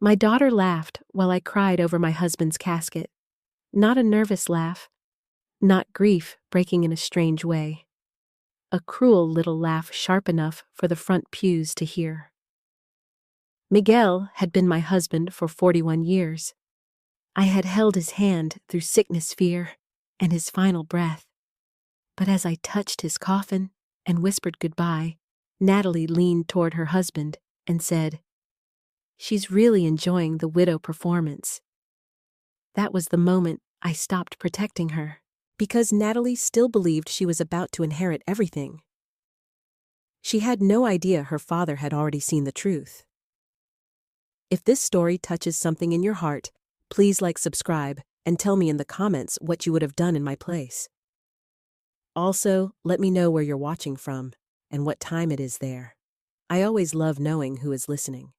My daughter laughed while I cried over my husband's casket. Not a nervous laugh, not grief breaking in a strange way. A cruel little laugh sharp enough for the front pews to hear. Miguel had been my husband for 41 years. I had held his hand through sickness, fear, and his final breath. But as I touched his coffin and whispered goodbye, Natalie leaned toward her husband and said, "She's really enjoying the widow performance." That was the moment I stopped protecting her, because Natalie still believed she was about to inherit everything. She had no idea her father had already seen the truth. If this story touches something in your heart, please subscribe, and tell me in the comments what you would have done in my place. Also, let me know where you're watching from and what time it is there. I always love knowing who is listening.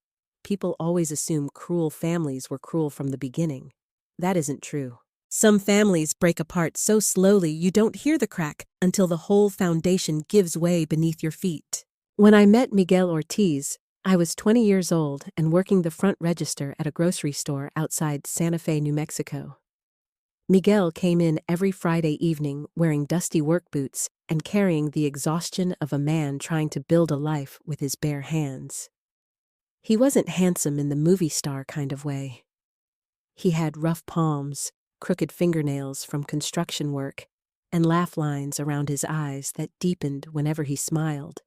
People always assume cruel families were cruel from the beginning. That isn't true. Some families break apart so slowly you don't hear the crack until the whole foundation gives way beneath your feet. When I met Miguel Ortiz, I was 20 years old and working the front register at a grocery store outside Santa Fe, New Mexico. Miguel came in every Friday evening wearing dusty work boots and carrying the exhaustion of a man trying to build a life with his bare hands. He wasn't handsome in the movie star kind of way. He had rough palms, crooked fingernails from construction work, and laugh lines around his eyes that deepened whenever he smiled.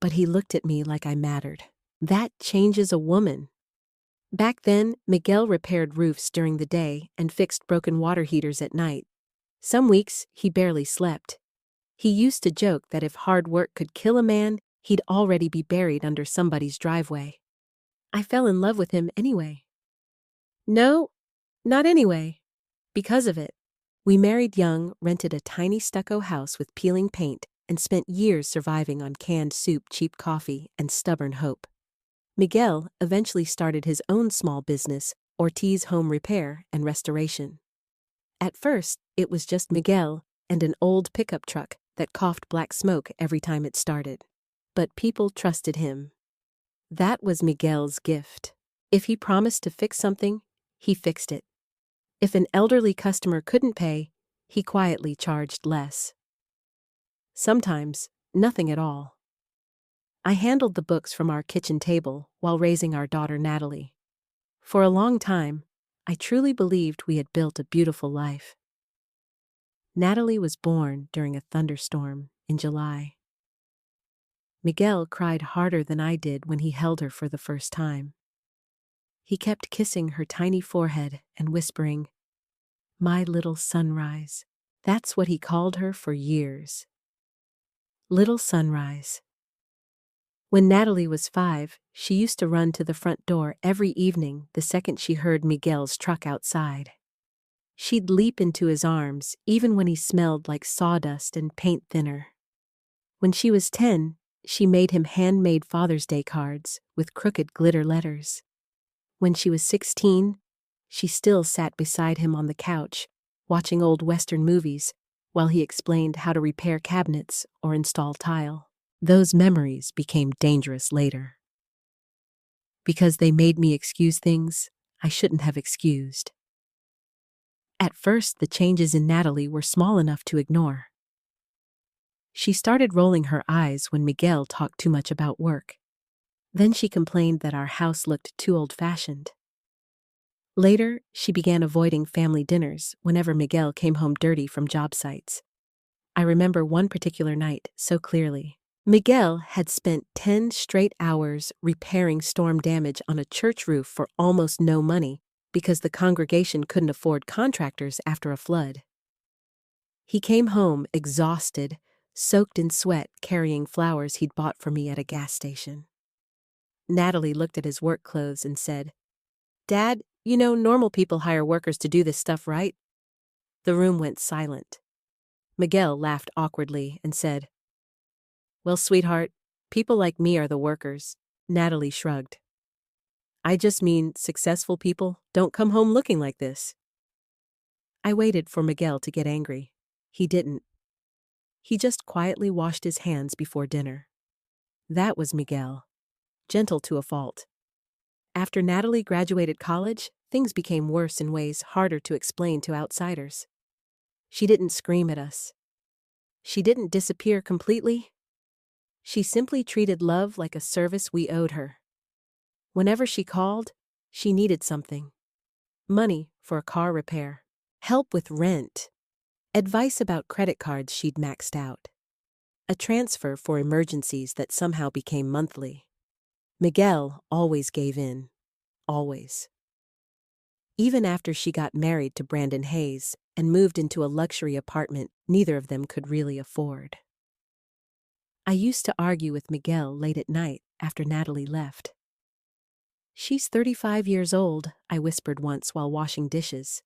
But he looked at me like I mattered. That changes a woman. Back then, Miguel repaired roofs during the day and fixed broken water heaters at night. Some weeks, he barely slept. He used to joke that if hard work could kill a man, he'd already be buried under somebody's driveway. I fell in love with him anyway. No, not anyway. Because of it. We married young, rented a tiny stucco house with peeling paint, and spent years surviving on canned soup, cheap coffee, and stubborn hope. Miguel eventually started his own small business, Ortiz Home Repair and Restoration. At first, it was just Miguel and an old pickup truck that coughed black smoke every time it started. But people trusted him. That was Miguel's gift. If he promised to fix something, he fixed it. If an elderly customer couldn't pay, he quietly charged less. Sometimes, nothing at all. I handled the books from our kitchen table while raising our daughter Natalie. For a long time, I truly believed we had built a beautiful life. Natalie was born during a thunderstorm in July. Miguel cried harder than I did when he held her for the first time. He kept kissing her tiny forehead and whispering, "My little sunrise." That's what he called her for years. Little Sunrise. When Natalie was 5, she used to run to the front door every evening the second she heard Miguel's truck outside. She'd leap into his arms even when he smelled like sawdust and paint thinner. When she was 10, she made him handmade Father's Day cards with crooked glitter letters. When she was 16, she still sat beside him on the couch, watching old Western movies, while he explained how to repair cabinets or install tile. Those memories became dangerous later. Because they made me excuse things I shouldn't have excused. At first, the changes in Natalie were small enough to ignore. She started rolling her eyes when Miguel talked too much about work. Then she complained that our house looked too old-fashioned. Later, she began avoiding family dinners whenever Miguel came home dirty from job sites. I remember one particular night so clearly. Miguel had spent 10 straight hours repairing storm damage on a church roof for almost no money because the congregation couldn't afford contractors after a flood. He came home exhausted, soaked in sweat, carrying flowers he'd bought for me at a gas station. Natalie looked at his work clothes and said, "Dad, you know normal people hire workers to do this stuff, right?" The room went silent. Miguel laughed awkwardly and said, "Well, sweetheart, people like me are the workers." Natalie shrugged. "I just mean successful people don't come home looking like this." I waited for Miguel to get angry. He didn't. He just quietly washed his hands before dinner. That was Miguel. Gentle to a fault. After Natalie graduated college, things became worse in ways harder to explain to outsiders. She didn't scream at us. She didn't disappear completely. She simply treated love like a service we owed her. Whenever she called, she needed something. Money for a car repair, help with rent, advice about credit cards she'd maxed out, a transfer for emergencies that somehow became monthly. Miguel always gave in. Always. Even after she got married to Brandon Hayes and moved into a luxury apartment neither of them could really afford. I used to argue with Miguel late at night after Natalie left. "She's 35 years old," I whispered once while washing dishes.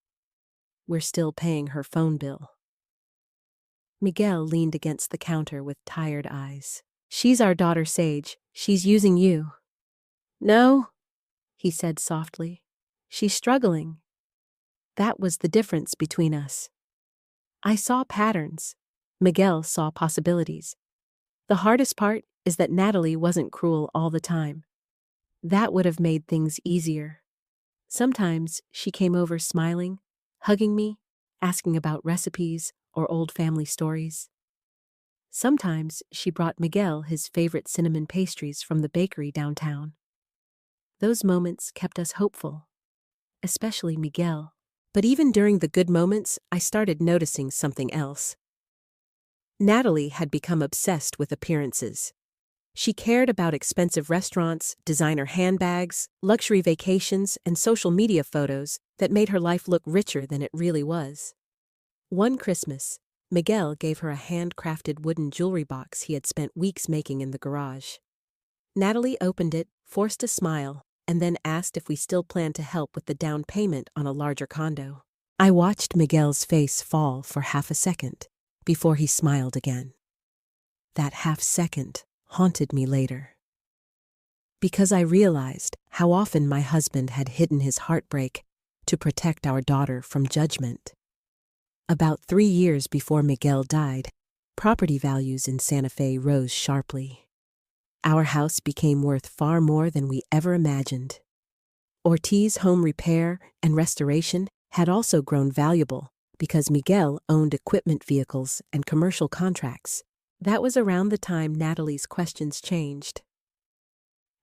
"We're still paying her phone bill." Miguel leaned against the counter with tired eyes. "She's our daughter, Sage. She's using you." "No," he said softly. "She's struggling." That was the difference between us. I saw patterns. Miguel saw possibilities. The hardest part is that Natalie wasn't cruel all the time. That would have made things easier. Sometimes she came over smiling, hugging me, asking about recipes or old family stories. Sometimes she brought Miguel his favorite cinnamon pastries from the bakery downtown. Those moments kept us hopeful, especially Miguel. But even during the good moments, I started noticing something else. Natalie had become obsessed with appearances. She cared about expensive restaurants, designer handbags, luxury vacations, and social media photos that made her life look richer than it really was. One Christmas, Miguel gave her a handcrafted wooden jewelry box he had spent weeks making in the garage. Natalie opened it, forced a smile, and then asked if we still planned to help with the down payment on a larger condo. I watched Miguel's face fall for half a second before he smiled again. That half second haunted me later. Because I realized how often my husband had hidden his heartbreak to protect our daughter from judgment. About 3 years before Miguel died, property values in Santa Fe rose sharply. Our house became worth far more than we ever imagined. Ortiz Home Repair and Restoration had also grown valuable because Miguel owned equipment vehicles and commercial contracts. That was around the time Natalie's questions changed.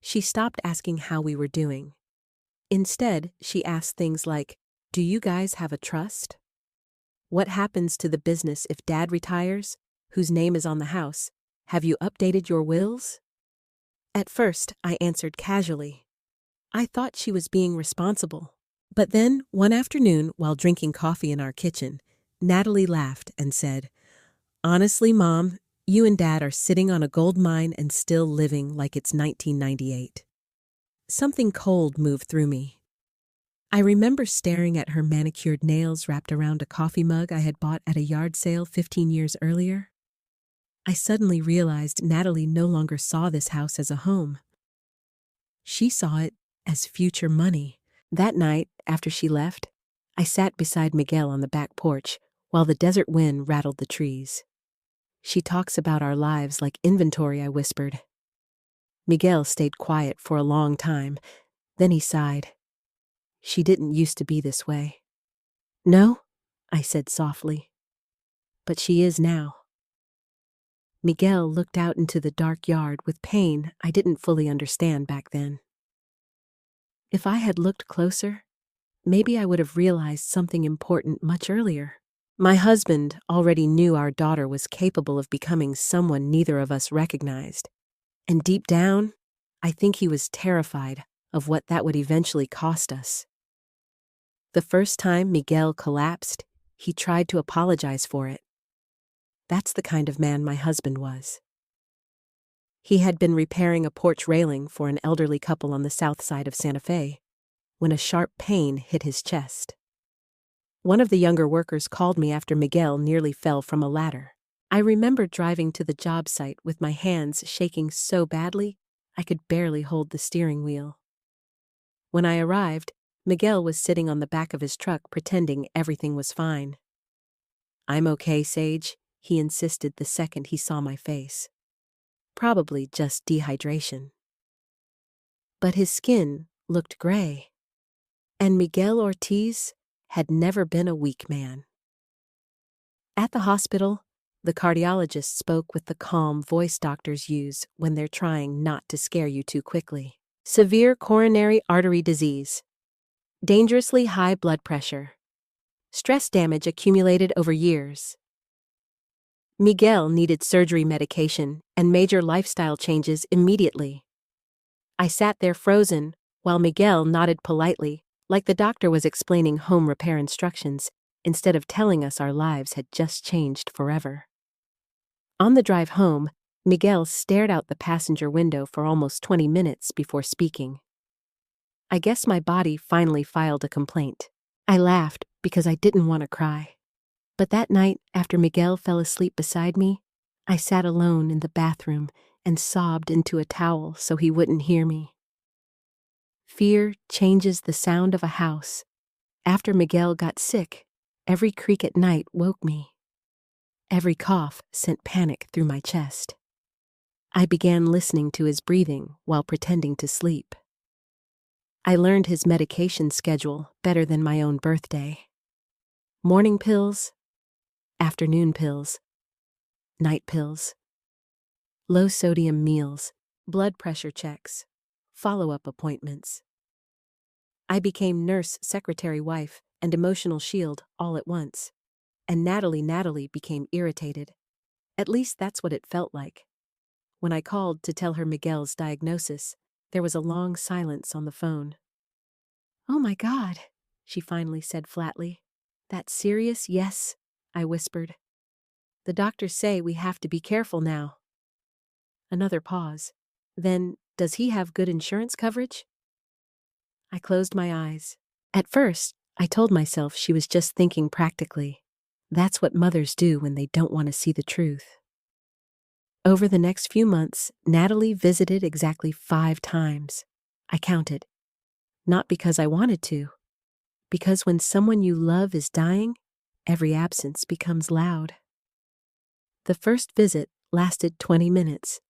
She stopped asking how we were doing. Instead, she asked things like, "Do you guys have a trust? What happens to the business if Dad retires, whose name is on the house? Have you updated your wills?" At first, I answered casually. I thought she was being responsible. But then, one afternoon, while drinking coffee in our kitchen, Natalie laughed and said, "Honestly, Mom, you and Dad are sitting on a gold mine and still living like it's 1998. Something cold moved through me. I remember staring at her manicured nails wrapped around a coffee mug I had bought at a yard sale 15 years earlier. I suddenly realized Natalie no longer saw this house as a home. She saw it as future money. That night, after she left, I sat beside Miguel on the back porch while the desert wind rattled the trees. "She talks about our lives like inventory," I whispered. Miguel stayed quiet for a long time. Then he sighed. "She didn't used to be this way." "No," I said softly. "But she is now." Miguel looked out into the dark yard with pain I didn't fully understand back then. If I had looked closer, maybe I would have realized something important much earlier. My husband already knew our daughter was capable of becoming someone neither of us recognized. And deep down, I think he was terrified of what that would eventually cost us. The first time Miguel collapsed, he tried to apologize for it. That's the kind of man my husband was. He had been repairing a porch railing for an elderly couple on the south side of Santa Fe when a sharp pain hit his chest. One of the younger workers called me after Miguel nearly fell from a ladder. I remember driving to the job site with my hands shaking so badly I could barely hold the steering wheel. When I arrived, Miguel was sitting on the back of his truck pretending everything was fine. "I'm okay, Sage," he insisted the second he saw my face. Probably just dehydration. But his skin looked gray. And Miguel Ortiz had never been a weak man. At the hospital, the cardiologist spoke with the calm voice doctors use when they're trying not to scare you too quickly. Severe coronary artery disease. Dangerously high blood pressure. Stress damage accumulated over years. Miguel needed surgery medication and major lifestyle changes immediately. I sat there frozen, while Miguel nodded politely, like the doctor was explaining home repair instructions, instead of telling us our lives had just changed forever. On the drive home, Miguel stared out the passenger window for almost 20 minutes before speaking. I guess my body finally filed a complaint. I laughed because I didn't want to cry. But that night, after Miguel fell asleep beside me, I sat alone in the bathroom and sobbed into a towel so he wouldn't hear me. Fear changes the sound of a house. After Miguel got sick, every creak at night woke me. Every cough sent panic through my chest. I began listening to his breathing while pretending to sleep. I learned his medication schedule better than my own birthday. Morning pills, afternoon pills, night pills, low-sodium meals, blood pressure checks, follow-up appointments. I became nurse, secretary, wife, and emotional shield all at once. And Natalie became irritated. At least that's what it felt like. When I called to tell her Miguel's diagnosis, there was a long silence on the phone. "Oh my God," she finally said flatly. "That's serious, yes," I whispered. "The doctors say we have to be careful now." Another pause. "Then, does he have good insurance coverage?" I closed my eyes. At first, I told myself she was just thinking practically. That's what mothers do when they don't want to see the truth. Over the next few months, Natalie visited exactly 5 times. I counted. Not because I wanted to. Because when someone you love is dying, every absence becomes loud. The first visit lasted 20 minutes.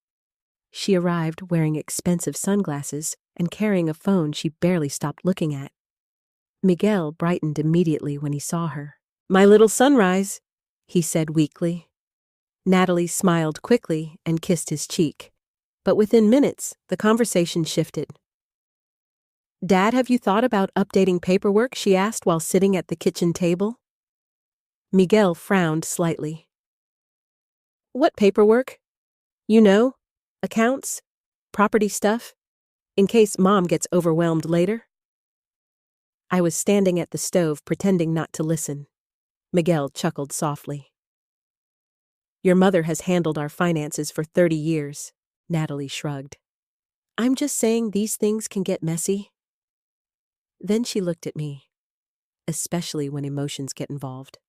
She arrived wearing expensive sunglasses and carrying a phone she barely stopped looking at. Miguel brightened immediately when he saw her. "My little sunrise," he said weakly. Natalie smiled quickly and kissed his cheek. But within minutes, the conversation shifted. "Dad, have you thought about updating paperwork?" she asked while sitting at the kitchen table. Miguel frowned slightly. "What paperwork? You know, accounts, property stuff, in case Mom gets overwhelmed later." I was standing at the stove pretending not to listen. Miguel chuckled softly. "Your mother has handled our finances for 30 years, Natalie shrugged. "I'm just saying these things can get messy." Then she looked at me, especially when emotions get involved.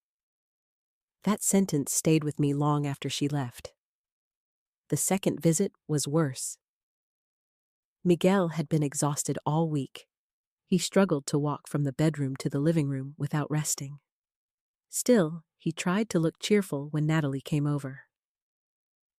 That sentence stayed with me long after she left. The second visit was worse. Miguel had been exhausted all week. He struggled to walk from the bedroom to the living room without resting. Still, he tried to look cheerful when Natalie came over.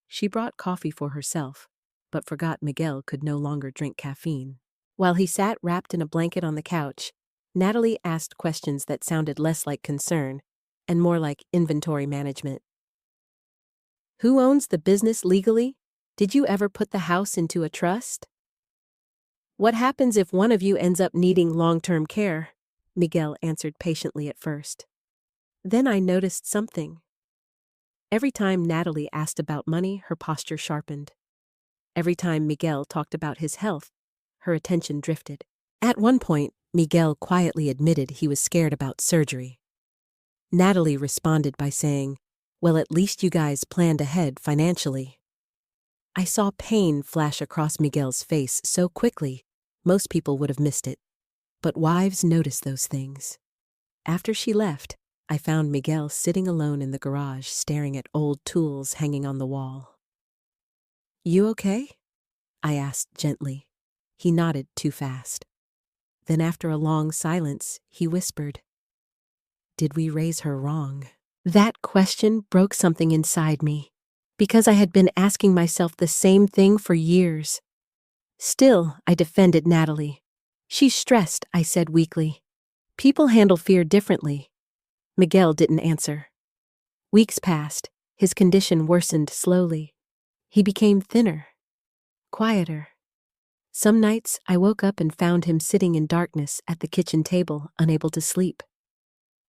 She brought coffee for herself, but forgot Miguel could no longer drink caffeine. While he sat wrapped in a blanket on the couch, Natalie asked questions that sounded less like concern and more like inventory management. "Who owns the business legally? Did you ever put the house into a trust? What happens if one of you ends up needing long-term care?" Miguel answered patiently at first. Then I noticed something. Every time Natalie asked about money, her posture sharpened. Every time Miguel talked about his health, her attention drifted. At one point, Miguel quietly admitted he was scared about surgery. Natalie responded by saying, "Well, at least you guys planned ahead financially." I saw pain flash across Miguel's face so quickly, most people would have missed it. But wives notice those things. After she left, I found Miguel sitting alone in the garage staring at old tools hanging on the wall. "You okay?" I asked gently. He nodded too fast. Then after a long silence, he whispered, "Did we raise her wrong?" That question broke something inside me, because I had been asking myself the same thing for years. Still, I defended Natalie. She's stressed, I said weakly. People handle fear differently. Miguel didn't answer. Weeks passed. His condition worsened slowly. He became thinner, quieter. Some nights I woke up and found him sitting in darkness at the kitchen table, unable to sleep.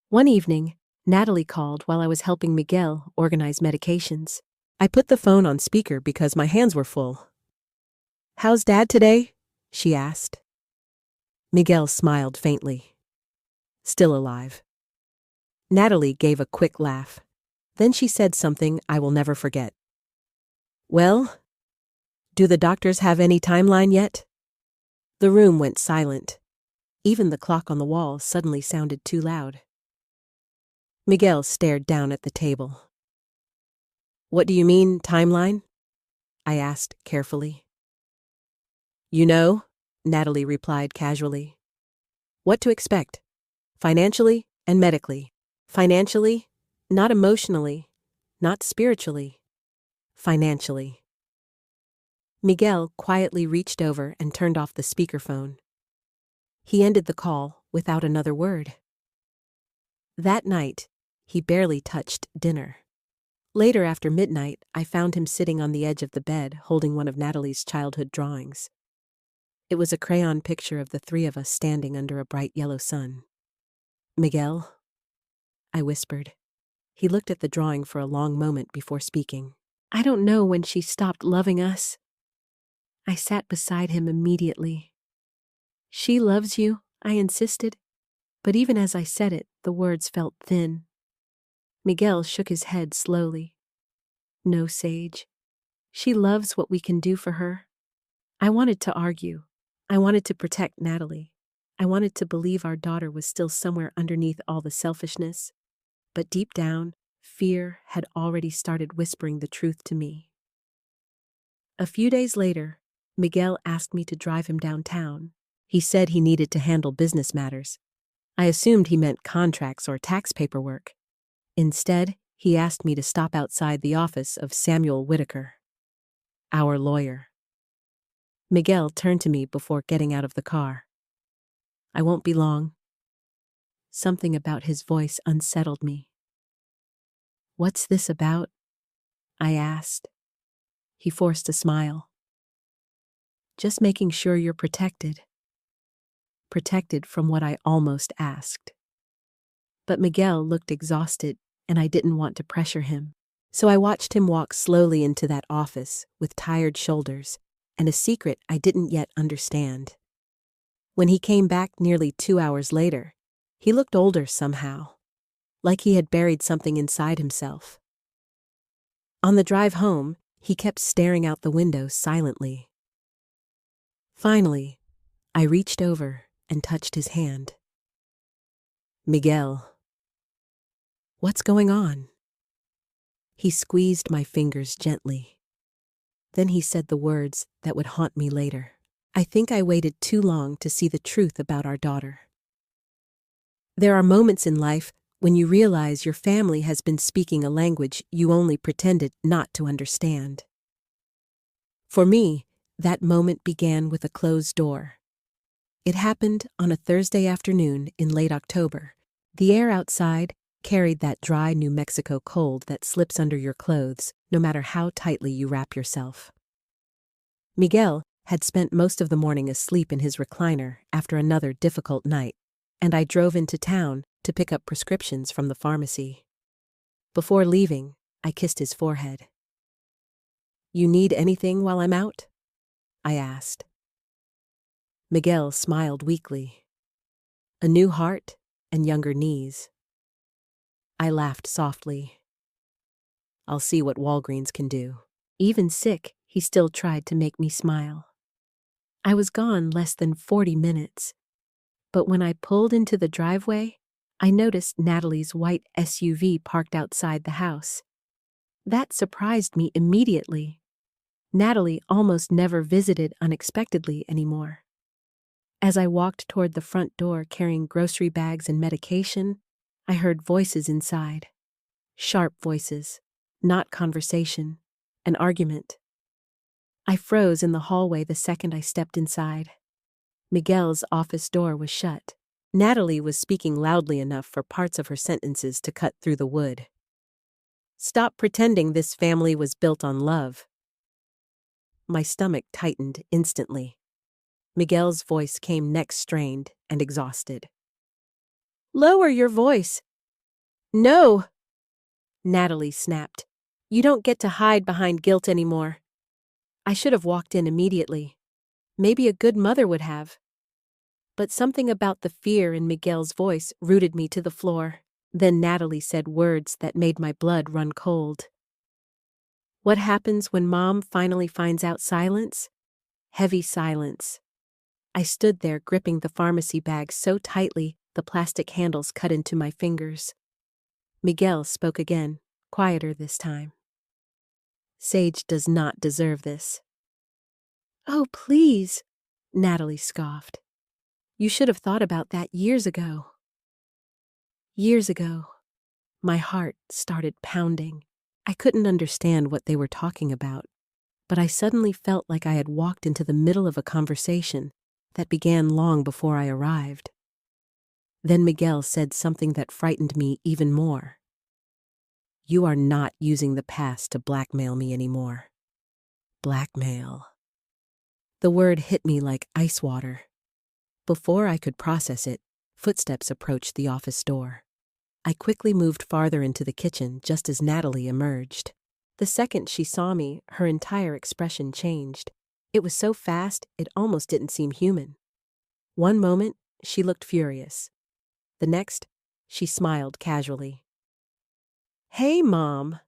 One evening, Natalie called while I was helping Miguel organize medications. I put the phone on speaker because my hands were full. "How's Dad today?" she asked. Miguel smiled faintly. "Still alive." Natalie gave a quick laugh. Then she said something I will never forget. "Well, do the doctors have any timeline yet?" The room went silent. Even the clock on the wall suddenly sounded too loud. Miguel stared down at the table. "What do you mean, timeline?" I asked carefully. "You know," Natalie replied casually. "What to expect, financially and medically. Financially, not emotionally, not spiritually. Financially." Miguel quietly reached over and turned off the speakerphone. He ended the call without another word. That night, he barely touched dinner. Later after midnight, I found him sitting on the edge of the bed holding one of Natalie's childhood drawings. It was a crayon picture of the three of us standing under a bright yellow sun. "Miguel?" I whispered. He looked at the drawing for a long moment before speaking. "I don't know when she stopped loving us." I sat beside him immediately. "She loves you," I insisted. But even as I said it, the words felt thin. Miguel shook his head slowly. "No, Sage. She loves what we can do for her." I wanted to argue. I wanted to protect Natalie. I wanted to believe our daughter was still somewhere underneath all the selfishness. But deep down, fear had already started whispering the truth to me. A few days later, Miguel asked me to drive him downtown. He said he needed to handle business matters. I assumed he meant contracts or tax paperwork. Instead, he asked me to stop outside the office of Samuel Whitaker, our lawyer. Miguel turned to me before getting out of the car. "I won't be long." Something about his voice unsettled me. "What's this about?" I asked. He forced a smile. "Just making sure you're protected." Protected from what I almost asked. But Miguel looked exhausted, and I didn't want to pressure him. So I watched him walk slowly into that office with tired shoulders and a secret I didn't yet understand. When he came back nearly 2 hours later, he looked older somehow, like he had buried something inside himself. On the drive home, he kept staring out the window silently. Finally, I reached over and touched his hand. "Miguel." "What's going on?" He squeezed my fingers gently. Then he said the words that would haunt me later. "I think I waited too long to see the truth about our daughter." There are moments in life when you realize your family has been speaking a language you only pretended not to understand. For me, that moment began with a closed door. It happened on a Thursday afternoon in late October. The air outside carried that dry New Mexico cold that slips under your clothes, no matter how tightly you wrap yourself. Miguel had spent most of the morning asleep in his recliner after another difficult night, and I drove into town to pick up prescriptions from the pharmacy. Before leaving, I kissed his forehead. "You need anything while I'm out?" I asked. Miguel smiled weakly. "A new heart and younger knees." I laughed softly. "I'll see what Walgreens can do." Even sick, he still tried to make me smile. I was gone less than 40 minutes, but when I pulled into the driveway, I noticed Natalie's white SUV parked outside the house. That surprised me immediately. Natalie almost never visited unexpectedly anymore. As I walked toward the front door carrying grocery bags and medication, I heard voices inside. Sharp voices, not conversation, an argument. I froze in the hallway the second I stepped inside. Miguel's office door was shut. Natalie was speaking loudly enough for parts of her sentences to cut through the wood. Stop pretending this family was built on love. My stomach tightened instantly. Miguel's voice came next, strained and exhausted. Lower your voice. No, Natalie snapped. You don't get to hide behind guilt anymore. I should have walked in immediately. Maybe a good mother would have. But something about the fear in Miguel's voice rooted me to the floor. Then Natalie said words that made my blood run cold. What happens when Mom finally finds out silence? Heavy silence. I stood there gripping the pharmacy bag so tightly the plastic handles cut into my fingers. Miguel spoke again, quieter this time. Sage does not deserve this. Oh, please, Natalie scoffed. You should have thought about that years ago. Years ago. My heart started pounding. I couldn't understand what they were talking about, but I suddenly felt like I had walked into the middle of a conversation that began long before I arrived. Then Miguel said something that frightened me even more. You are not using the past to blackmail me anymore. Blackmail. The word hit me like ice water. Before I could process it, footsteps approached the office door. I quickly moved farther into the kitchen just as Natalie emerged. The second she saw me, her entire expression changed. It was so fast, it almost didn't seem human. One moment, she looked furious. The next, she smiled casually. Hey, Mom,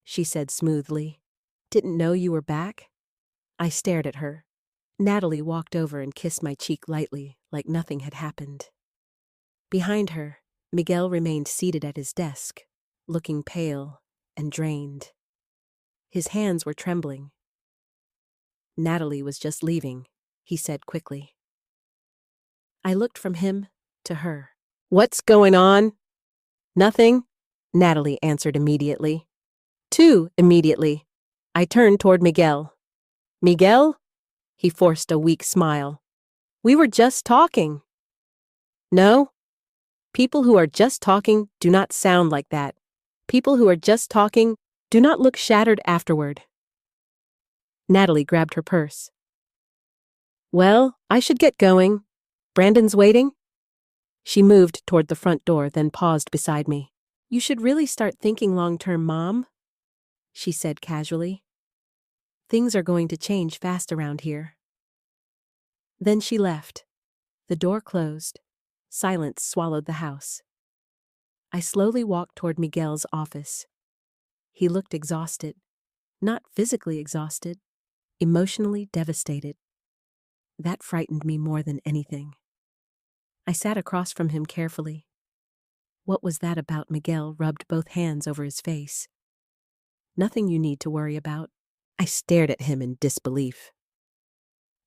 she said smoothly. Didn't know you were back? I stared at her. Natalie walked over and kissed my cheek lightly, like nothing had happened. Behind her, Miguel remained seated at his desk, looking pale and drained. His hands were trembling. Natalie was just leaving, he said quickly. I looked from him to her. What's going on? Nothing, Natalie answered immediately. Too immediately. I turned toward Miguel. Miguel? He forced a weak smile. We were just talking. No? People who are just talking do not sound like that. People who are just talking do not look shattered afterward. Natalie grabbed her purse. Well, I should get going. Brandon's waiting? She moved toward the front door, then paused beside me. You should really start thinking long-term, Mom, she said casually. Things are going to change fast around here. Then she left. The door closed. Silence swallowed the house. I slowly walked toward Miguel's office. He looked exhausted. Not physically exhausted, emotionally devastated. That frightened me more than anything. I sat across from him carefully. What was that about? Miguel rubbed both hands over his face. Nothing you need to worry about. I stared at him in disbelief.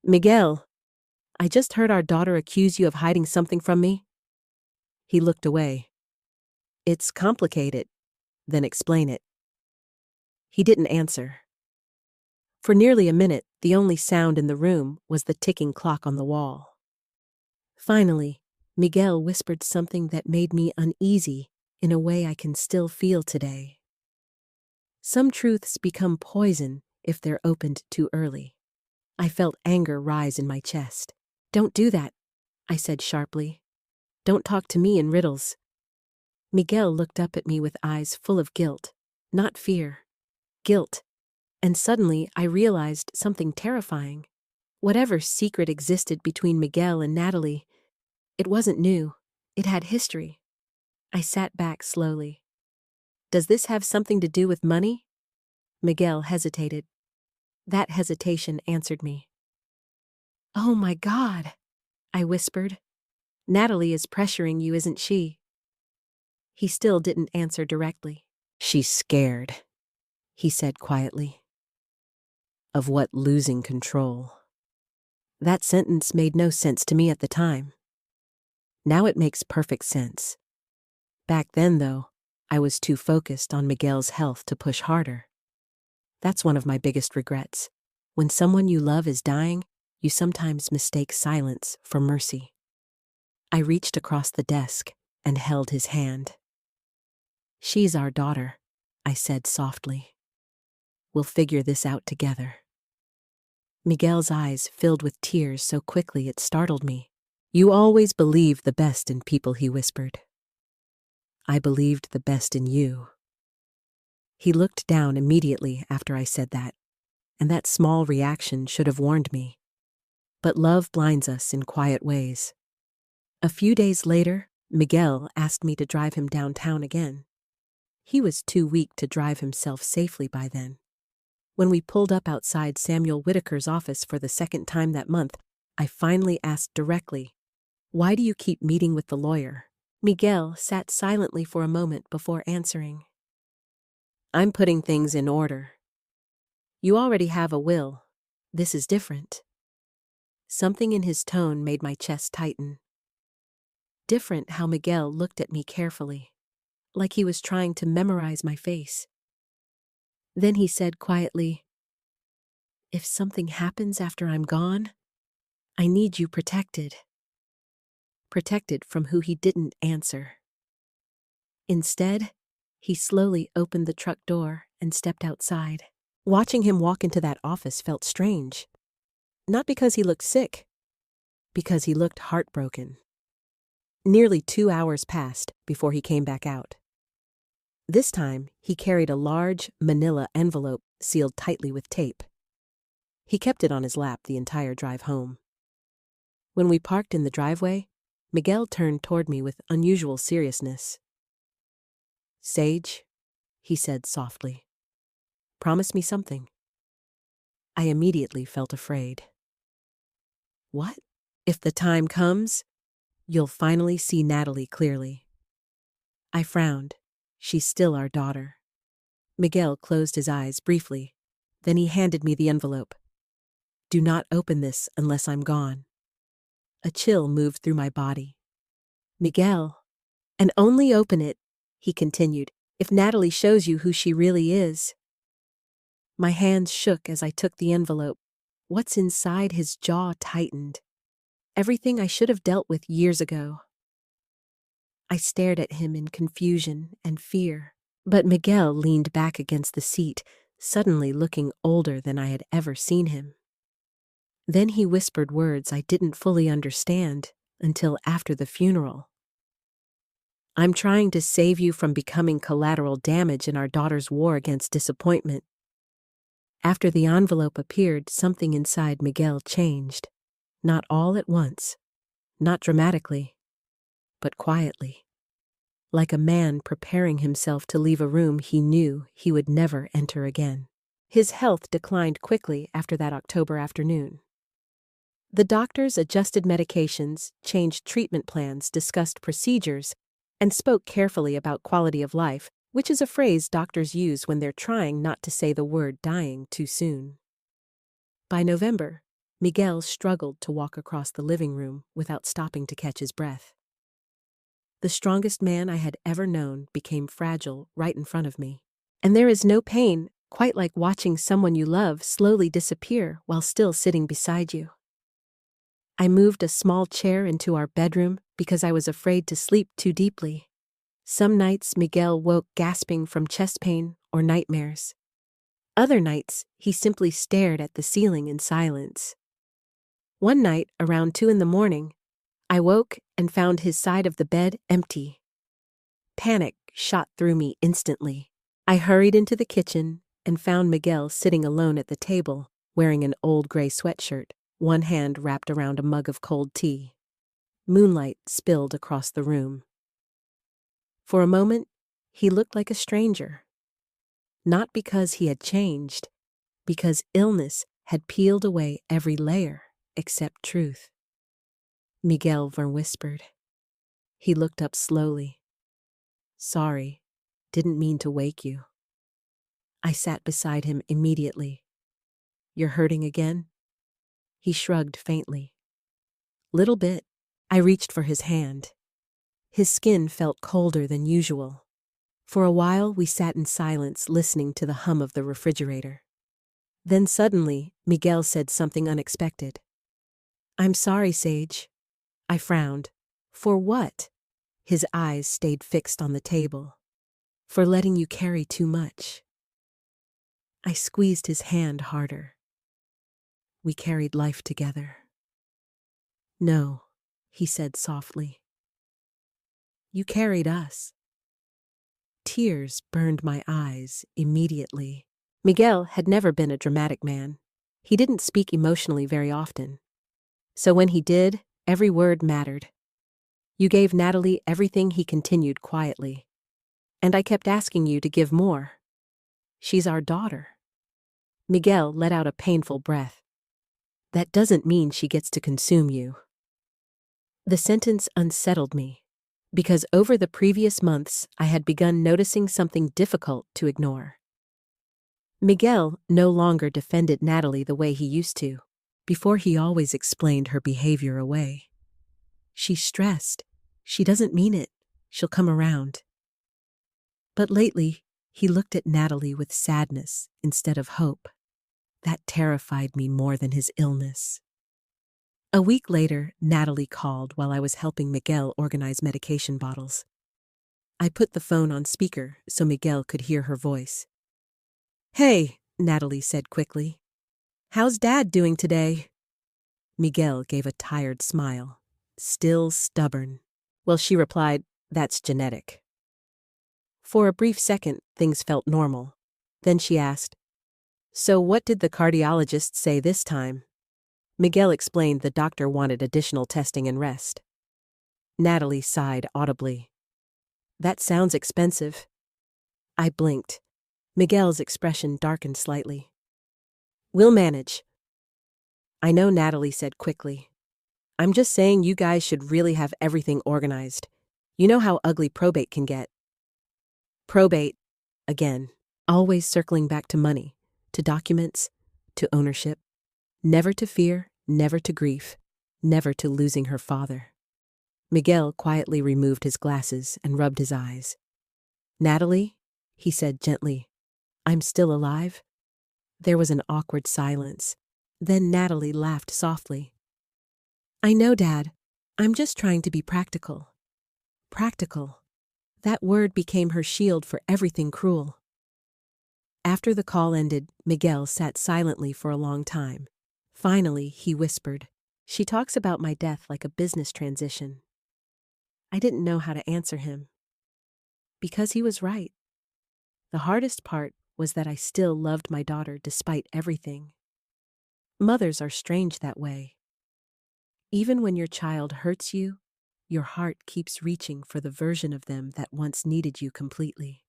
Miguel, I just heard our daughter accuse you of hiding something from me. He looked away. It's complicated. Then explain it. He didn't answer. For nearly a minute, the only sound in the room was the ticking clock on the wall. Finally, Miguel whispered something that made me uneasy in a way I can still feel today. Some truths become poison if they're opened too early. I felt anger rise in my chest. Don't do that, I said sharply. Don't talk to me in riddles. Miguel looked up at me with eyes full of guilt, not fear. Guilt. And suddenly I realized something terrifying. Whatever secret existed between Miguel and Natalie, it wasn't new. It had history. I sat back slowly. Does this have something to do with money? Miguel hesitated. That hesitation answered me. Oh my God, I whispered. Natalie is pressuring you, isn't she? He still didn't answer directly. She's scared, he said quietly. Of what? Losing control. That sentence made no sense to me at the time. Now it makes perfect sense. Back then, though, I was too focused on Miguel's health to push harder. That's one of my biggest regrets. When someone you love is dying, You sometimes mistake silence for mercy. I reached across the desk and held his hand. She's our daughter, I said softly. We'll figure this out together. Miguel's eyes filled with tears so quickly it startled me. You always believe the best in people, he whispered. I believed the best in you. He looked down immediately after I said that, and that small reaction should have warned me. But love blinds us in quiet ways. A few days later, Miguel asked me to drive him downtown again. He was too weak to drive himself safely by then. When we pulled up outside Samuel Whitaker's office for the second time that month, I finally asked directly, "Why do you keep meeting with the lawyer?" Miguel sat silently for a moment before answering. "I'm putting things in order. You already have a will. This is different." Something in his tone made my chest tighten. Different how Miguel looked at me carefully, like he was trying to memorize my face. Then he said quietly, "If something happens after I'm gone, I need you protected." Protected from who he didn't answer. Instead, he slowly opened the truck door and stepped outside. Watching him walk into that office felt strange. Not because he looked sick, because he looked heartbroken. Nearly 2 hours passed before he came back out. This time, he carried a large manila envelope sealed tightly with tape. He kept it on his lap the entire drive home. When we parked in the driveway, Miguel turned toward me with unusual seriousness. "Sage," he said softly, "promise me something." I immediately felt afraid. "What?" "If the time comes, you'll finally see Natalie clearly." I frowned. She's still our daughter. Miguel closed his eyes briefly. Then he handed me the envelope. "Do not open this unless I'm gone." A chill moved through my body. "Miguel, and only open it," he continued, "if Natalie shows you who she really is." My hands shook as I took the envelope. What's inside his jaw tightened. Everything I should have dealt with years ago. I stared at him in confusion and fear, but Miguel leaned back against the seat, suddenly looking older than I had ever seen him. Then he whispered words I didn't fully understand until after the funeral. "I'm trying to save you from becoming collateral damage in our daughter's war against disappointment." After the envelope appeared, something inside Miguel changed. Not all at once, not dramatically, but quietly. Like a man preparing himself to leave a room he knew he would never enter again. His health declined quickly after that October afternoon. The doctors adjusted medications, changed treatment plans, discussed procedures, and spoke carefully about quality of life, which is a phrase doctors use when they're trying not to say the word dying too soon. By November, Miguel struggled to walk across the living room without stopping to catch his breath. The strongest man I had ever known became fragile right in front of me. And there is no pain quite like watching someone you love slowly disappear while still sitting beside you. I moved a small chair into our bedroom because I was afraid to sleep too deeply. Some nights Miguel woke gasping from chest pain or nightmares. Other nights, he simply stared at the ceiling in silence. One night, around 2 a.m, I woke and found his side of the bed empty. Panic shot through me instantly. I hurried into the kitchen and found Miguel sitting alone at the table, wearing an old gray sweatshirt, one hand wrapped around a mug of cold tea. Moonlight spilled across the room. For a moment, he looked like a stranger. Not because he had changed, because illness had peeled away every layer except truth. Miguel whispered. He looked up slowly. "Sorry, didn't mean to wake you." I sat beside him immediately. "You're hurting again?" He shrugged faintly. "Little bit." I reached for his hand. His skin felt colder than usual. For a while we sat in silence listening to the hum of the refrigerator. Then suddenly, Miguel said something unexpected. I'm sorry, Sage. I frowned. For what? His eyes stayed fixed on the table. For letting you carry too much. I squeezed his hand harder. We carried life together. No, he said softly. You carried us. Tears burned my eyes immediately. Miguel had never been a dramatic man. He didn't speak emotionally very often. So when he did, every word mattered. You gave Natalie everything, he continued quietly. And I kept asking you to give more. She's our daughter. Miguel let out a painful breath. That doesn't mean she gets to consume you. The sentence unsettled me, because over the previous months I had begun noticing something difficult to ignore. Miguel no longer defended Natalie the way he used to. Before, he always explained her behavior away. She's stressed. She doesn't mean it. She'll come around. But lately, he looked at Natalie with sadness instead of hope. That terrified me more than his illness. A week later, Natalie called while I was helping Miguel organize medication bottles. I put the phone on speaker so Miguel could hear her voice. Hey, Natalie said quickly. How's Dad doing today? Miguel gave a tired smile. Still stubborn. Well, she replied, that's genetic. For a brief second, things felt normal. Then she asked, so what did the cardiologist say this time? Miguel explained the doctor wanted additional testing and rest. Natalie sighed audibly. That sounds expensive. I blinked. Miguel's expression darkened slightly. We'll manage. I know, Natalie said quickly. I'm just saying you guys should really have everything organized. You know how ugly probate can get. Probate, again, always circling back to money, to documents, to ownership. Never to fear, never to grief, never to losing her father. Miguel quietly removed his glasses and rubbed his eyes. Natalie, he said gently, I'm still alive? There was an awkward silence. Then Natalie laughed softly. I know, Dad. I'm just trying to be practical. Practical. That word became her shield for everything cruel. After the call ended, Miguel sat silently for a long time. Finally, he whispered, she talks about my death like a business transition. I didn't know how to answer him. Because he was right. The hardest part was that I still loved my daughter despite everything. Mothers are strange that way. Even when your child hurts you, your heart keeps reaching for the version of them that once needed you completely.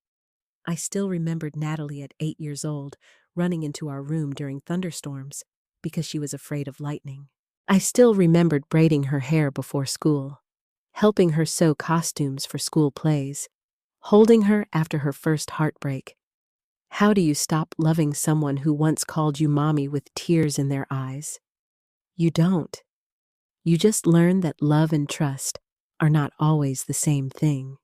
I still remembered Natalie at 8 years old, running into our room during thunderstorms because she was afraid of lightning. I still remembered braiding her hair before school, helping her sew costumes for school plays, holding her after her first heartbreak. How do you stop loving someone who once called you mommy with tears in their eyes? You don't. You just learn that love and trust are not always the same thing.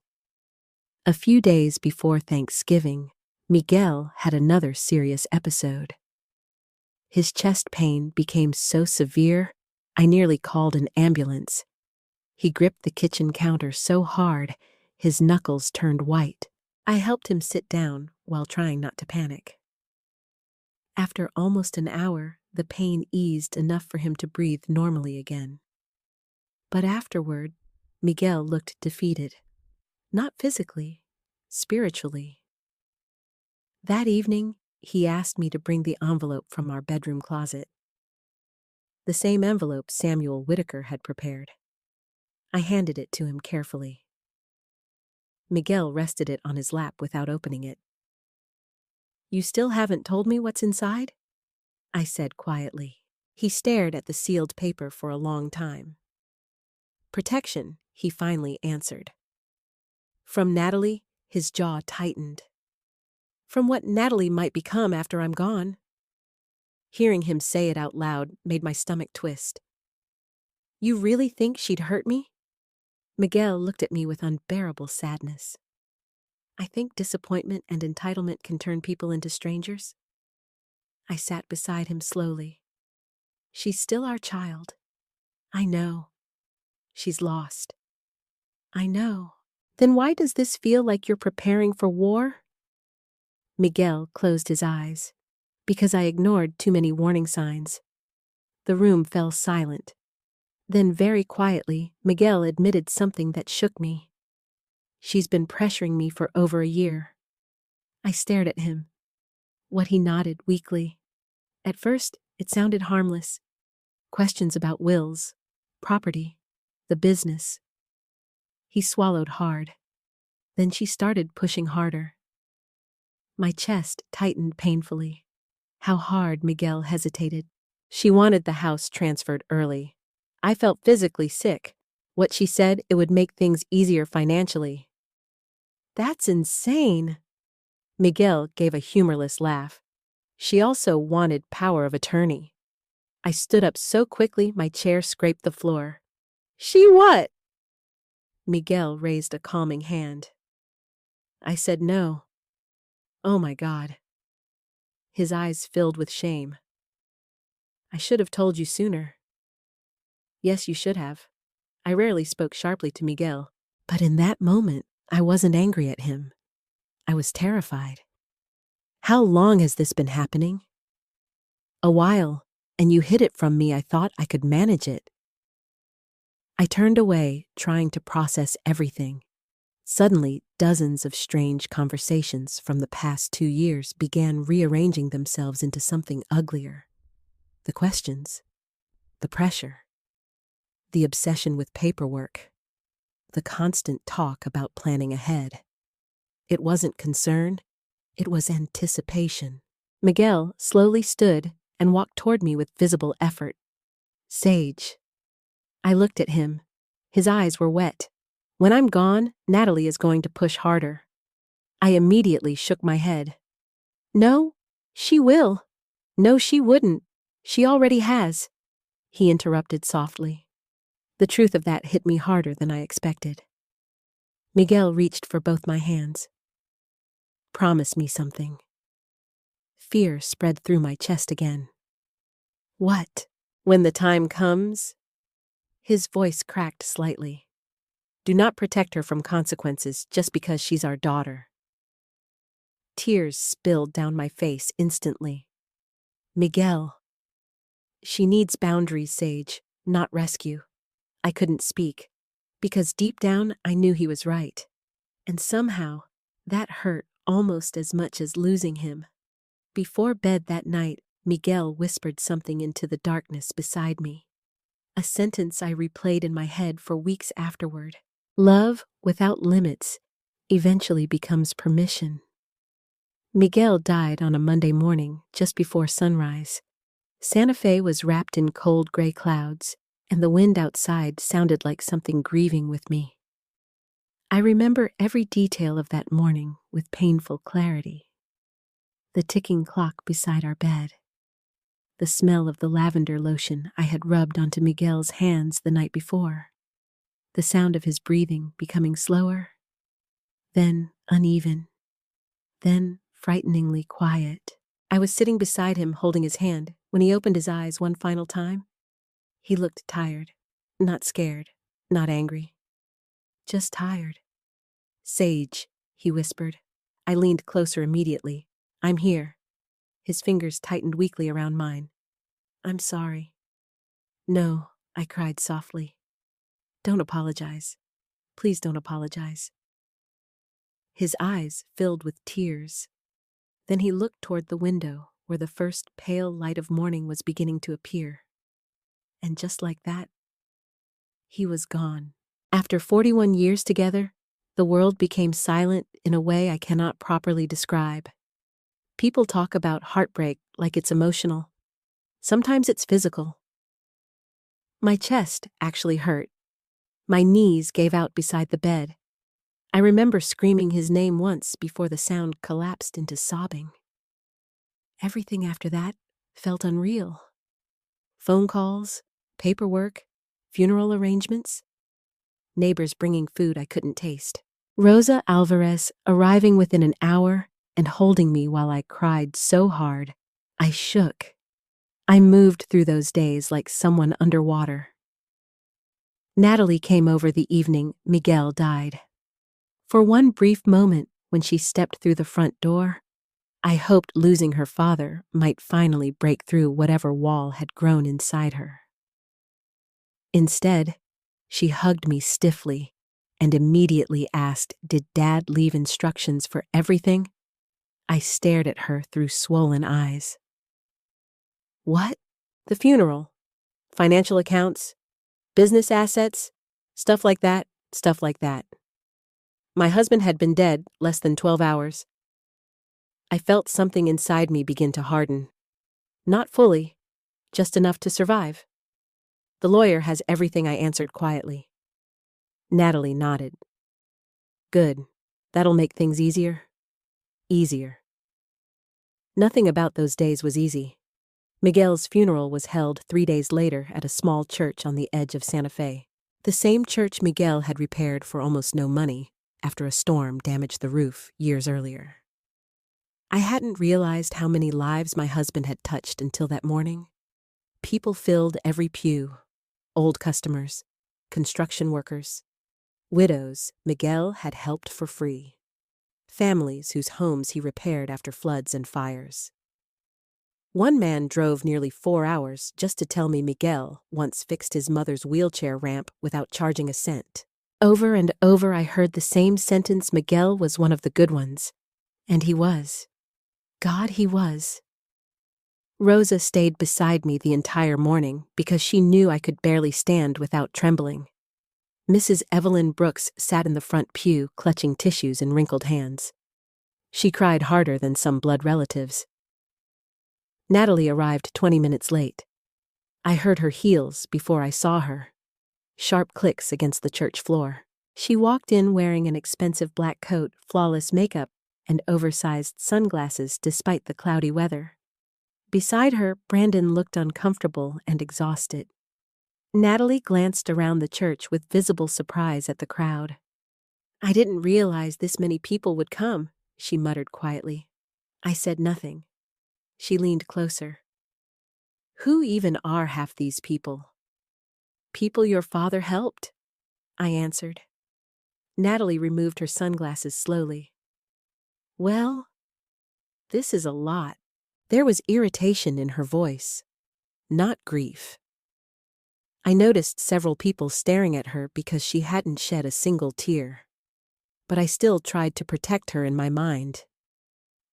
A few days before Thanksgiving, Miguel had another serious episode. His chest pain became so severe, I nearly called an ambulance. He gripped the kitchen counter so hard, his knuckles turned white. I helped him sit down while trying not to panic. After almost an hour, the pain eased enough for him to breathe normally again. But afterward, Miguel looked defeated. Not physically, spiritually. That evening, he asked me to bring the envelope from our bedroom closet. The same envelope Samuel Whitaker had prepared. I handed it to him carefully. Miguel rested it on his lap without opening it. You still haven't told me what's inside? I said quietly. He stared at the sealed paper for a long time. Protection, he finally answered. From Natalie, his jaw tightened. From what Natalie might become after I'm gone. Hearing him say it out loud made my stomach twist. You really think she'd hurt me? Miguel looked at me with unbearable sadness. I think disappointment and entitlement can turn people into strangers. I sat beside him slowly. She's still our child. I know. She's lost. I know. Then why does this feel like you're preparing for war? Miguel closed his eyes. Because I ignored too many warning signs. The room fell silent. Then very quietly, Miguel admitted something that shook me. She's been pressuring me for over a year. I stared at him. What he nodded weakly. At first, it sounded harmless. Questions about wills, property, the business. He swallowed hard. Then she started pushing harder. My chest tightened painfully. How hard Miguel hesitated. She wanted the house transferred early. I felt physically sick. What she said, it would make things easier financially. That's insane. Miguel gave a humorless laugh. She also wanted power of attorney. I stood up so quickly my chair scraped the floor. She what? Miguel raised a calming hand. I said no. Oh my God. His eyes filled with shame. I should have told you sooner. Yes, you should have. I rarely spoke sharply to Miguel, but in that moment, I wasn't angry at him. I was terrified. How long has this been happening? A while, and you hid it from me. I thought I could manage it. I turned away, trying to process everything. Suddenly, dozens of strange conversations from the past 2 years began rearranging themselves into something uglier. The questions, the pressure, the obsession with paperwork, the constant talk about planning ahead. It wasn't concern, it was anticipation. Miguel slowly stood and walked toward me with visible effort. Sage. I looked at him. His eyes were wet. When I'm gone, Natalie is going to push harder. I immediately shook my head. No, she will. No, she wouldn't. She already has. He interrupted softly. The truth of that hit me harder than I expected. Miguel reached for both my hands. Promise me something. Fear spread through my chest again. What? When the time comes? His voice cracked slightly. Do not protect her from consequences just because she's our daughter. Tears spilled down my face instantly. Miguel. She needs boundaries, Sage, not rescue. I couldn't speak, because deep down I knew he was right. And somehow, that hurt almost as much as losing him. Before bed that night, Miguel whispered something into the darkness beside me. A sentence I replayed in my head for weeks afterward. Love without limits eventually becomes permission. Miguel died on a Monday morning just before sunrise. Santa Fe was wrapped in cold gray clouds, and the wind outside sounded like something grieving with me. I remember every detail of that morning with painful clarity. The ticking clock beside our bed. The smell of the lavender lotion I had rubbed onto Miguel's hands the night before. The sound of his breathing becoming slower, then uneven, then frighteningly quiet. I was sitting beside him holding his hand when he opened his eyes one final time. He looked tired, not scared, not angry, just tired. Sage, he whispered. I leaned closer immediately. I'm here. His fingers tightened weakly around mine. I'm sorry. No, I cried softly. Don't apologize. Please don't apologize. His eyes filled with tears. Then he looked toward the window where the first pale light of morning was beginning to appear. And just like that, he was gone. After 41 years together, the world became silent in a way I cannot properly describe. People talk about heartbreak like it's emotional. Sometimes it's physical. My chest actually hurt. My knees gave out beside the bed. I remember screaming his name once before the sound collapsed into sobbing. Everything after that felt unreal. Phone calls, paperwork, funeral arrangements, neighbors bringing food I couldn't taste. Rosa Alvarez arriving within an hour and holding me while I cried so hard, I shook. I moved through those days like someone underwater. Natalie came over the evening Miguel died. For one brief moment, when she stepped through the front door, I hoped losing her father might finally break through whatever wall had grown inside her. Instead, she hugged me stiffly and immediately asked, "Did Dad leave instructions for everything?" I stared at her through swollen eyes. "What?" "The funeral. Financial accounts, business assets, stuff like that, stuff like that. My husband had been dead less than 12 hours. I felt something inside me begin to harden. Not fully, just enough to survive. "The lawyer has everything," I answered quietly. Natalie nodded. "Good. That'll make things easier." Easier. Nothing about those days was easy. Miguel's funeral was held 3 days later at a small church on the edge of Santa Fe. The same church Miguel had repaired for almost no money after a storm damaged the roof years earlier. I hadn't realized how many lives my husband had touched until that morning. People filled every pew. Old customers, construction workers, widows Miguel had helped for free, families whose homes he repaired after floods and fires. One man drove nearly 4 hours just to tell me Miguel once fixed his mother's wheelchair ramp without charging a cent. Over and over I heard the same sentence: Miguel was one of the good ones. And he was. God, he was. Rosa stayed beside me the entire morning because she knew I could barely stand without trembling. Mrs. Evelyn Brooks sat in the front pew, clutching tissues in wrinkled hands. She cried harder than some blood relatives. Natalie arrived 20 minutes late. I heard her heels before I saw her. Sharp clicks against the church floor. She walked in wearing an expensive black coat, flawless makeup, and oversized sunglasses despite the cloudy weather. Beside her, Brandon looked uncomfortable and exhausted. Natalie glanced around the church with visible surprise at the crowd. "I didn't realize this many people would come," she muttered quietly. I said nothing. She leaned closer. "Who even are half these people?" "People your father helped," I answered. Natalie removed her sunglasses slowly. "Well, this is a lot." There was irritation in her voice, not grief. I noticed several people staring at her because she hadn't shed a single tear. But I still tried to protect her in my mind.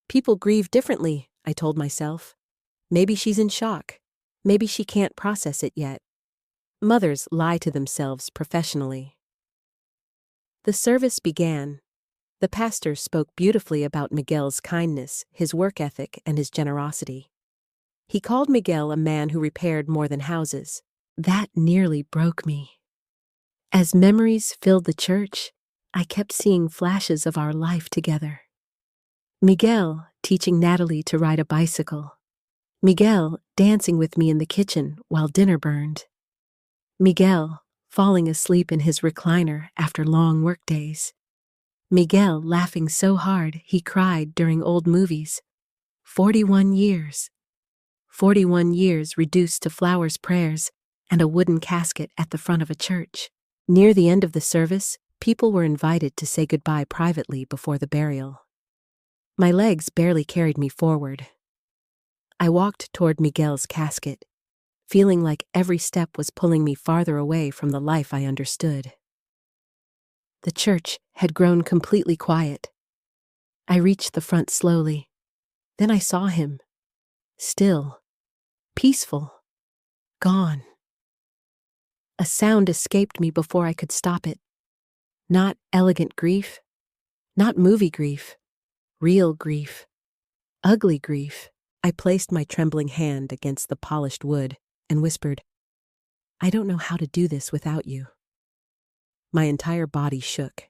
People grieve differently, I told myself. Maybe she's in shock. Maybe she can't process it yet. Mothers lie to themselves professionally. The service began. The pastor spoke beautifully about Miguel's kindness, his work ethic, and his generosity. He called Miguel a man who repaired more than houses. That nearly broke me. As memories filled the church, I kept seeing flashes of our life together. Miguel teaching Natalie to ride a bicycle. Miguel dancing with me in the kitchen while dinner burned. Miguel falling asleep in his recliner after long workdays. Miguel laughing so hard he cried during old movies. 41 years. 41 years reduced to flowers, prayers, and a wooden casket at the front of a church. Near the end of the service, people were invited to say goodbye privately before the burial. My legs barely carried me forward. I walked toward Miguel's casket, feeling like every step was pulling me farther away from the life I understood. The church had grown completely quiet. I reached the front slowly. Then I saw him. Still. Peaceful. Gone. A sound escaped me before I could stop it. Not elegant grief. Not movie grief. Real grief. Ugly grief. I placed my trembling hand against the polished wood and whispered, "I don't know how to do this without you." My entire body shook,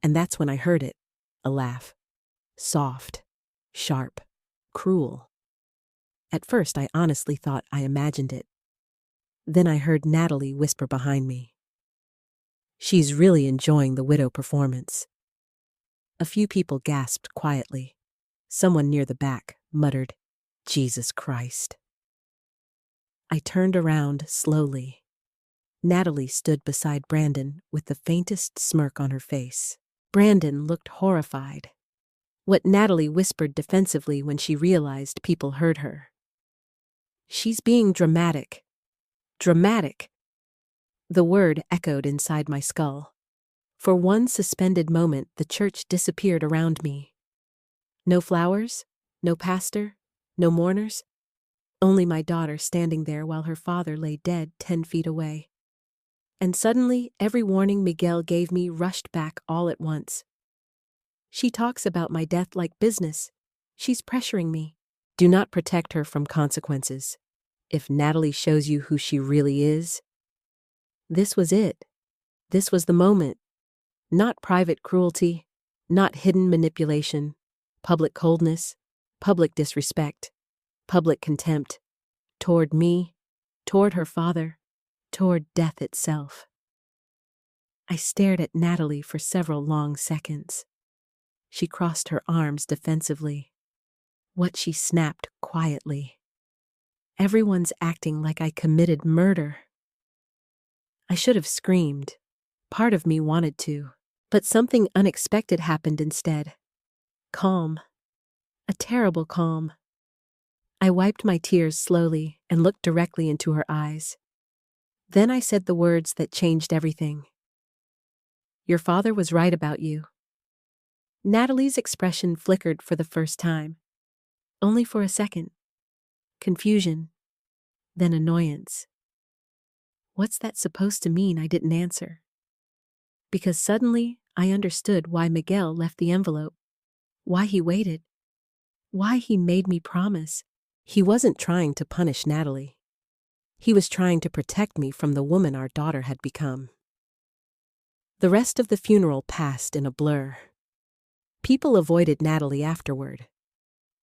and that's when I heard it, a laugh. Soft, sharp, cruel. At first, I honestly thought I imagined it. Then I heard Natalie whisper behind me, "She's really enjoying the widow performance." A few people gasped quietly. Someone near the back muttered, "Jesus Christ." I turned around slowly. Natalie stood beside Brandon with the faintest smirk on her face. Brandon looked horrified. What Natalie whispered defensively when she realized people heard her. "She's being dramatic. Dramatic." The word echoed inside my skull. For one suspended moment, the church disappeared around me. No flowers, no pastor, no mourners. Only my daughter standing there while her father lay dead 10 feet away. And suddenly, every warning Miguel gave me rushed back all at once. "She talks about my death like business. She's pressuring me." Do not protect her from consequences. If Natalie shows you who she really is. This was it. This was the moment. Not private cruelty, not hidden manipulation, public coldness, public disrespect, public contempt. Toward me, toward her father, toward death itself. I stared at Natalie for several long seconds. She crossed her arms defensively. What she snapped quietly. "Everyone's acting like I committed murder." I should have screamed. Part of me wanted to. But something unexpected happened instead. Calm. A terrible calm. I wiped my tears slowly and looked directly into her eyes. Then I said the words that changed everything. "Your father was right about you." Natalie's expression flickered for the first time. Only for a second. Confusion. Then annoyance. What's that supposed to mean? I didn't answer. Because suddenly I understood why Miguel left the envelope. Why he waited. Why he made me promise. He wasn't trying to punish Natalie. He was trying to protect me from the woman our daughter had become. The rest of the funeral passed in a blur. People avoided Natalie afterward.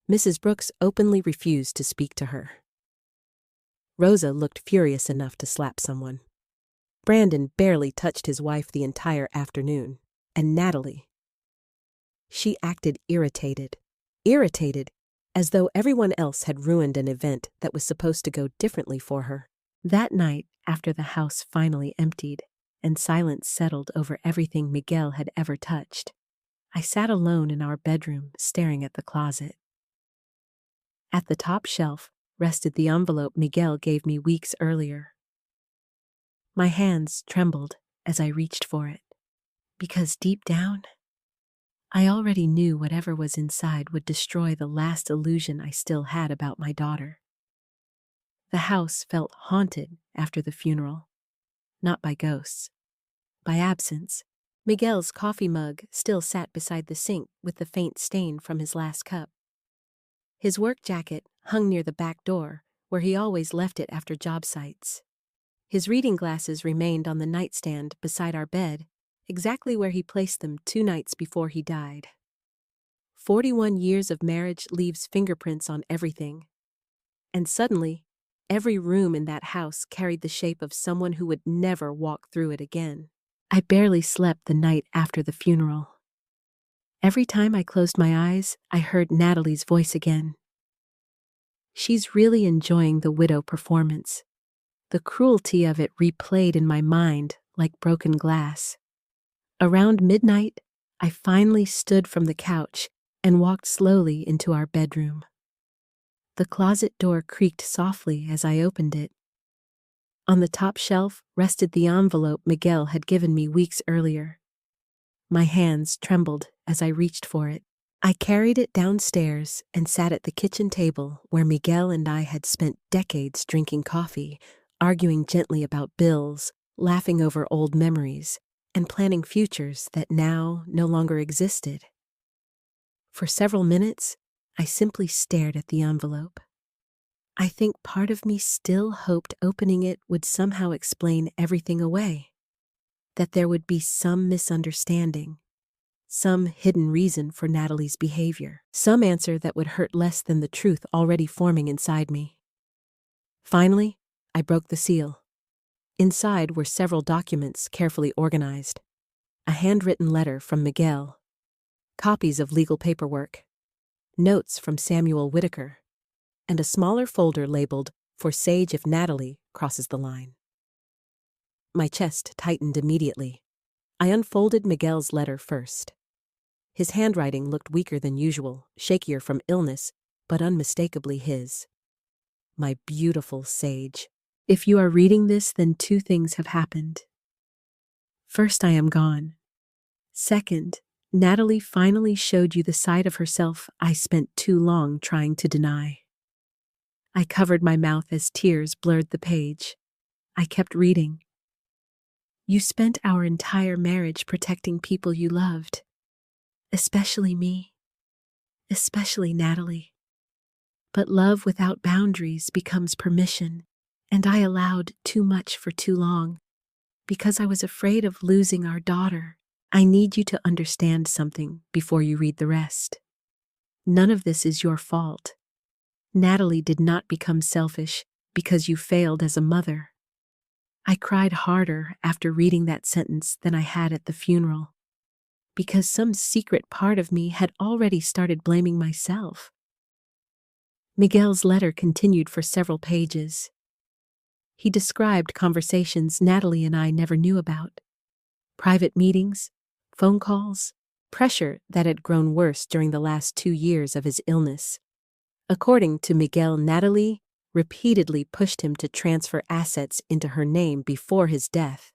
Mrs. Brooks openly refused to speak to her. Rosa looked furious enough to slap someone. Brandon barely touched his wife the entire afternoon. And Natalie. She acted irritated. Irritated, as though everyone else had ruined an event that was supposed to go differently for her. That night, after the house finally emptied, and silence settled over everything Miguel had ever touched, I sat alone in our bedroom staring at the closet. At the top shelf rested the envelope Miguel gave me weeks earlier. My hands trembled as I reached for it, because deep down, I already knew whatever was inside would destroy the last illusion I still had about my daughter. The house felt haunted after the funeral, not by ghosts, by absence. Miguel's coffee mug still sat beside the sink with the faint stain from his last cup. His work jacket hung near the back door, where he always left it after job sites. His reading glasses remained on the nightstand beside our bed, exactly where he placed them 2 nights before he died. 41 years of marriage leaves fingerprints on everything. And suddenly, every room in that house carried the shape of someone who would never walk through it again. I barely slept the night after the funeral. Every time I closed my eyes, I heard Natalie's voice again. She's really enjoying the widow performance. The cruelty of it replayed in my mind like broken glass. Around midnight, I finally stood from the couch and walked slowly into our bedroom. The closet door creaked softly as I opened it. On the top shelf rested the envelope Miguel had given me weeks earlier. My hands trembled as I reached for it. I carried it downstairs and sat at the kitchen table where Miguel and I had spent decades drinking coffee, arguing gently about bills, laughing over old memories, and planning futures that now no longer existed. For several minutes, I simply stared at the envelope. I think part of me still hoped opening it would somehow explain everything away. That there would be some misunderstanding, some hidden reason for Natalie's behavior, some answer that would hurt less than the truth already forming inside me. Finally, I broke the seal. Inside were several documents carefully organized. A handwritten letter from Miguel, copies of legal paperwork, notes from Samuel Whitaker, and a smaller folder labeled "For Sage if Natalie crosses the line." My chest tightened immediately. I unfolded Miguel's letter first. His handwriting looked weaker than usual, shakier from illness, but unmistakably his. My beautiful Sage. If you are reading this, then two things have happened. First, I am gone. Second, Natalie finally showed you the side of herself I spent too long trying to deny. I covered my mouth as tears blurred the page. I kept reading. You spent our entire marriage protecting people you loved. Especially me. Especially Natalie. But love without boundaries becomes permission, and I allowed too much for too long. Because I was afraid of losing our daughter. I need you to understand something before you read the rest. None of this is your fault. Natalie did not become selfish because you failed as a mother. I cried harder after reading that sentence than I had at the funeral, because some secret part of me had already started blaming myself. Miguel's letter continued for several pages. He described conversations Natalie and I never knew about. Private meetings, phone calls, pressure that had grown worse during the last 2 years of his illness. According to Miguel, Natalie repeatedly pushed him to transfer assets into her name before his death.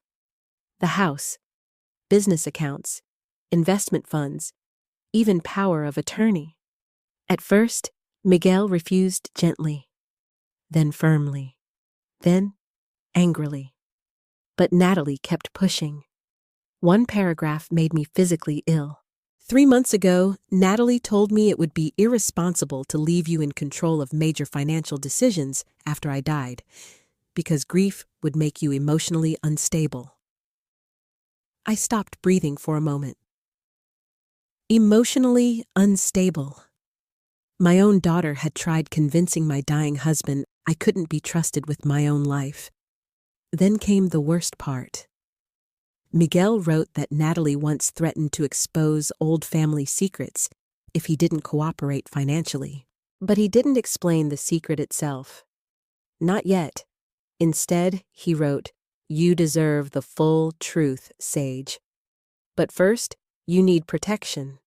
The house, business accounts, investment funds, even power of attorney. At first, Miguel refused gently, then firmly, then angrily. But Natalie kept pushing. One paragraph made me physically ill. 3 months ago, Natalie told me it would be irresponsible to leave you in control of major financial decisions after I died, because grief would make you emotionally unstable. I stopped breathing for a moment. Emotionally unstable. My own daughter had tried convincing my dying husband I couldn't be trusted with my own life. Then came the worst part. Miguel wrote that Natalie once threatened to expose old family secrets if he didn't cooperate financially. But he didn't explain the secret itself. Not yet. Instead, he wrote, "You deserve the full truth, Sage. But first, you need protection."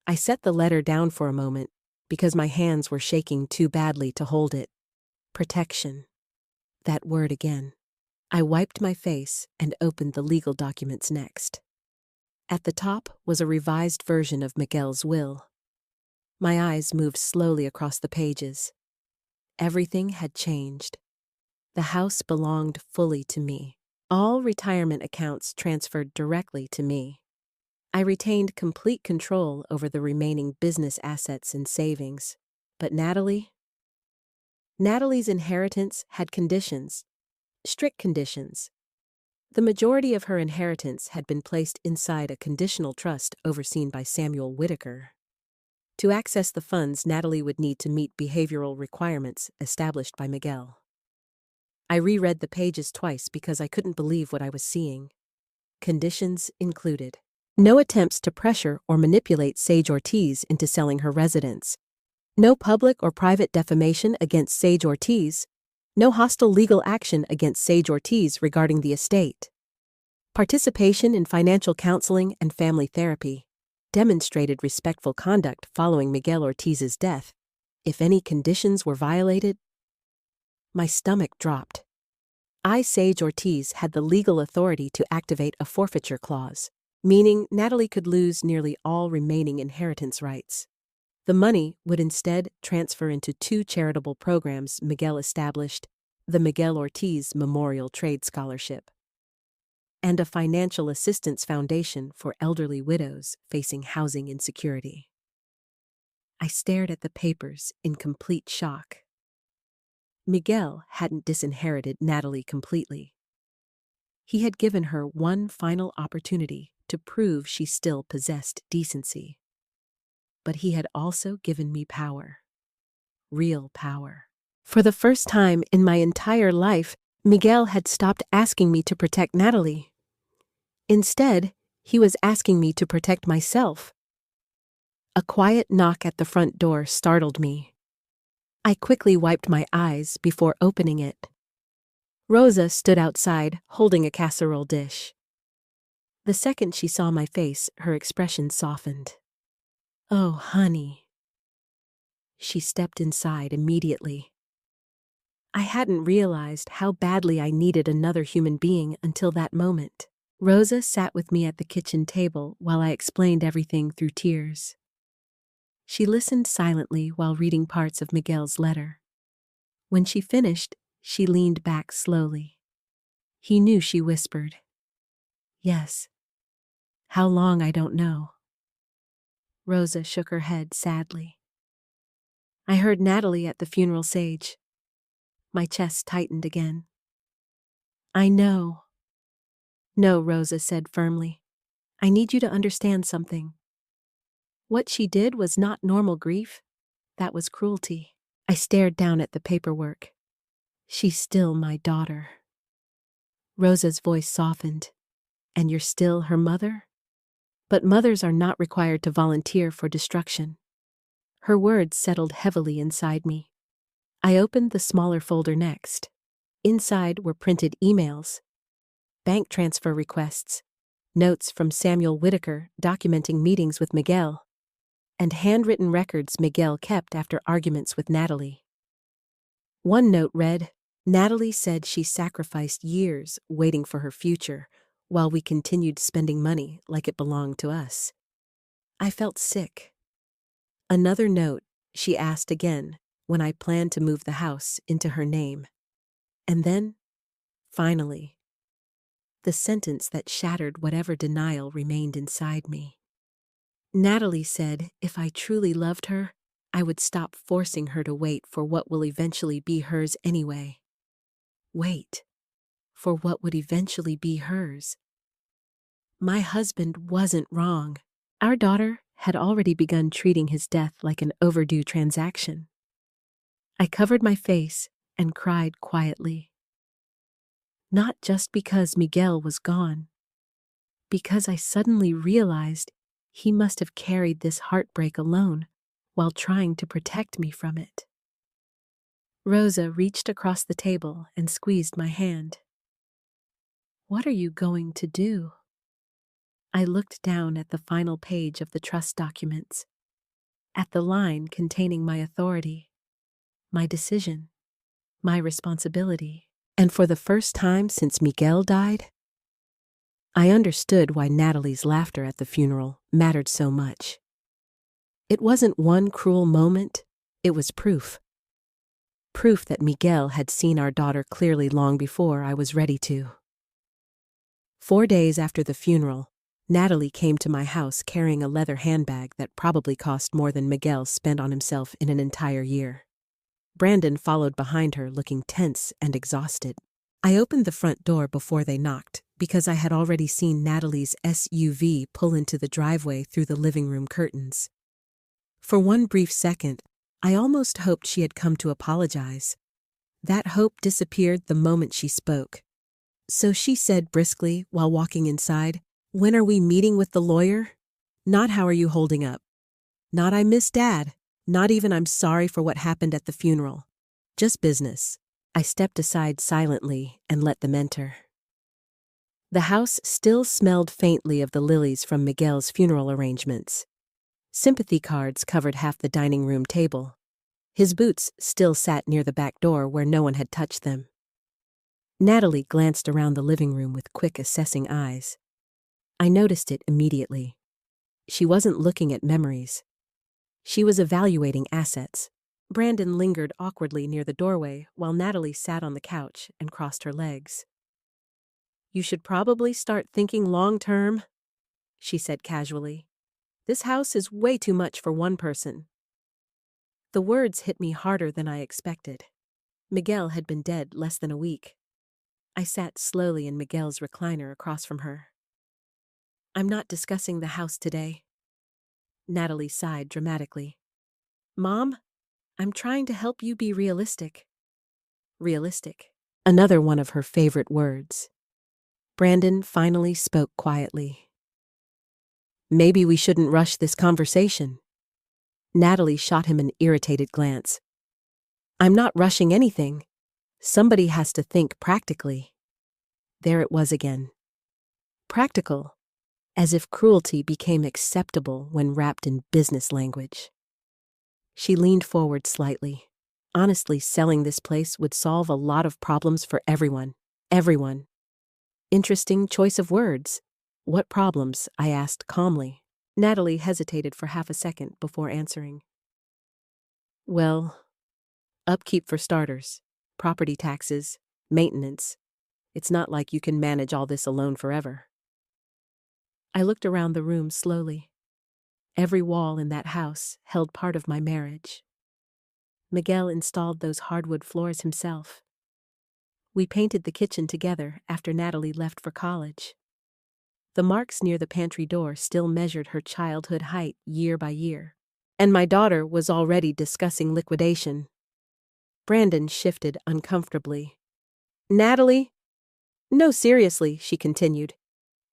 I set the letter down for a moment because my hands were shaking too badly to hold it. Protection. That word again. I wiped my face and opened the legal documents next. At the top was a revised version of Miguel's will. My eyes moved slowly across the pages. Everything had changed. The house belonged fully to me. All retirement accounts transferred directly to me. I retained complete control over the remaining business assets and savings. But Natalie's inheritance had conditions. Strict conditions. The majority of her inheritance had been placed inside a conditional trust overseen by Samuel Whitaker. To access the funds, Natalie would need to meet behavioral requirements established by Miguel. I reread the pages twice because I couldn't believe what I was seeing. Conditions included: no attempts to pressure or manipulate Sage Ortiz into selling her residence. No public or private defamation against Sage Ortiz. No hostile legal action against Sage Ortiz regarding the estate. Participation in financial counseling and family therapy. Demonstrated respectful conduct following Miguel Ortiz's death. If any conditions were violated, my stomach dropped. I, Sage Ortiz, had the legal authority to activate a forfeiture clause, meaning Natalie could lose nearly all remaining inheritance rights. The money would instead transfer into 2 charitable programs Miguel established, the Miguel Ortiz Memorial Trade Scholarship, and a financial assistance foundation for elderly widows facing housing insecurity. I stared at the papers in complete shock. Miguel hadn't disinherited Natalie completely. He had given her one final opportunity to prove she still possessed decency. But he had also given me power. Real power. For the first time in my entire life, Miguel had stopped asking me to protect Natalie. Instead, he was asking me to protect myself. A quiet knock at the front door startled me. I quickly wiped my eyes before opening it. Rosa stood outside, holding a casserole dish. The second she saw my face, her expression softened. "Oh, honey." She stepped inside immediately. I hadn't realized how badly I needed another human being until that moment. Rosa sat with me at the kitchen table while I explained everything through tears. She listened silently while reading parts of Miguel's letter. When she finished, she leaned back slowly. He knew she whispered, "Yes. How long, I don't know." Rosa shook her head sadly. I heard Natalie at the funeral sage. My chest tightened again. "I know." "No," Rosa said firmly. "I need you to understand something. What she did was not normal grief. That was cruelty." I stared down at the paperwork. "She's still my daughter." Rosa's voice softened. "And you're still her mother?" "But mothers are not required to volunteer for destruction." Her words settled heavily inside me. I opened the smaller folder next. Inside were printed emails, bank transfer requests, notes from Samuel Whitaker documenting meetings with Miguel, and handwritten records Miguel kept after arguments with Natalie. One note read, "Natalie said she sacrificed years waiting for her future, while we continued spending money like it belonged to us." I felt sick. Another note, she asked again when I planned to move the house into her name. And then, finally, the sentence that shattered whatever denial remained inside me. Natalie said if I truly loved her, I would stop forcing her to wait for what will eventually be hers anyway. Wait for what would eventually be hers. My husband wasn't wrong. Our daughter had already begun treating his death like an overdue transaction. I covered my face and cried quietly. Not just because Miguel was gone, because I suddenly realized he must have carried this heartbreak alone while trying to protect me from it. Rosa reached across the table and squeezed my hand. "What are you going to do?" I looked down at the final page of the trust documents, at the line containing my authority, my decision, my responsibility. And for the first time since Miguel died, I understood why Natalie's laughter at the funeral mattered so much. It wasn't one cruel moment, it was proof. Proof that Miguel had seen our daughter clearly long before I was ready to. 4 days after the funeral, Natalie came to my house carrying a leather handbag that probably cost more than Miguel spent on himself in an entire year. Brandon followed behind her, looking tense and exhausted. I opened the front door before they knocked, because I had already seen Natalie's SUV pull into the driveway through the living room curtains. For one brief second, I almost hoped she had come to apologize. That hope disappeared the moment she spoke. So she said briskly while walking inside, "When are we meeting with the lawyer? Not how are you holding up. Not I miss Dad. Not even I'm sorry for what happened at the funeral. Just business." I stepped aside silently and let them enter. The house still smelled faintly of the lilies from Miguel's funeral arrangements. Sympathy cards covered half the dining room table. His boots still sat near the back door where no one had touched them. Natalie glanced around the living room with quick, assessing eyes. I noticed it immediately. She wasn't looking at memories. She was evaluating assets. Brandon lingered awkwardly near the doorway while Natalie sat on the couch and crossed her legs. "You should probably start thinking long-term," she said casually. "This house is way too much for one person." The words hit me harder than I expected. Miguel had been dead less than a week. I sat slowly in Miguel's recliner across from her. "I'm not discussing the house today." Natalie sighed dramatically. "Mom, I'm trying to help you be realistic." Realistic. Another one of her favorite words. Brandon finally spoke quietly. "Maybe we shouldn't rush this conversation." Natalie shot him an irritated glance. "I'm not rushing anything. Somebody has to think practically. There it was again. Practical, as if cruelty became acceptable when wrapped in business language. She leaned forward slightly. Honestly, selling this place would solve a lot of problems for everyone. Everyone. Interesting choice of words. What problems? I asked calmly. Natalie hesitated for half a second before answering. Well, upkeep for starters, property taxes, maintenance. It's not like you can manage all this alone forever. I looked around the room slowly. Every wall in that house held part of my marriage. Miguel installed those hardwood floors himself. We painted the kitchen together after Natalie left for college. The marks near the pantry door still measured her childhood height year by year. And my daughter was already discussing liquidation. Brandon shifted uncomfortably. Natalie? No, seriously, she continued.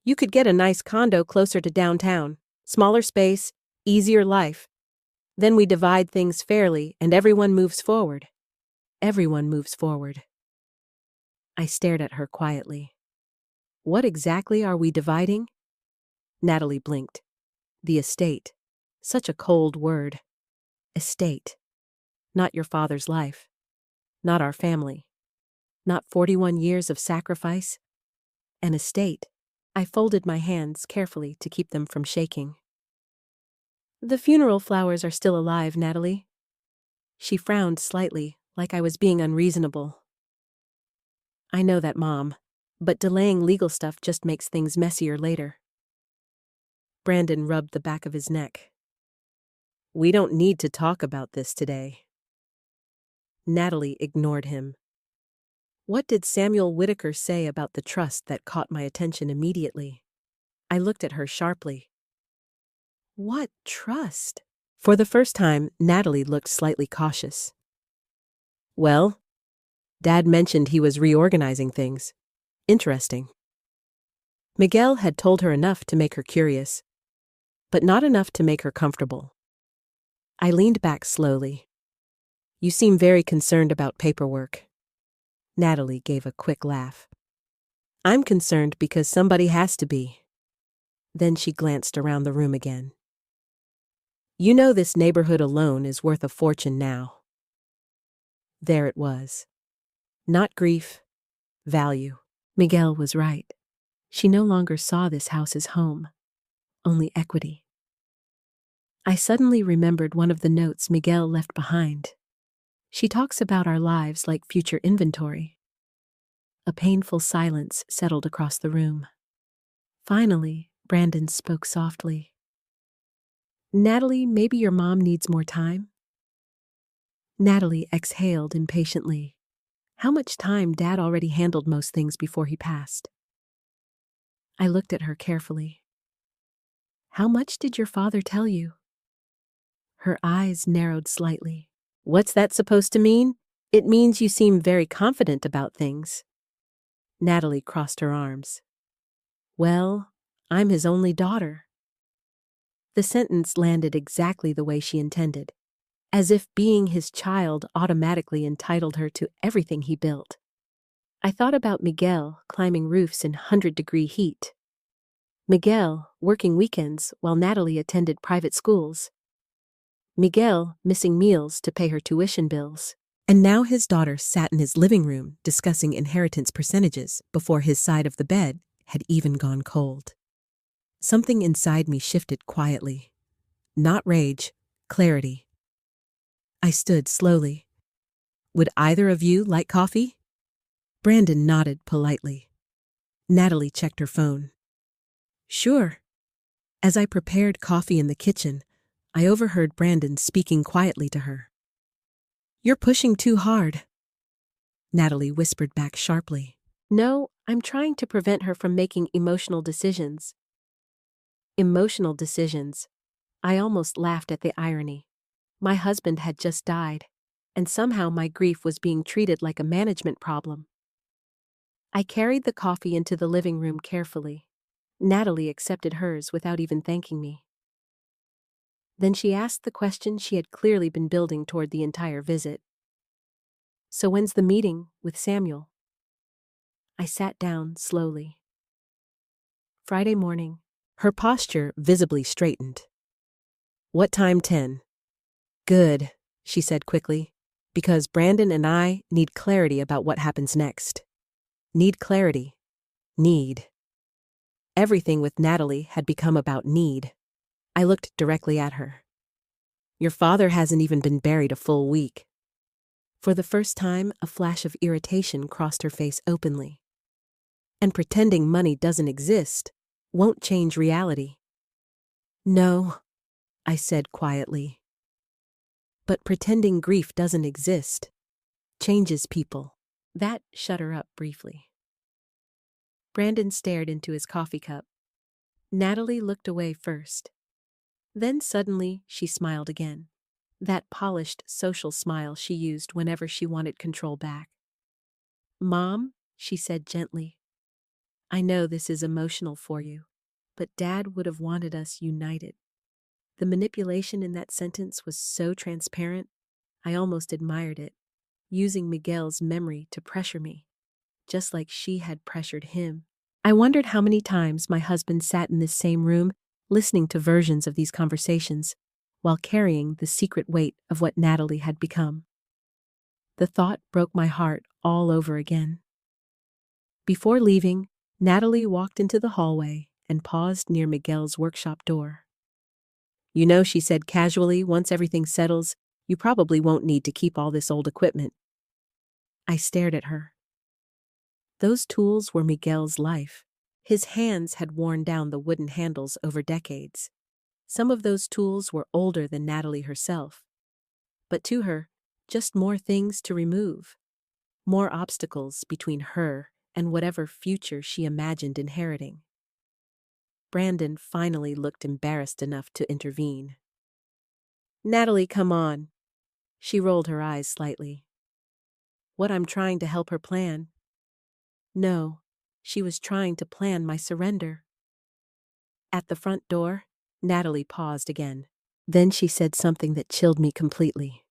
You could get a nice condo closer to downtown. Smaller space, easier life. Then we divide things fairly and everyone moves forward. Everyone moves forward. I stared at her quietly. What exactly are we dividing? Natalie blinked. The estate. Such a cold word. Estate. Not your father's life. Not our family. Not 41 years of sacrifice. An estate. I folded my hands carefully to keep them from shaking. The funeral flowers are still alive, Natalie. She frowned slightly, like I was being unreasonable. I know that, Mom, but delaying legal stuff just makes things messier later. Brandon rubbed the back of his neck. We don't need to talk about this today. Natalie ignored him. What did Samuel Whitaker say about the trust that caught my attention immediately? I looked at her sharply. What trust? For the first time, Natalie looked slightly cautious. Well, Dad mentioned he was reorganizing things. Interesting. Miguel had told her enough to make her curious, but not enough to make her comfortable. I leaned back slowly. You seem very concerned about paperwork. Natalie gave a quick laugh. I'm concerned because somebody has to be. Then she glanced around the room again. You know this neighborhood alone is worth a fortune now. There it was. Not grief, value. Miguel was right. She no longer saw this house as home, only equity. I suddenly remembered one of the notes Miguel left behind. She talks about our lives like future inventory. A painful silence settled across the room. Finally, Brandon spoke softly. Natalie, maybe your mom needs more time? Natalie exhaled impatiently. How much time Dad already handled most things before he passed? I looked at her carefully. How much did your father tell you? Her eyes narrowed slightly. What's that supposed to mean? It means you seem very confident about things. Natalie crossed her arms. Well, I'm his only daughter. The sentence landed exactly the way she intended, as if being his child automatically entitled her to everything he built. I thought about Miguel climbing roofs in 100-degree heat. Miguel working weekends while Natalie attended private schools. Miguel missing meals to pay her tuition bills. And now his daughter sat in his living room discussing inheritance percentages before his side of the bed had even gone cold. Something inside me shifted quietly. Not rage, clarity. I stood slowly. Would either of you like coffee? Brandon nodded politely. Natalie checked her phone. Sure. As I prepared coffee in the kitchen, I overheard Brandon speaking quietly to her. You're pushing too hard. Natalie whispered back sharply. No, I'm trying to prevent her from making emotional decisions. Emotional decisions. I almost laughed at the irony. My husband had just died, and somehow my grief was being treated like a management problem. I carried the coffee into the living room carefully. Natalie accepted hers without even thanking me. Then she asked the question she had clearly been building toward the entire visit. So when's the meeting with Samuel? I sat down slowly. Friday morning. Her posture visibly straightened. What time? 10. Good, she said quickly, because Brandon and I need clarity about what happens next. Need clarity. Need. Everything with Natalie had become about need. I looked directly at her. Your father hasn't even been buried a full week. For the first time, a flash of irritation crossed her face openly. And pretending money doesn't exist won't change reality. No, I said quietly. But pretending grief doesn't exist changes people. That shut her up briefly. Brandon stared into his coffee cup. Natalie looked away first. Then suddenly she smiled again. That polished social smile she used whenever she wanted control back. Mom, she said gently, I know this is emotional for you, but Dad would have wanted us united. The manipulation in that sentence was so transparent, I almost admired it, using Miguel's memory to pressure me, just like she had pressured him. I wondered how many times my husband sat in this same room, listening to versions of these conversations, while carrying the secret weight of what Natalie had become. The thought broke my heart all over again. Before leaving, Natalie walked into the hallway and paused near Miguel's workshop door. You know, she said casually, once everything settles, you probably won't need to keep all this old equipment. I stared at her. Those tools were Miguel's life. His hands had worn down the wooden handles over decades. Some of those tools were older than Natalie herself. But to her, just more things to remove. More obstacles between her and whatever future she imagined inheriting. Brandon finally looked embarrassed enough to intervene. Natalie, come on. She rolled her eyes slightly. What I'm trying to help her plan? No, she was trying to plan my surrender. At the front door, Natalie paused again. Then she said something that chilled me completely.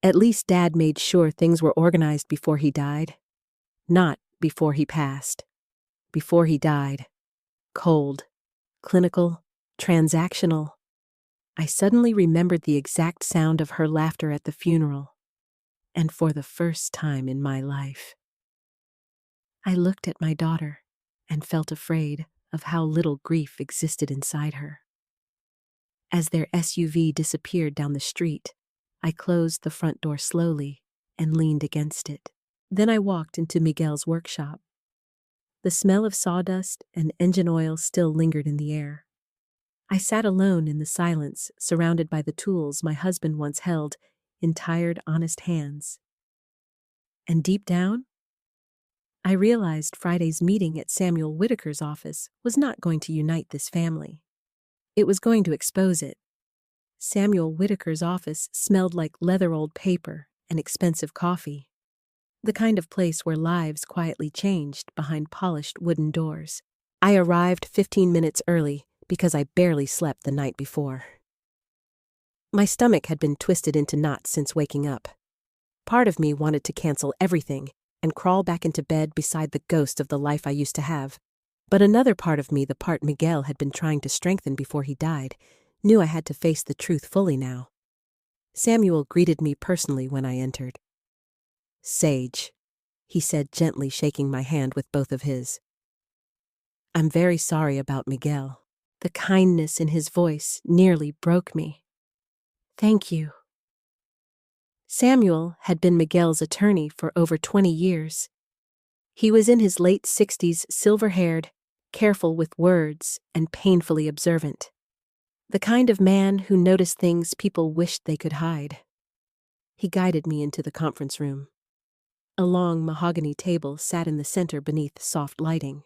At least Dad made sure things were organized before he died. Not before he passed. Before he died. Cold. Clinical. Transactional. I suddenly remembered the exact sound of her laughter at the funeral. And for the first time in my life. I looked at my daughter and felt afraid of how little grief existed inside her. As their SUV disappeared down the street, I closed the front door slowly and leaned against it. Then I walked into Miguel's workshop. The smell of sawdust and engine oil still lingered in the air. I sat alone in the silence, surrounded by the tools my husband once held in tired, honest hands. And deep down, I realized Friday's meeting at Samuel Whitaker's office was not going to unite this family. It was going to expose it. Samuel Whitaker's office smelled like leather old paper and expensive coffee. The kind of place where lives quietly changed behind polished wooden doors. I arrived 15 minutes early because I barely slept the night before. My stomach had been twisted into knots since waking up. Part of me wanted to cancel everything and crawl back into bed beside the ghost of the life I used to have. But another part of me, the part Miguel had been trying to strengthen before he died, knew I had to face the truth fully now. Samuel greeted me personally when I entered. Sage, he said, gently shaking my hand with both of his. I'm very sorry about Miguel. The kindness in his voice nearly broke me. Thank you. Samuel had been Miguel's attorney for over 20 years. He was in his late 60s, silver-haired, careful with words, and painfully observant. The kind of man who noticed things people wished they could hide. He guided me into the conference room. A long mahogany table sat in the center beneath soft lighting.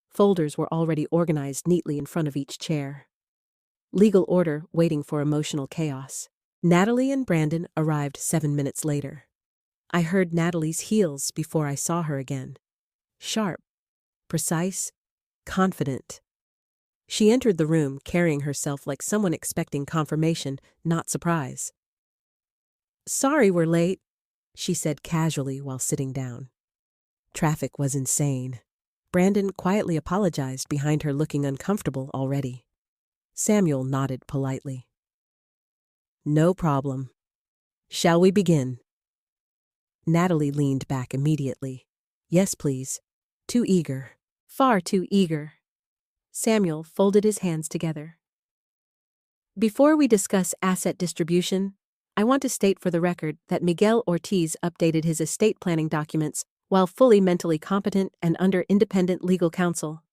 Folders were already organized neatly in front of each chair. Legal order waiting for emotional chaos. Natalie and Brandon arrived 7 minutes later. I heard Natalie's heels before I saw her again. Sharp, precise, confident. She entered the room carrying herself like someone expecting confirmation, not surprise. Sorry we're late, she said casually while sitting down. Traffic was insane. Brandon quietly apologized behind her, looking uncomfortable already. Samuel nodded politely. No problem. Shall we begin? Natalie leaned back immediately. Yes, please. Too eager. Far too eager. Samuel folded his hands together. Before we discuss asset distribution, I want to state for the record that Miguel Ortiz updated his estate planning documents while fully mentally competent and under independent legal counsel.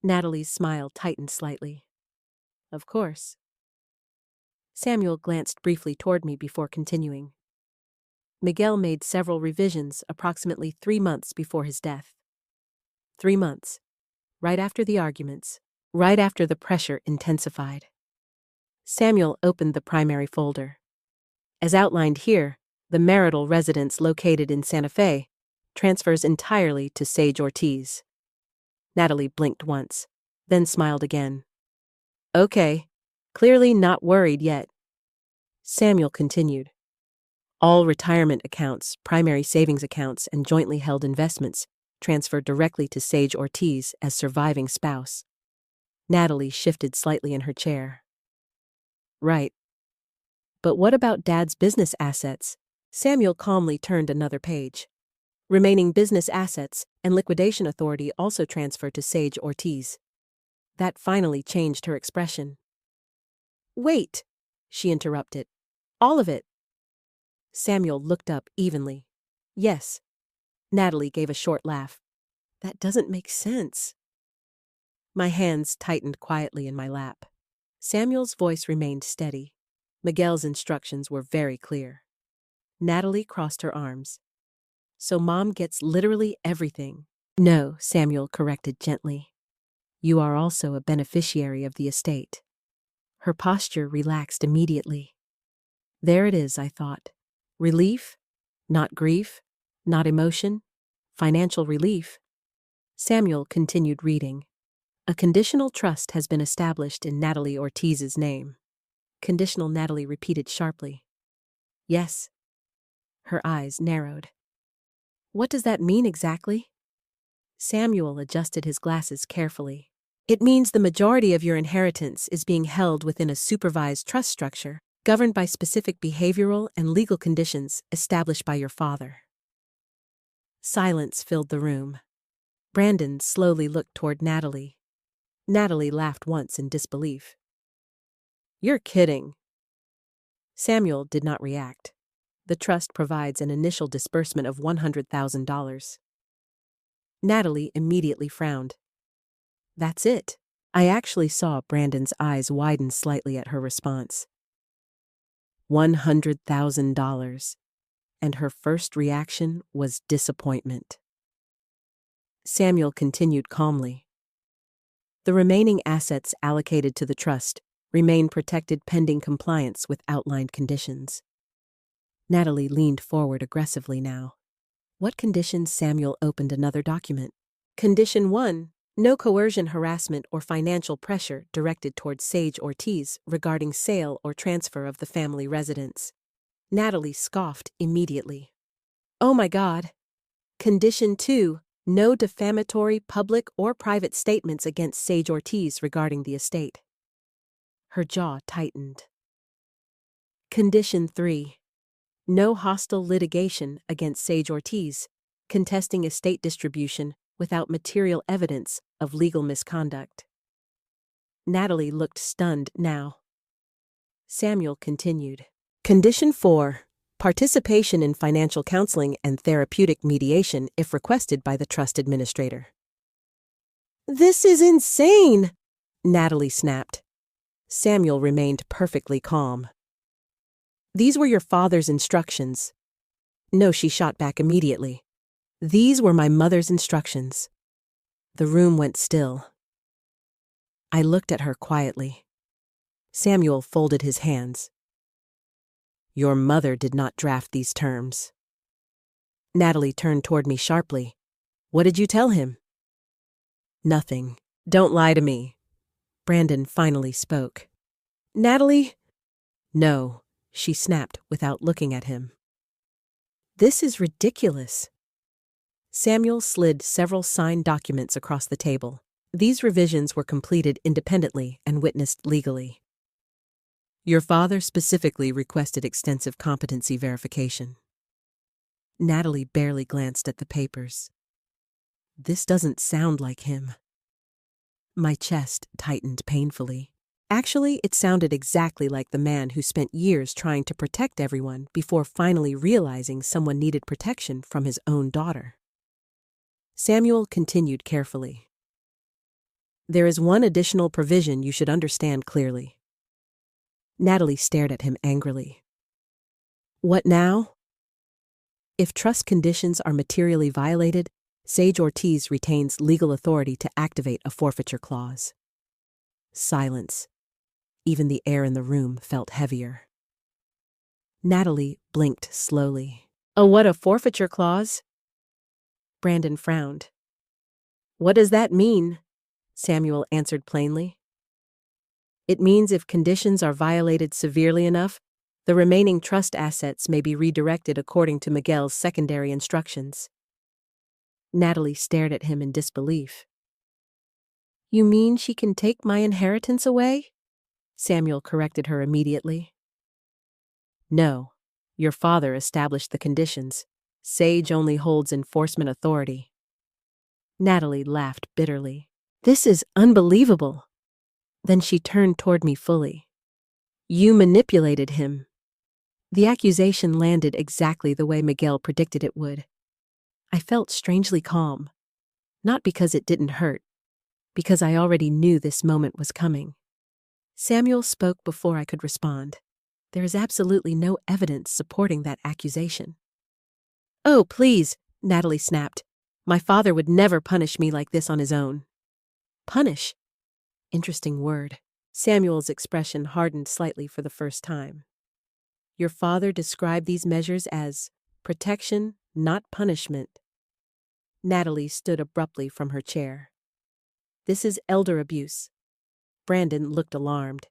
Natalie's smile tightened slightly. Of course. Samuel glanced briefly toward me before continuing. Miguel made several revisions approximately 3 months before his death. 3 months. Right after the arguments. Right after the pressure intensified. Samuel opened the primary folder. As outlined here, the marital residence located in Santa Fe transfers entirely to Sage Ortiz. Natalie blinked once, then smiled again. Okay, clearly not worried yet. Samuel continued. All retirement accounts, primary savings accounts, and jointly held investments transfer directly to Sage Ortiz as surviving spouse. Natalie shifted slightly in her chair. Right. But what about Dad's business assets? Samuel calmly turned another page. Remaining business assets and liquidation authority also transferred to Sage Ortiz. That finally changed her expression. Wait, she interrupted. All of it. Samuel looked up evenly. Yes. Natalie gave a short laugh. That doesn't make sense. My hands tightened quietly in my lap. Samuel's voice remained steady. Miguel's instructions were very clear. Natalie crossed her arms. So Mom gets literally everything. No, Samuel corrected gently. You are also a beneficiary of the estate. Her posture relaxed immediately. There it is, I thought. Relief? Not grief? Not emotion? Financial relief? Samuel continued reading. A conditional trust has been established in Natalie Ortiz's name. Conditional, Natalie repeated sharply. Yes. Her eyes narrowed. What does that mean exactly? Samuel adjusted his glasses carefully. It means the majority of your inheritance is being held within a supervised trust structure, governed by specific behavioral and legal conditions established by your father. Silence filled the room. Brandon slowly looked toward Natalie. Natalie laughed once in disbelief. You're kidding. Samuel did not react. The trust provides an initial disbursement of $100,000. Natalie immediately frowned. That's it. I actually saw Brandon's eyes widen slightly at her response. $100,000. And her first reaction was disappointment. Samuel continued calmly. The remaining assets allocated to the trust remain protected pending compliance with outlined conditions. Natalie leaned forward aggressively now. What conditions? Samuel opened another document. Condition 1. No coercion, harassment, or financial pressure directed towards Sage Ortiz regarding sale or transfer of the family residence. Natalie scoffed immediately. Oh my God. Condition 2. No defamatory public or private statements against Sage Ortiz regarding the estate. Her jaw tightened. Condition 3. No hostile litigation against Sage Ortiz, contesting estate distribution without material evidence of legal misconduct. Natalie looked stunned now. Samuel continued. Condition 4. Participation in financial counseling and therapeutic mediation if requested by the trust administrator. This is insane, Natalie snapped. Samuel remained perfectly calm. These were your father's instructions. No, she shot back immediately. These were my mother's instructions. The room went still. I looked at her quietly. Samuel folded his hands. Your mother did not draft these terms. Natalie turned toward me sharply. What did you tell him? Nothing. Don't lie to me. Brandon finally spoke. Natalie? No, she snapped without looking at him. This is ridiculous. Samuel slid several signed documents across the table. These revisions were completed independently and witnessed legally. Your father specifically requested extensive competency verification. Natalie barely glanced at the papers. This doesn't sound like him. My chest tightened painfully. Actually, it sounded exactly like the man who spent years trying to protect everyone before finally realizing someone needed protection from his own daughter. Samuel continued carefully. There is one additional provision you should understand clearly. Natalie stared at him angrily. What now? If trust conditions are materially violated, Sage Ortiz retains legal authority to activate a forfeiture clause. Silence. Even the air in the room felt heavier. Natalie blinked slowly. Oh, what a forfeiture clause? Brandon frowned. What does that mean? Samuel answered plainly. It means if conditions are violated severely enough, the remaining trust assets may be redirected according to Miguel's secondary instructions. Natalie stared at him in disbelief. You mean she can take my inheritance away? Samuel corrected her immediately. No, your father established the conditions. Sage only holds enforcement authority. Natalie laughed bitterly. This is unbelievable. Then she turned toward me fully. You manipulated him. The accusation landed exactly the way Miguel predicted it would. I felt strangely calm, not because it didn't hurt, because I already knew this moment was coming. Samuel spoke before I could respond. There is absolutely no evidence supporting that accusation. Oh, please, Natalie snapped. My father would never punish me like this on his own. Punish? Interesting word. Samuel's expression hardened slightly for the first time. Your father described these measures as protection, not punishment. Natalie stood abruptly from her chair. This is elder abuse. Brandon looked alarmed.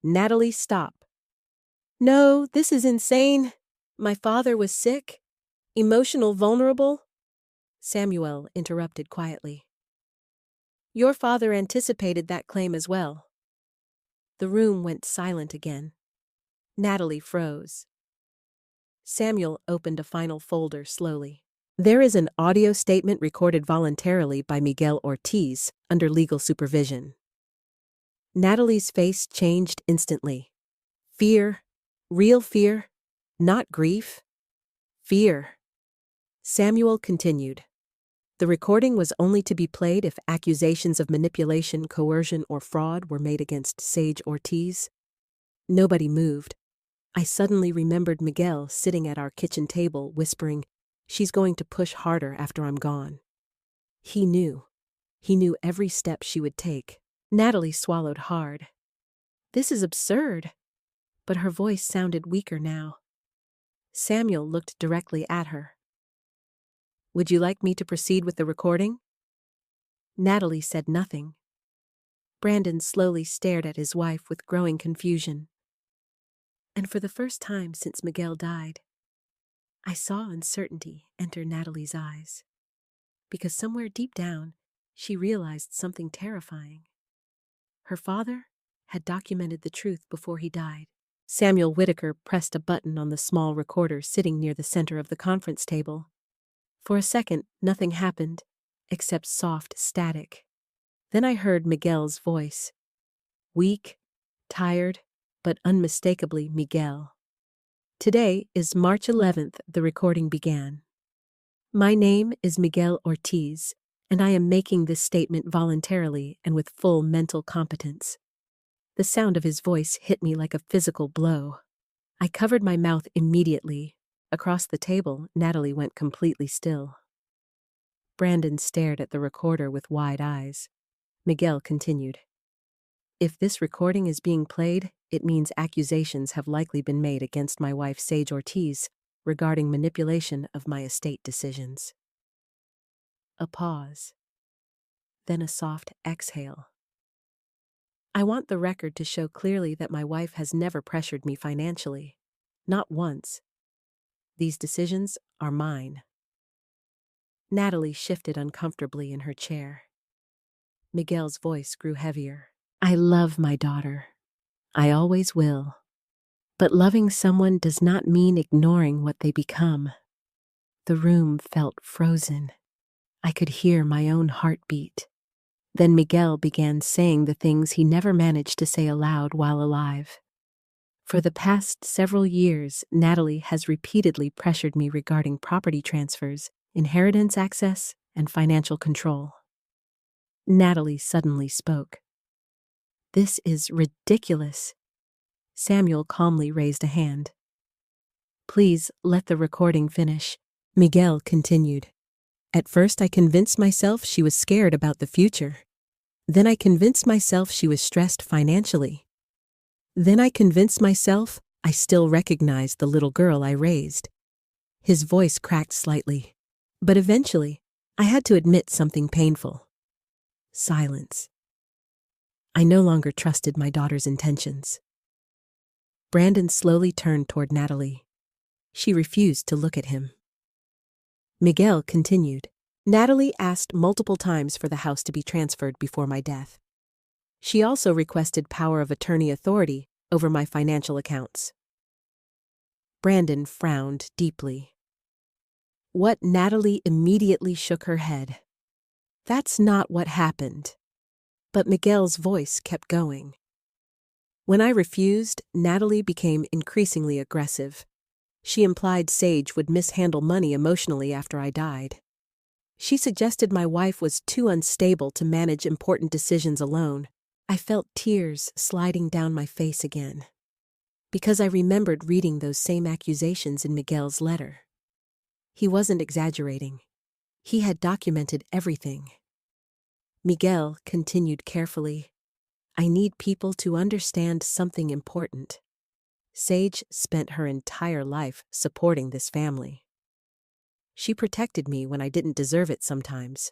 Natalie, stop. No, this is insane. My father was sick, emotional, vulnerable. Samuel interrupted quietly. Your father anticipated that claim as well. The room went silent again. Natalie froze. Samuel opened a final folder slowly. There is an audio statement recorded voluntarily by Miguel Ortiz under legal supervision. Natalie's face changed instantly. Fear, real fear, not grief. Fear. Samuel continued. The recording was only to be played if accusations of manipulation, coercion, or fraud were made against Sage Ortiz. Nobody moved. I suddenly remembered Miguel sitting at our kitchen table, whispering, "She's going to push harder after I'm gone." He knew. He knew every step she would take. Natalie swallowed hard. This is absurd. But her voice sounded weaker now. Samuel looked directly at her. Would you like me to proceed with the recording? Natalie said nothing. Brandon slowly stared at his wife with growing confusion. And for the first time since Miguel died, I saw uncertainty enter Natalie's eyes. Because somewhere deep down, she realized something terrifying. Her father had documented the truth before he died. Samuel Whitaker pressed a button on the small recorder sitting near the center of the conference table. For a second, nothing happened, except soft static. Then I heard Miguel's voice. Weak, tired, but unmistakably Miguel. Today is March 11th, the recording began. My name is Miguel Ortiz, and I am making this statement voluntarily and with full mental competence. The sound of his voice hit me like a physical blow. I covered my mouth immediately. Across the table, Natalie went completely still. Brandon stared at the recorder with wide eyes. Miguel continued. If this recording is being played, it means accusations have likely been made against my wife Sage Ortiz regarding manipulation of my estate decisions. A pause. Then a soft exhale. I want the record to show clearly that my wife has never pressured me financially. Not once. These decisions are mine. Natalie shifted uncomfortably in her chair. Miguel's voice grew heavier. I love my daughter. I always will. But loving someone does not mean ignoring what they become. The room felt frozen. I could hear my own heartbeat. Then Miguel began saying the things he never managed to say aloud while alive. For the past several years, Natalie has repeatedly pressured me regarding property transfers, inheritance access, and financial control. Natalie suddenly spoke. This is ridiculous. Samuel calmly raised a hand. Please let the recording finish. Miguel continued. At first I convinced myself she was scared about the future. Then I convinced myself she was stressed financially. Then I convinced myself I still recognized the little girl I raised. His voice cracked slightly. But eventually, I had to admit something painful. Silence. I no longer trusted my daughter's intentions. Brandon slowly turned toward Natalie. She refused to look at him. Miguel continued. Natalie asked multiple times for the house to be transferred before my death. She also requested power of attorney authority over my financial accounts. Brandon frowned deeply. Natalie immediately shook her head. That's not what happened. But Miguel's voice kept going. When I refused, Natalie became increasingly aggressive. She implied Sage would mishandle money emotionally after I died. She suggested my wife was too unstable to manage important decisions alone. I felt tears sliding down my face again, because I remembered reading those same accusations in Miguel's letter. He wasn't exaggerating. He had documented everything. Miguel continued carefully. I need people to understand something important. Sage spent her entire life supporting this family. She protected me when I didn't deserve it sometimes.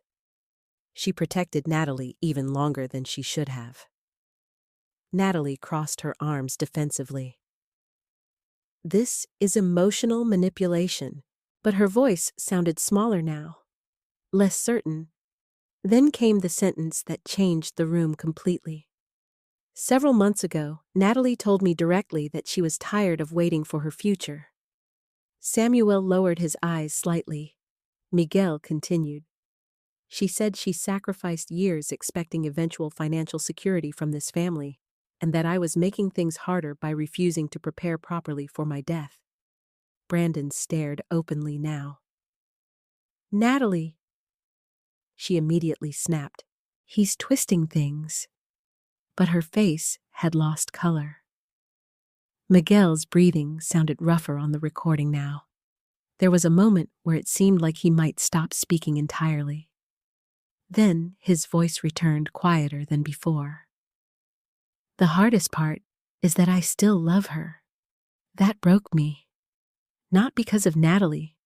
She protected Natalie even longer than she should have. Natalie crossed her arms defensively. This is emotional manipulation, but her voice sounded smaller now, less certain. Then came the sentence that changed the room completely. Several months ago, Natalie told me directly that she was tired of waiting for her future. Samuel lowered his eyes slightly. Miguel continued. She said she sacrificed years expecting eventual financial security from this family, and that I was making things harder by refusing to prepare properly for my death. Brandon stared openly now. Natalie! She immediately snapped. He's twisting things. But her face had lost color. Miguel's breathing sounded rougher on the recording now. There was a moment where it seemed like he might stop speaking entirely. Then his voice returned quieter than before. The hardest part is that I still love her. That broke me. Not because of Natalie,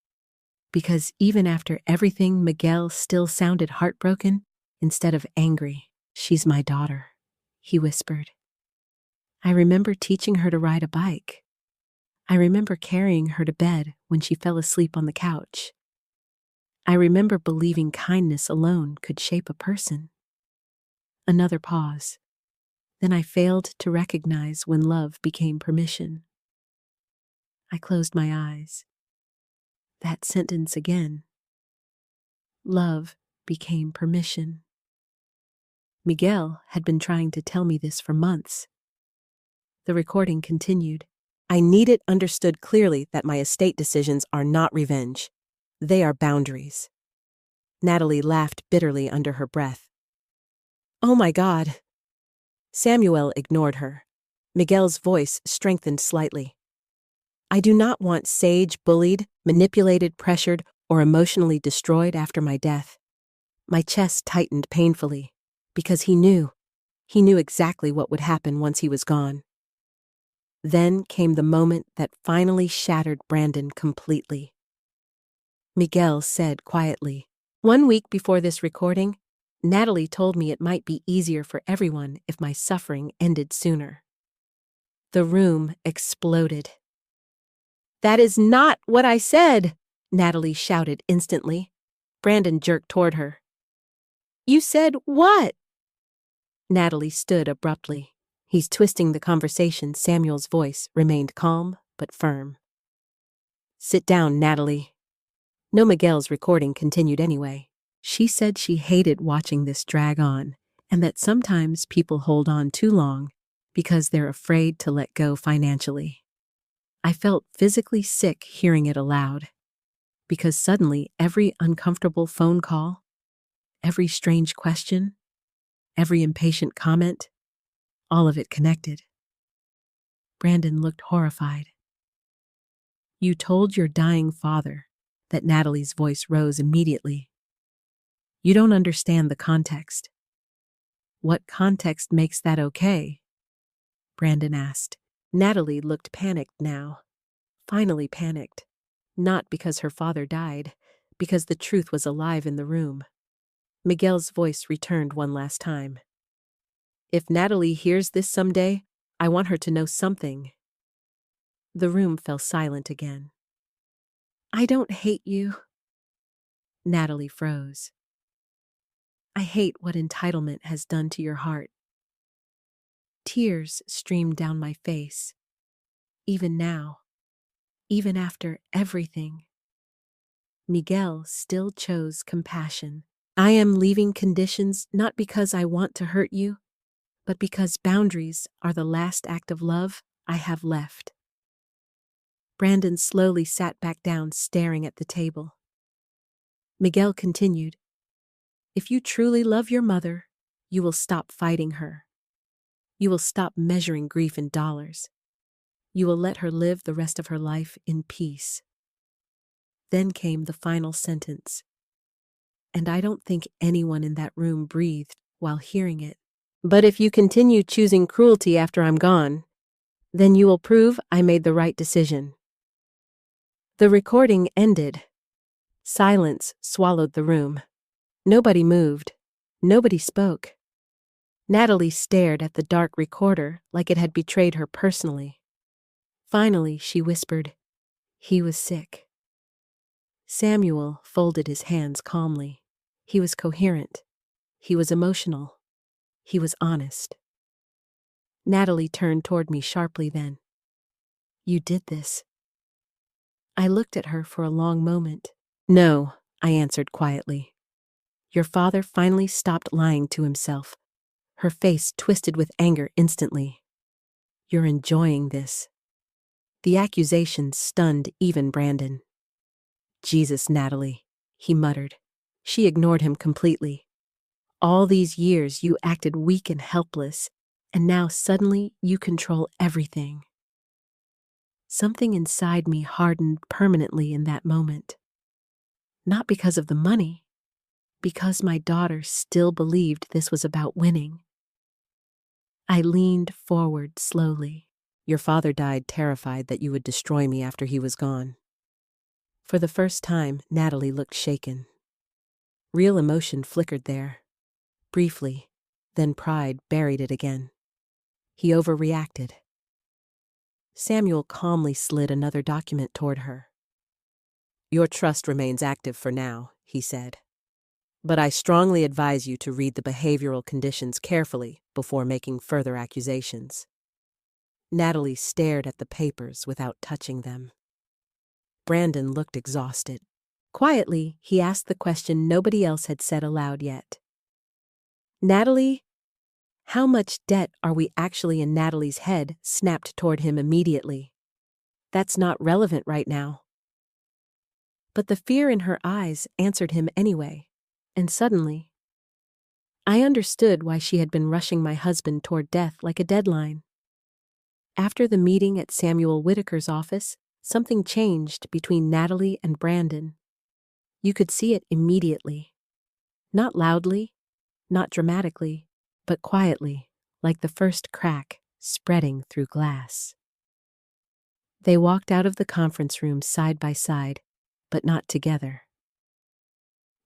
because even after everything, Miguel still sounded heartbroken instead of angry. She's my daughter, he whispered. I remember teaching her to ride a bike. I remember carrying her to bed when she fell asleep on the couch. I remember believing kindness alone could shape a person. Another pause. Then I failed to recognize when love became permission. I closed my eyes. That sentence again. Love became permission. Miguel had been trying to tell me this for months. The recording continued. I need it understood clearly that my estate decisions are not revenge. They are boundaries. Natalie laughed bitterly under her breath. Oh my God. Samuel ignored her. Miguel's voice strengthened slightly. I do not want Sage bullied, manipulated, pressured, or emotionally destroyed after my death. My chest tightened painfully, because he knew exactly what would happen once he was gone. Then came the moment that finally shattered Brandon completely. Miguel said quietly, 1 week before this recording, Natalie told me it might be easier for everyone if my suffering ended sooner. The room exploded. That is not what I said, Natalie shouted instantly. Brandon jerked toward her. You said what? Natalie stood abruptly. He's twisting the conversation. Samuel's voice remained calm but firm. Sit down, Natalie. No, Miguel's recording continued anyway. She said she hated watching this drag on, and that sometimes people hold on too long because they're afraid to let go financially. I felt physically sick hearing it aloud, because suddenly every uncomfortable phone call, every strange question, every impatient comment, all of it connected. Brandon looked horrified. You told your dying father that. Natalie's voice rose immediately. You don't understand the context. What context makes that okay? Brandon asked. Natalie looked panicked now. Finally panicked. Not because her father died, because the truth was alive in the room. Miguel's voice returned one last time. If Natalie hears this someday, I want her to know something. The room fell silent again. I don't hate you. Natalie froze. I hate what entitlement has done to your heart. Tears streamed down my face. Even now, even after everything. Miguel still chose compassion. I am leaving conditions not because I want to hurt you, but because boundaries are the last act of love I have left. Brandon slowly sat back down, staring at the table. Miguel continued, If you truly love your mother, you will stop fighting her. You will stop measuring grief in dollars. You will let her live the rest of her life in peace. Then came the final sentence. And I don't think anyone in that room breathed while hearing it. But if you continue choosing cruelty after I'm gone, then you will prove I made the right decision. The recording ended. Silence swallowed the room. Nobody moved. Nobody spoke. Natalie stared at the dark recorder like it had betrayed her personally. Finally, she whispered, He was sick. Samuel folded his hands calmly. He was coherent. He was emotional. He was honest. Natalie turned toward me sharply then. You did this. I looked at her for a long moment. No, I answered quietly. Your father finally stopped lying to himself. Her face twisted with anger instantly. You're enjoying this. The accusation stunned even Brandon. Jesus, Natalie, he muttered. She ignored him completely. All these years you acted weak and helpless, and now suddenly you control everything. Something inside me hardened permanently in that moment. Not because of the money, because my daughter still believed this was about winning. I leaned forward slowly. Your father died terrified that you would destroy me after he was gone. For the first time, Natalie looked shaken. Real emotion flickered there. Briefly, then pride buried it again. He overreacted. Samuel calmly slid another document toward her. Your trust remains active for now, he said. But I strongly advise you to read the behavioral conditions carefully before making further accusations. Natalie stared at the papers without touching them. Brandon looked exhausted. Quietly, he asked the question nobody else had said aloud yet. Natalie, how much debt are we actually in? Natalie's head snapped toward him immediately. That's not relevant right now. But the fear in her eyes answered him anyway, and suddenly, I understood why she had been rushing my husband toward death like a deadline. After the meeting at Samuel Whitaker's office, something changed between Natalie and Brandon. You could see it immediately. Not loudly, not dramatically, but quietly, like the first crack spreading through glass. They walked out of the conference room side by side, but not together.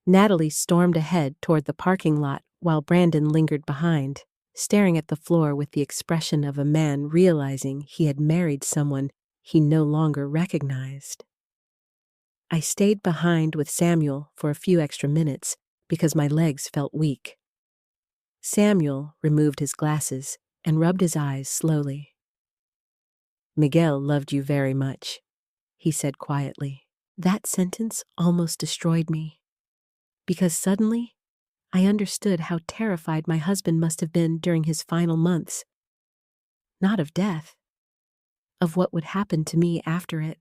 Natalie stormed ahead toward the parking lot while Brandon lingered behind, staring at the floor with the expression of a man realizing he had married someone he no longer recognized. I stayed behind with Samuel for a few extra minutes because my legs felt weak. Samuel removed his glasses and rubbed his eyes slowly. "Miguel loved you very much," he said quietly. That sentence almost destroyed me, because suddenly I understood how terrified my husband must have been during his final months. Not of death, of what would happen to me after it.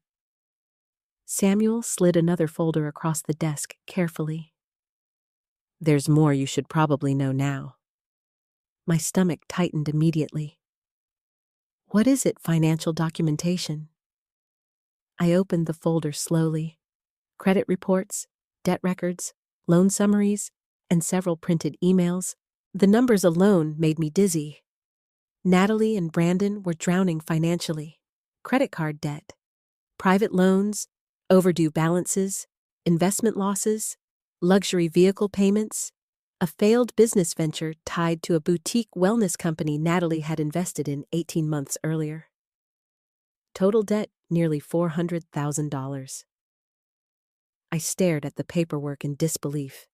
Samuel slid another folder across the desk carefully. "There's more you should probably know now." My stomach tightened immediately. "What is it, financial documentation?" I opened the folder slowly. Credit reports, debt records, loan summaries, and several printed emails. The numbers alone made me dizzy. Natalie and Brandon were drowning financially. Credit card debt, private loans, overdue balances, investment losses, luxury vehicle payments, a failed business venture tied to a boutique wellness company Natalie had invested in 18 months earlier. Total debt nearly $400,000. I stared at the paperwork in disbelief.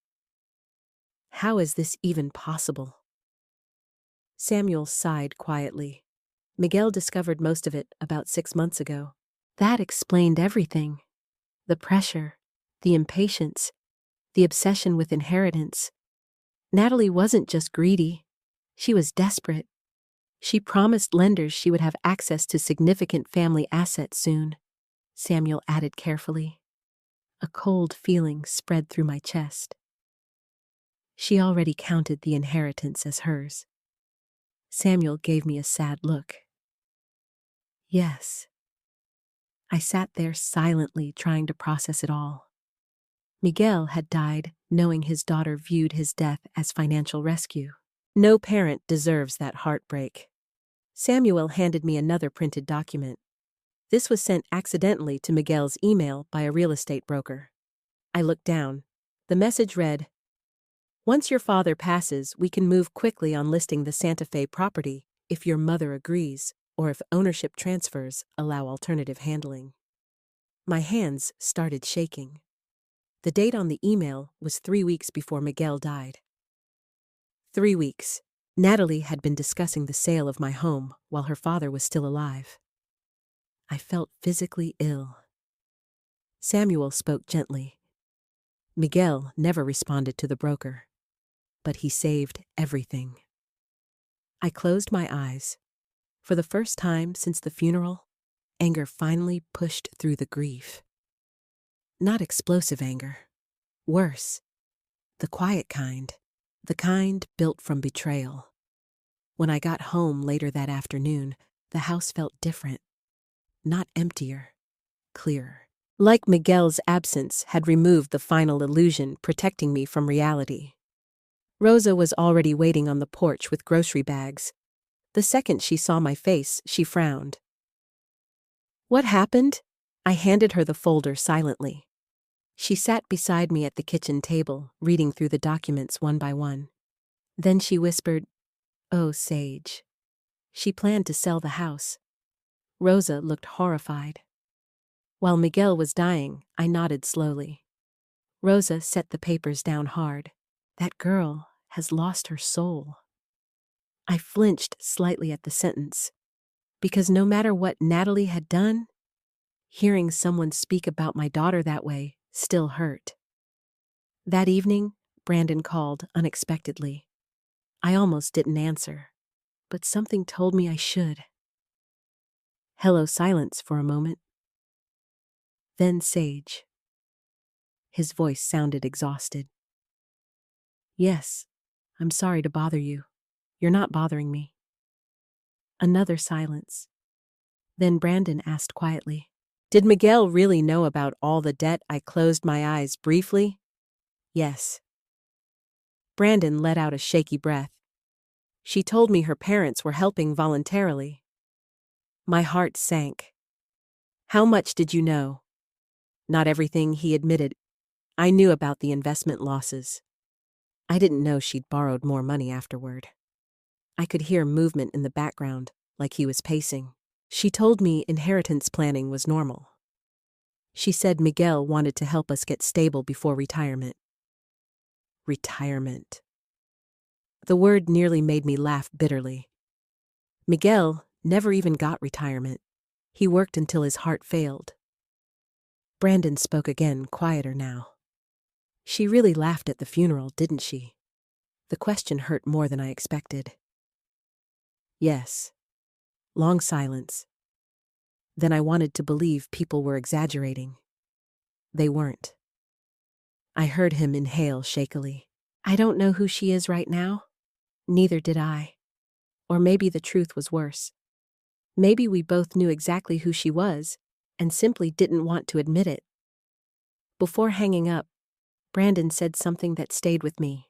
How is this even possible? Samuel sighed quietly. "Miguel discovered most of it about 6 months ago. That explained everything. The pressure, the impatience, the obsession with inheritance. Natalie wasn't just greedy. She was desperate. She promised lenders she would have access to significant family assets soon," Samuel added carefully. A cold feeling spread through my chest. She already counted the inheritance as hers. Samuel gave me a sad look. Yes. I sat there silently trying to process it all. Miguel had died knowing his daughter viewed his death as financial rescue. No parent deserves that heartbreak. Samuel handed me another printed document. This was sent accidentally to Miguel's email by a real estate broker. I looked down. The message read, "Once your father passes, we can move quickly on listing the Santa Fe property if your mother agrees, or if ownership transfers allow alternative handling." My hands started shaking. The date on the email was 3 weeks before Miguel died. 3 weeks. Natalie had been discussing the sale of my home while her father was still alive. I felt physically ill. Samuel spoke gently. Miguel never responded to the broker, but he saved everything. I closed my eyes. For the first time since the funeral, anger finally pushed through the grief. Not explosive anger. Worse. The quiet kind. The kind built from betrayal. When I got home later that afternoon, the house felt different. Not emptier. Clearer. Like Miguel's absence had removed the final illusion protecting me from reality. Rosa was already waiting on the porch with grocery bags. The second she saw my face, she frowned. "What happened?" I handed her the folder silently. She sat beside me at the kitchen table, reading through the documents one by one. Then she whispered, "Oh, Sage." She planned to sell the house. Rosa looked horrified. While Miguel was dying, I nodded slowly. Rosa set the papers down hard. That girl has lost her soul. I flinched slightly at the sentence, because no matter what Natalie had done, hearing someone speak about my daughter that way still hurt. That evening, Brandon called unexpectedly. I almost didn't answer, but something told me I should. Hello, silence for a moment. Then Sage. His voice sounded exhausted. "Yes, I'm sorry to bother you. You're not bothering me." Another silence. Then Brandon asked quietly, "Did Miguel really know about all the debt?" I closed my eyes briefly. Yes. Brandon let out a shaky breath. "She told me her parents were helping voluntarily." My heart sank. "How much did you know?" Not everything, he admitted. I knew about the investment losses. I didn't know she'd borrowed more money afterward. I could hear movement in the background, like he was pacing. She told me inheritance planning was normal. She said Miguel wanted to help us get stable before retirement. Retirement. The word nearly made me laugh bitterly. Miguel never even got retirement. He worked until his heart failed. Brandon spoke again, quieter now. She really laughed at the funeral, didn't she? The question hurt more than I expected. Yes. Long silence. Then I wanted to believe people were exaggerating. They weren't. I heard him inhale shakily. I don't know who she is right now. Neither did I. Or maybe the truth was worse. Maybe we both knew exactly who she was and simply didn't want to admit it. Before hanging up, Brandon said something that stayed with me.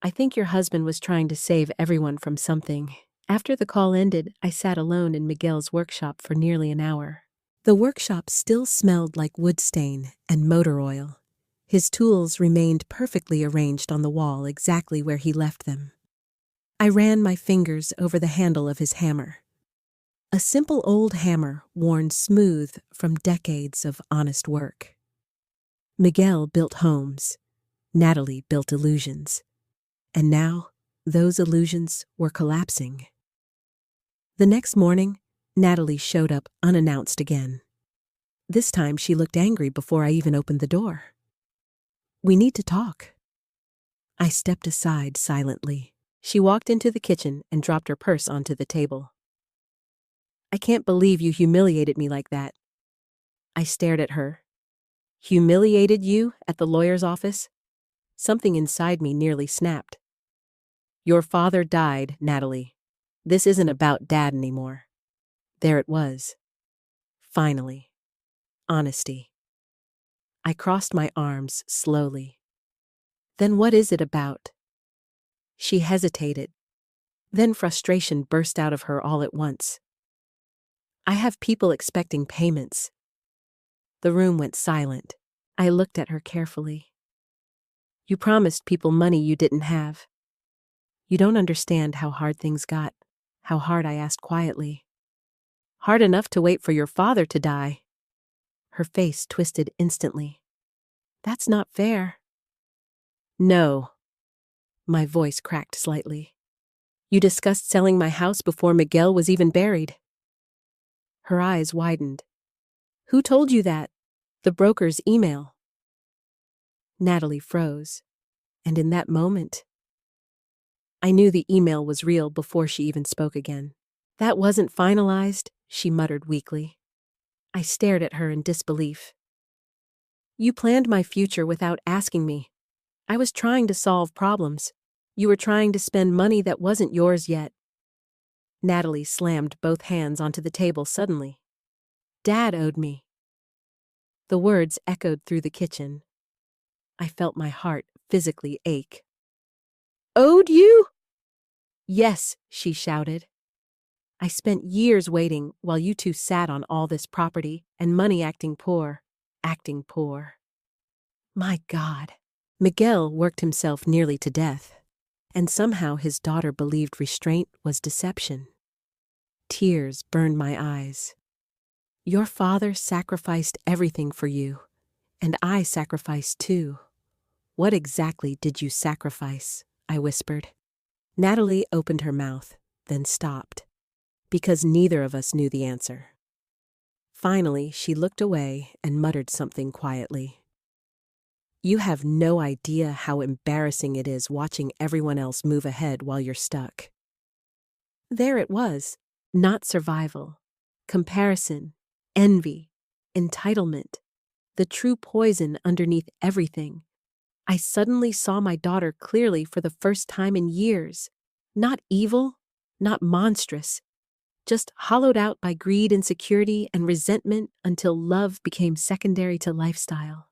I think your husband was trying to save everyone from something. After the call ended, I sat alone in Miguel's workshop for nearly an hour. The workshop still smelled like wood stain and motor oil. His tools remained perfectly arranged on the wall exactly where he left them. I ran my fingers over the handle of his hammer. A simple old hammer worn smooth from decades of honest work. Miguel built homes. Natalie built illusions. And now, those illusions were collapsing. The next morning, Natalie showed up unannounced again. This time she looked angry before I even opened the door. We need to talk. I stepped aside silently. She walked into the kitchen and dropped her purse onto the table. I can't believe you humiliated me like that. I stared at her. Humiliated you at the lawyer's office? Something inside me nearly snapped. Your father died, Natalie. This isn't about Dad anymore. There it was. Finally. Honesty. I crossed my arms slowly. Then what is it about? She hesitated. Then frustration burst out of her all at once. I have people expecting payments. The room went silent. I looked at her carefully. You promised people money you didn't have. You don't understand how hard things got, how hard I asked quietly. Hard enough to wait for your father to die. Her face twisted instantly. That's not fair. No. My voice cracked slightly. You discussed selling my house before Miguel was even buried. Her eyes widened. Who told you that? The broker's email. Natalie froze. And in that moment, I knew the email was real before she even spoke again. That wasn't finalized, she muttered weakly. I stared at her in disbelief. You planned my future without asking me. I was trying to solve problems. You were trying to spend money that wasn't yours yet. Natalie slammed both hands onto the table suddenly. Dad owed me. The words echoed through the kitchen. I felt my heart physically ache. Owed you? Yes, she shouted. I spent years waiting while you two sat on all this property and money acting poor. My God. Miguel worked himself nearly to death, and somehow his daughter believed restraint was deception. Tears burned my eyes. Your father sacrificed everything for you, and I sacrificed too. What exactly did you sacrifice? I whispered. Natalie opened her mouth, then stopped, because neither of us knew the answer. Finally, she looked away and muttered something quietly. You have no idea how embarrassing it is watching everyone else move ahead while you're stuck. There it was, not survival, comparison, envy, entitlement, the true poison underneath everything. I suddenly saw my daughter clearly for the first time in years. Not evil, not monstrous, just hollowed out by greed, insecurity, and resentment until love became secondary to lifestyle.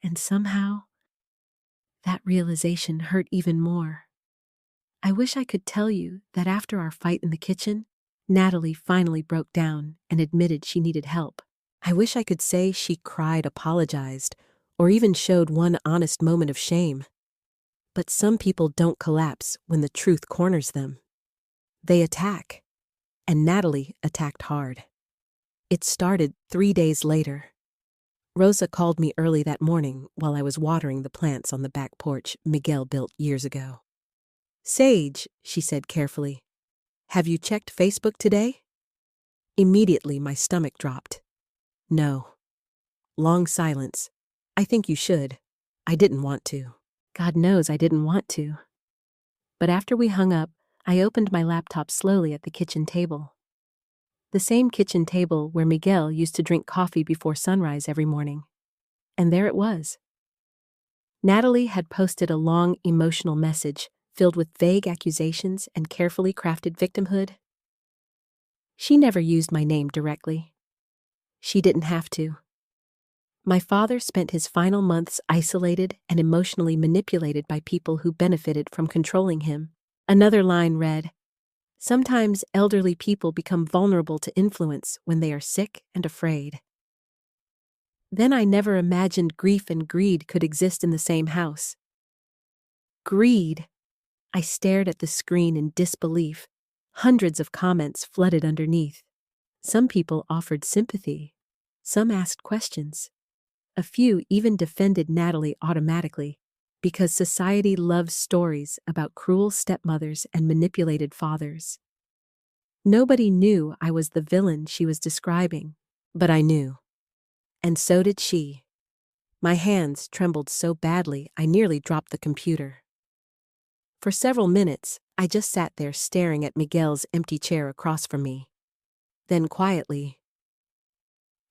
And somehow, that realization hurt even more. I wish I could tell you that after our fight in the kitchen, Natalie finally broke down and admitted she needed help. I wish I could say she cried, apologized, or even showed one honest moment of shame. But some people don't collapse when the truth corners them. They attack. and Natalie attacked hard. It started 3 days later. Rosa called me early that morning while I was watering the plants on the back porch Miguel built years ago. "Sage," she said carefully, "have you checked Facebook today?" Immediately my stomach dropped. "No." Long silence. "I think you should. I didn't want to." God knows I didn't want to. But after we hung up, I opened my laptop slowly at the kitchen table. The same kitchen table where Miguel used to drink coffee before sunrise every morning. And there it was. Natalie had posted a long, emotional message filled with vague accusations and carefully crafted victimhood. She never used my name directly. She didn't have to. My father spent his final months isolated and emotionally manipulated by people who benefited from controlling him. Another line read, "Sometimes elderly people become vulnerable to influence when they are sick and afraid." Then I never imagined grief and greed could exist in the same house. Greed. I stared at the screen in disbelief. Hundreds of comments flooded underneath. Some people offered sympathy. Some asked questions. A few even defended Natalie automatically, because society loves stories about cruel stepmothers and manipulated fathers. Nobody knew I was the villain she was describing, but I knew. And so did she. My hands trembled so badly I nearly dropped the computer. For several minutes, I just sat there staring at Miguel's empty chair across from me. Then quietly,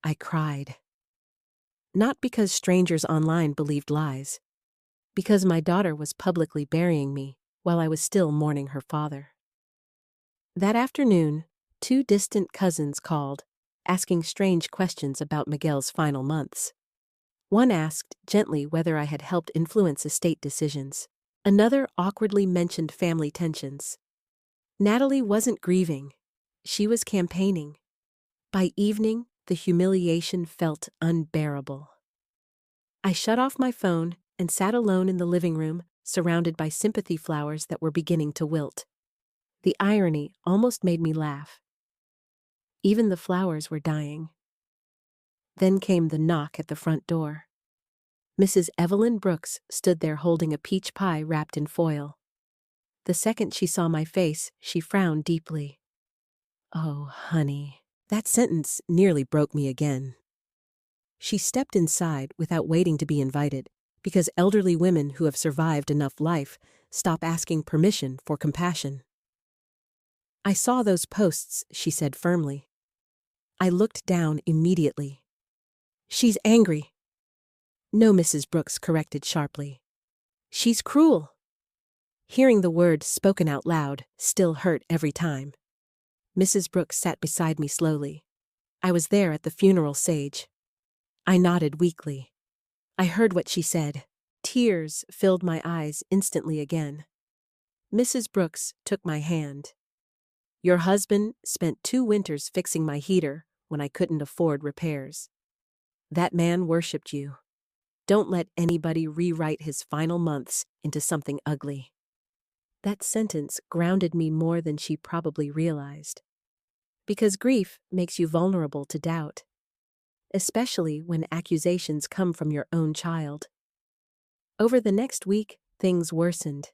I cried. Not because strangers online believed lies, because my daughter was publicly burying me while I was still mourning her father. That afternoon, 2 distant cousins called, asking strange questions about Miguel's final months. One asked gently whether I had helped influence estate decisions. Another awkwardly mentioned family tensions. Natalie wasn't grieving. She was campaigning. By evening, the humiliation felt unbearable. I shut off my phone and sat alone in the living room, surrounded by sympathy flowers that were beginning to wilt. The irony almost made me laugh. Even the flowers were dying. Then came the knock at the front door. Mrs. Evelyn Brooks stood there holding a peach pie wrapped in foil. The second she saw my face, she frowned deeply. "Oh, honey." That sentence nearly broke me again. She stepped inside without waiting to be invited, because elderly women who have survived enough life stop asking permission for compassion. "I saw those posts," she said firmly. I looked down immediately. "She's angry." "No," Mrs. Brooks corrected sharply. "She's cruel." Hearing the word spoken out loud still hurt every time. Mrs. Brooks sat beside me slowly. I was there at the funeral, Sage. I nodded weakly. I heard what she said. Tears filled my eyes instantly again. Mrs. Brooks took my hand. "Your husband spent 2 winters fixing my heater when I couldn't afford repairs. That man worshipped you. Don't let anybody rewrite his final months into something ugly." That sentence grounded me more than she probably realized. Because grief makes you vulnerable to doubt, especially when accusations come from your own child. Over the next week, things worsened.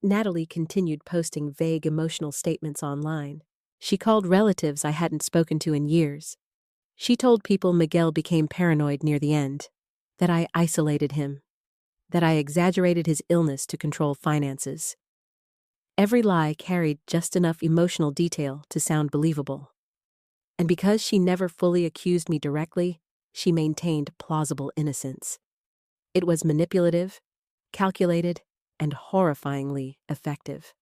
Natalie continued posting vague emotional statements online. She called relatives I hadn't spoken to in years. She told people Miguel became paranoid near the end, that I isolated him, that I exaggerated his illness to control finances. Every lie carried just enough emotional detail to sound believable. And because she never fully accused me directly, she maintained plausible innocence. It was manipulative, calculated, and horrifyingly effective.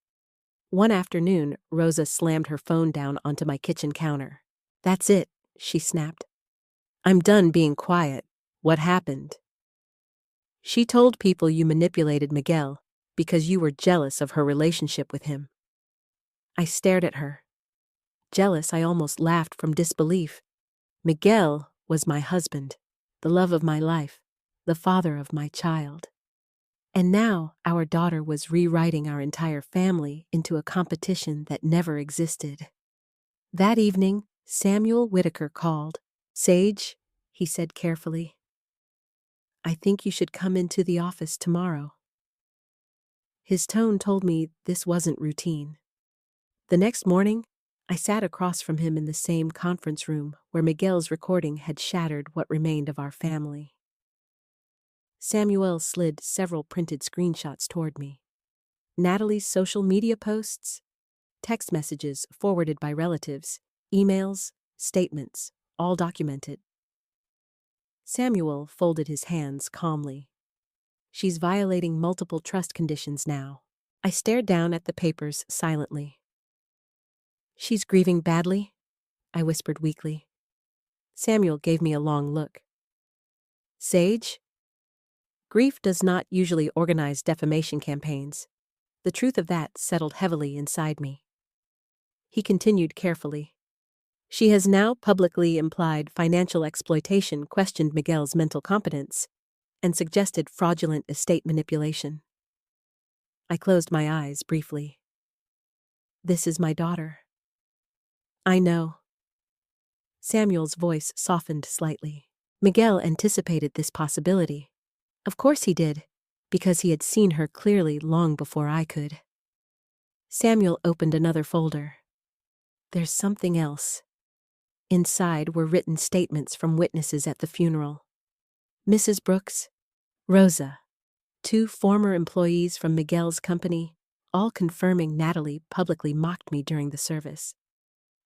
One afternoon, Rosa slammed her phone down onto my kitchen counter. "That's it," she snapped. "I'm done being quiet. What happened?" "She told people you manipulated Miguel because you were jealous of her relationship with him." I stared at her. Jealous, I almost laughed from disbelief. Miguel was my husband, the love of my life, the father of my child. And now our daughter was rewriting our entire family into a competition that never existed. That evening, Samuel Whitaker called. "Sage," he said carefully, "I think you should come into the office tomorrow." His tone told me this wasn't routine. The next morning, I sat across from him in the same conference room where Miguel's recording had shattered what remained of our family. Samuel slid several printed screenshots toward me. Natalie's social media posts, text messages forwarded by relatives, emails, statements, all documented. Samuel folded his hands calmly. "She's violating multiple trust conditions now." I stared down at the papers silently. "She's grieving badly?" I whispered weakly. Samuel gave me a long look. "Sage, grief does not usually organize defamation campaigns." The truth of that settled heavily inside me. He continued carefully. "She has now publicly implied financial exploitation, questioned Miguel's mental competence, and suggested fraudulent estate manipulation." I closed my eyes briefly. "This is my daughter." "I know." Samuel's voice softened slightly. Miguel anticipated this possibility. Of course he did, because he had seen her clearly long before I could. Samuel opened another folder. "There's something else." Inside were written statements from witnesses at the funeral. Mrs. Brooks, Rosa, 2 former employees from Miguel's company, all confirming Natalie publicly mocked me during the service.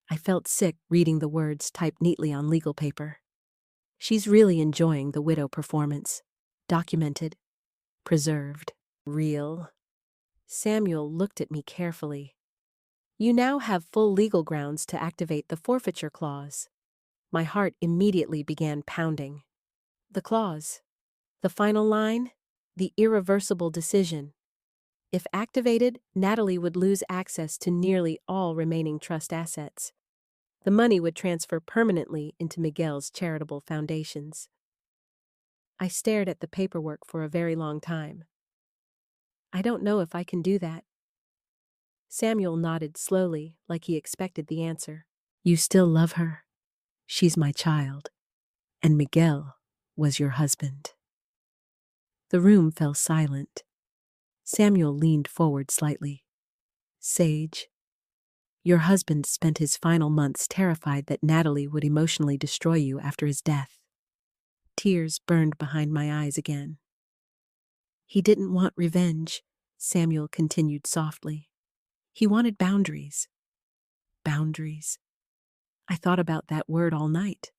I felt sick reading the words typed neatly on legal paper. She's really enjoying the widow performance. Documented, preserved, real. Samuel looked at me carefully. "You now have full legal grounds to activate the forfeiture clause." My heart immediately began pounding. The clause. The final line? The irreversible decision. If activated, Natalie would lose access to nearly all remaining trust assets. The money would transfer permanently into Miguel's charitable foundations. I stared at the paperwork for a very long time. "I don't know if I can do that." Samuel nodded slowly, like he expected the answer. "You still love her. She's my child. And Miguel was your husband." The room fell silent. Samuel leaned forward slightly. "Sage, your husband spent his final months terrified that Natalie would emotionally destroy you after his death." Tears burned behind my eyes again. "He didn't want revenge," Samuel continued softly. "He wanted boundaries." Boundaries. I thought about that word all night.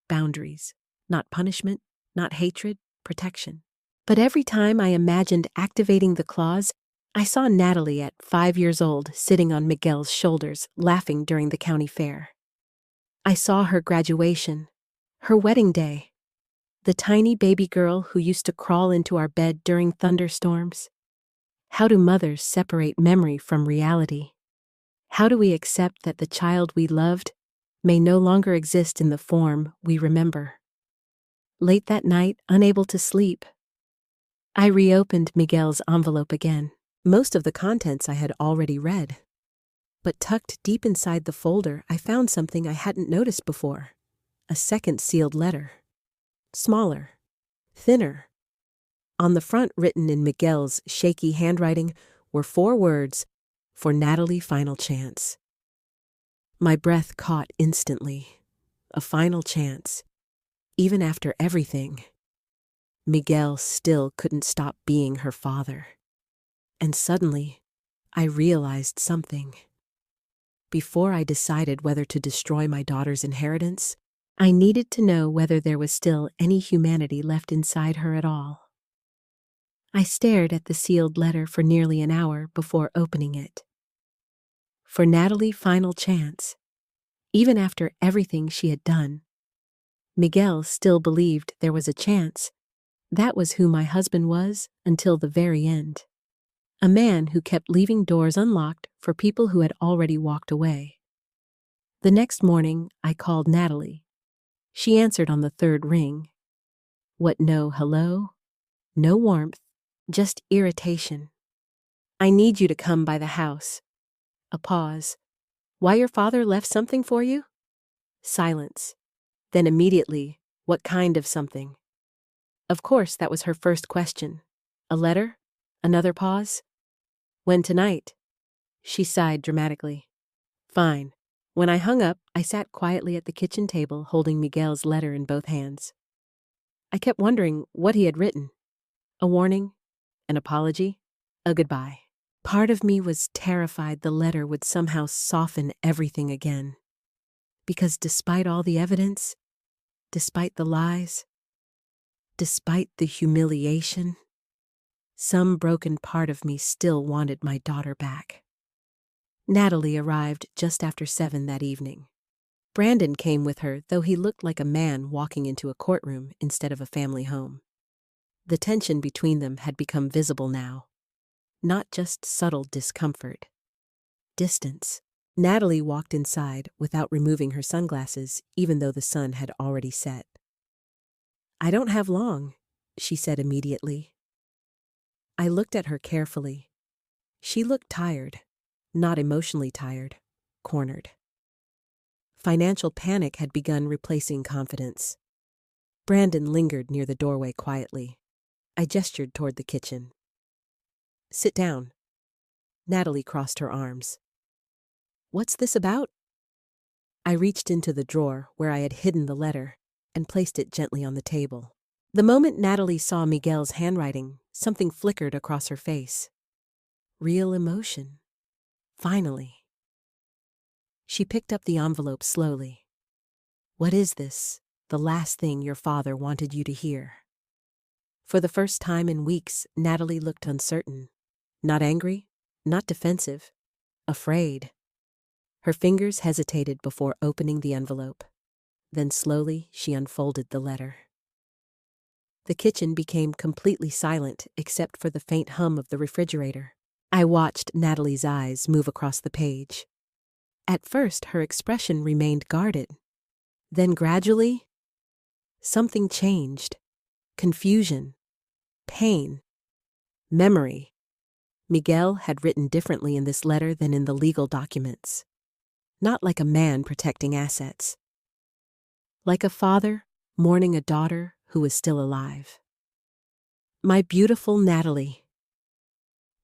Boundaries. Not punishment, not hatred, protection. But every time I imagined activating the clause, I saw Natalie at 5 years old sitting on Miguel's shoulders, laughing during the county fair. I saw her graduation, her wedding day, the tiny baby girl who used to crawl into our bed during thunderstorms. How do mothers separate memory from reality? How do we accept that the child we loved may no longer exist in the form we remember? Late that night, unable to sleep, I reopened Miguel's envelope again. Most of the contents I had already read. But tucked deep inside the folder, I found something I hadn't noticed before. A second sealed letter. Smaller. Thinner. On the front, written in Miguel's shaky handwriting, were 4 words, "For Natalie, final chance." My breath caught instantly. A final chance. Even after everything. Miguel still couldn't stop being her father. And suddenly, I realized something. Before I decided whether to destroy my daughter's inheritance, I needed to know whether there was still any humanity left inside her at all. I stared at the sealed letter for nearly an hour before opening it. For Natalie, final chance. Even after everything she had done, Miguel still believed there was a chance. That was who my husband was until the very end. A man who kept leaving doors unlocked for people who had already walked away. The next morning, I called Natalie. She answered on the 3rd ring. What, no hello? No warmth, just irritation. "I need you to come by the house." A pause. Why your father left something for you? Silence. Then immediately, what kind of something? Of course, that was her first question. A letter? Another pause? When tonight? She sighed dramatically. Fine. When I hung up, I sat quietly at the kitchen table holding Miguel's letter in both hands. I kept wondering what he had written. A warning? An apology? A goodbye. Part of me was terrified the letter would somehow soften everything again. Because despite all the evidence, despite the lies, despite the humiliation, some broken part of me still wanted my daughter back. Natalie arrived just after 7 that evening. Brandon came with her, though he looked like a man walking into a courtroom instead of a family home. The tension between them had become visible now. Not just subtle discomfort. Distance. Natalie walked inside without removing her sunglasses, even though the sun had already set. I don't have long, she said immediately. I looked at her carefully. She looked tired, not emotionally tired, cornered. Financial panic had begun replacing confidence. Brandon lingered near the doorway quietly. I gestured toward the kitchen. Sit down. Natalie crossed her arms. What's this about? I reached into the drawer where I had hidden the letter and placed it gently on the table. The moment Natalie saw Miguel's handwriting, something flickered across her face. Real emotion. Finally. She picked up the envelope slowly. What is this? The last thing your father wanted you to hear. For the first time in weeks, Natalie looked uncertain. Not angry, not defensive, afraid. Her fingers hesitated before opening the envelope. Then slowly she unfolded the letter. The kitchen became completely silent except for the faint hum of the refrigerator. I watched Natalie's eyes move across the page. At first, her expression remained guarded. Then gradually, something changed. Confusion, pain, memory. Miguel had written differently in this letter than in the legal documents. Not like a man protecting assets. Like a father mourning a daughter who is still alive. My beautiful Natalie,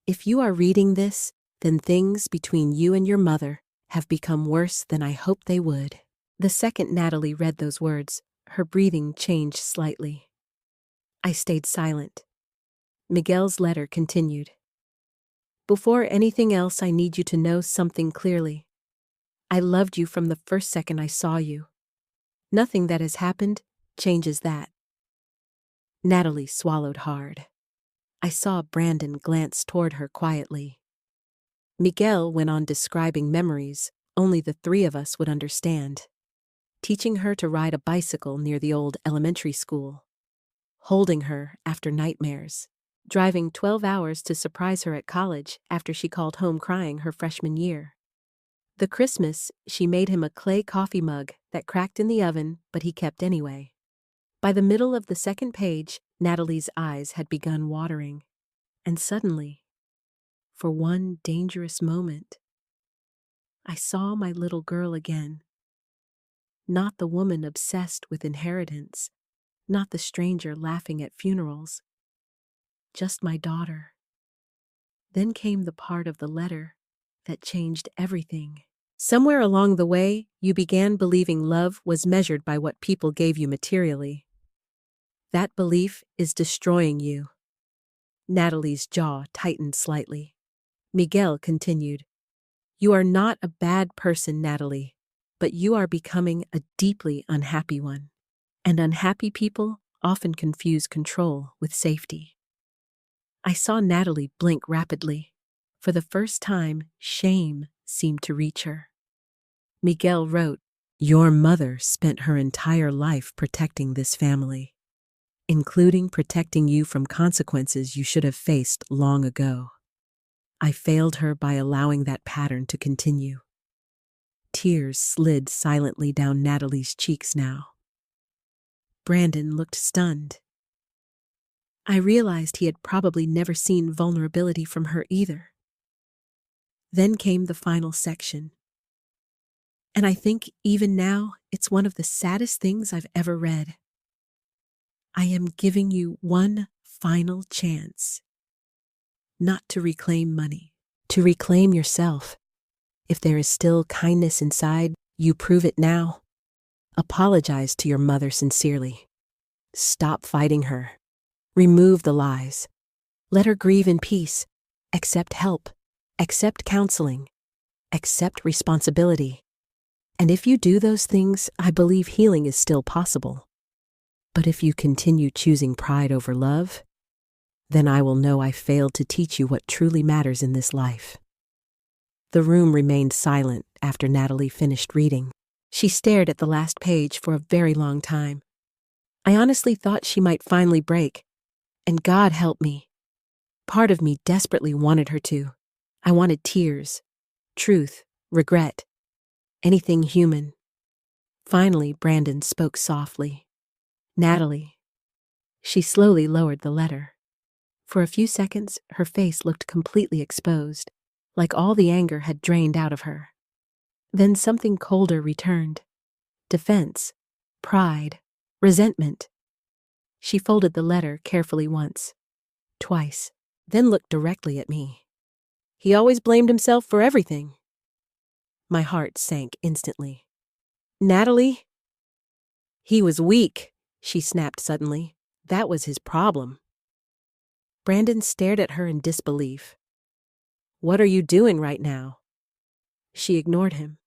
if you are reading this, then things between you and your mother have become worse than I hoped they would. The second Natalie read those words, her breathing changed slightly. I stayed silent. Miguel's letter continued. Before anything else, I need you to know something clearly. I loved you from the first second I saw you. Nothing that has happened changes that. Natalie swallowed hard. I saw Brandon glance toward her quietly. Miguel went on describing memories only the three of us would understand. Teaching her to ride a bicycle near the old elementary school. Holding her after nightmares. Driving 12 hours to surprise her at college after she called home crying her freshman year. The Christmas, she made him a clay coffee mug that cracked in the oven, but he kept anyway. By the middle of the second page, Natalie's eyes had begun watering. And suddenly, for one dangerous moment, I saw my little girl again. Not the woman obsessed with inheritance, not the stranger laughing at funerals. Just my daughter. Then came the part of the letter that changed everything. Somewhere along the way, you began believing love was measured by what people gave you materially. That belief is destroying you. Natalie's jaw tightened slightly. Miguel continued, You are not a bad person, Natalie, but you are becoming a deeply unhappy one. And unhappy people often confuse control with safety. I saw Natalie blink rapidly. For the first time, shame seemed to reach her. Miguel wrote, Your mother spent her entire life protecting this family, including protecting you from consequences you should have faced long ago. I failed her by allowing that pattern to continue. Tears slid silently down Natalie's cheeks now. Brandon looked stunned. I realized he had probably never seen vulnerability from her either. Then came the final section. And I think even now, it's one of the saddest things I've ever read. I am giving you one final chance. Not to reclaim money, to reclaim yourself. If there is still kindness inside, you prove it now. Apologize to your mother sincerely. Stop fighting her. Remove the lies. Let her grieve in peace. Accept help. Accept counseling. Accept responsibility. And if you do those things, I believe healing is still possible. But if you continue choosing pride over love, then I will know I failed to teach you what truly matters in this life. The room remained silent after Natalie finished reading. She stared at the last page for a very long time. I honestly thought she might finally break. And God help me. Part of me desperately wanted her to. I wanted tears, truth, regret, anything human. Finally, Brandon spoke softly. Natalie. She slowly lowered the letter. For a few seconds, her face looked completely exposed, like all the anger had drained out of her. Then something colder returned. Defense, pride, resentment. She folded the letter carefully once, twice, then looked directly at me. He always blamed himself for everything. My heart sank instantly. Natalie? He was weak, she snapped suddenly. That was his problem. Brandon stared at her in disbelief. What are you doing right now? She ignored him.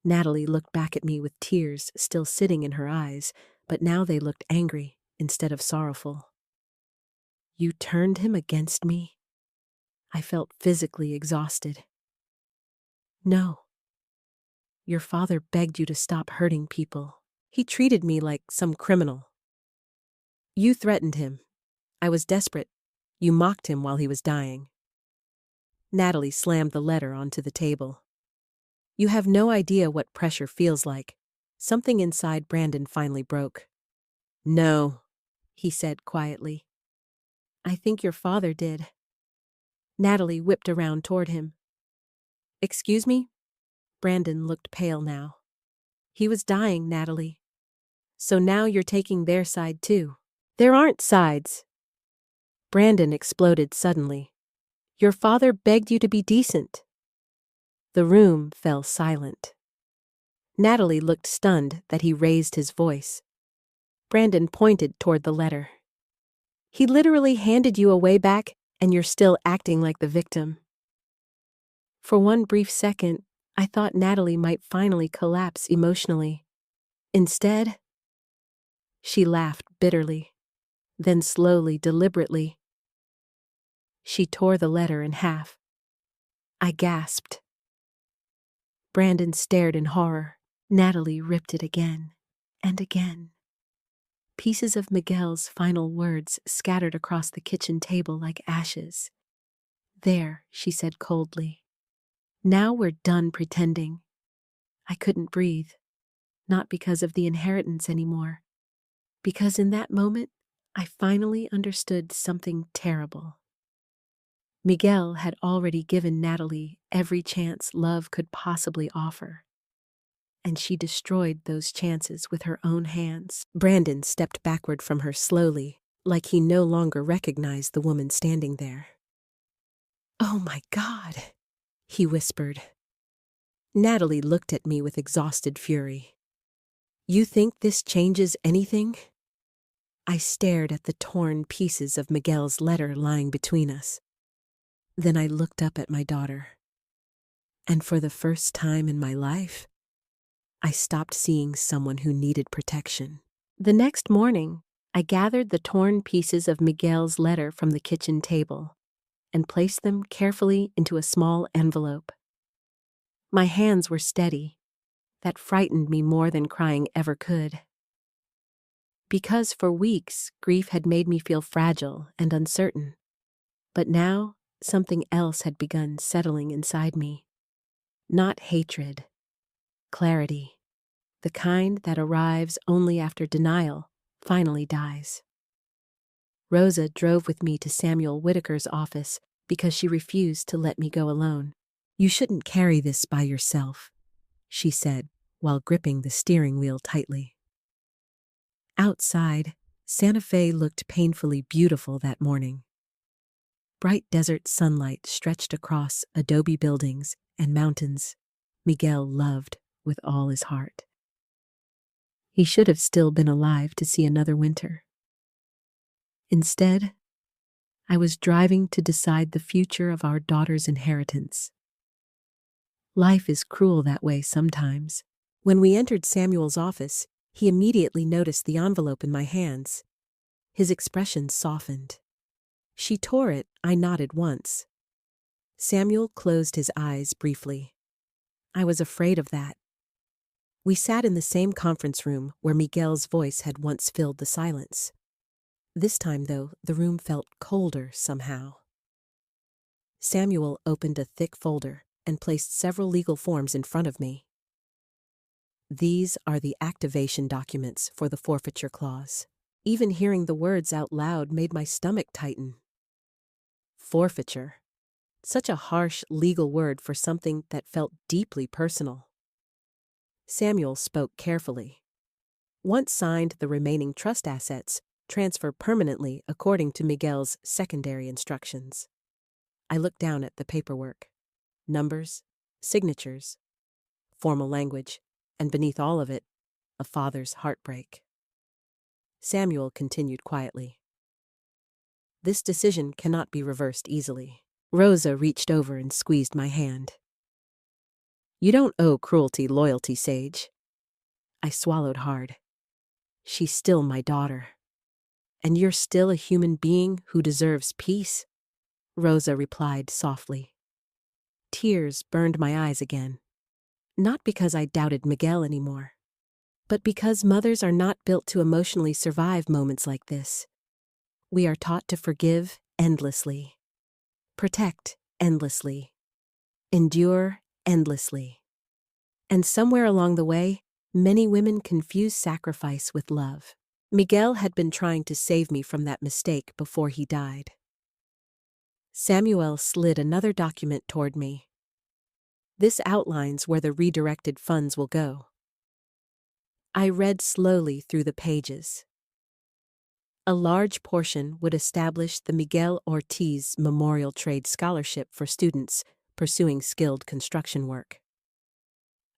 Natalie looked back at me with tears still sitting in her eyes, but now they looked angry instead of sorrowful. You turned him against me? I felt physically exhausted. No. Your father begged you to stop hurting people. He treated me like some criminal. You threatened him. I was desperate. You mocked him while he was dying. Natalie slammed the letter onto the table. You have no idea what pressure feels like. Something inside Brandon finally broke. No, he said quietly. I think your father did. Natalie whipped around toward him. Excuse me? Brandon looked pale now. He was dying, Natalie. So now you're taking their side too. There aren't sides. Brandon exploded suddenly. Your father begged you to be decent. The room fell silent. Natalie looked stunned that he raised his voice. Brandon pointed toward the letter. He literally handed you a way back, and you're still acting like the victim. For one brief second, I thought Natalie might finally collapse emotionally. Instead, she laughed bitterly, then slowly, deliberately. She tore the letter in half. I gasped. Brandon stared in horror. Natalie ripped it again and again. Pieces of Miguel's final words scattered across the kitchen table like ashes. There, she said coldly. Now we're done pretending. I couldn't breathe, not because of the inheritance anymore, because in that moment, I finally understood something terrible. Miguel had already given Natalie every chance love could possibly offer, and she destroyed those chances with her own hands. Brandon stepped backward from her slowly, like he no longer recognized the woman standing there. Oh my God, he whispered. Natalie looked at me with exhausted fury. You think this changes anything? I stared at the torn pieces of Miguel's letter lying between us. Then I looked up at my daughter. And for the first time in my life, I stopped seeing someone who needed protection. The next morning, I gathered the torn pieces of Miguel's letter from the kitchen table and placed them carefully into a small envelope. My hands were steady. That frightened me more than crying ever could. Because for weeks, grief had made me feel fragile and uncertain. But now, something else had begun settling inside me. Not hatred, clarity, the kind that arrives only after denial finally dies. Rosa drove with me to Samuel Whitaker's office because she refused to let me go alone. You shouldn't carry this by yourself, she said, while gripping the steering wheel tightly. Outside, Santa Fe looked painfully beautiful that morning. Bright desert sunlight stretched across adobe buildings and mountains Miguel loved with all his heart. He should have still been alive to see another winter. Instead, I was driving to decide the future of our daughter's inheritance. Life is cruel that way sometimes. When we entered Samuel's office, he immediately noticed the envelope in my hands. His expression softened. She tore it, I nodded once. Samuel closed his eyes briefly. I was afraid of that. We sat in the same conference room where Miguel's voice had once filled the silence. This time, though, the room felt colder somehow. Samuel opened a thick folder and placed several legal forms in front of me. These are the activation documents for the forfeiture clause. Even hearing the words out loud made my stomach tighten. Forfeiture. Such a harsh legal word for something that felt deeply personal. Samuel spoke carefully. Once signed, the remaining trust assets transfer permanently according to Miguel's secondary instructions. I looked down at the paperwork. Numbers, signatures, formal language, and beneath all of it, a father's heartbreak. Samuel continued quietly. This decision cannot be reversed easily. Rosa reached over and squeezed my hand. You don't owe cruelty loyalty, Sage. I swallowed hard. She's still my daughter. And you're still a human being who deserves peace, Rosa replied softly. Tears burned my eyes again. Not because I doubted Miguel anymore, but because mothers are not built to emotionally survive moments like this. We are taught to forgive endlessly, protect endlessly, endure endlessly. And somewhere along the way, many women confuse sacrifice with love. Miguel had been trying to save me from that mistake before he died. Samuel slid another document toward me. This outlines where the redirected funds will go. I read slowly through the pages. A large portion would establish the Miguel Ortiz Memorial Trade Scholarship for students pursuing skilled construction work.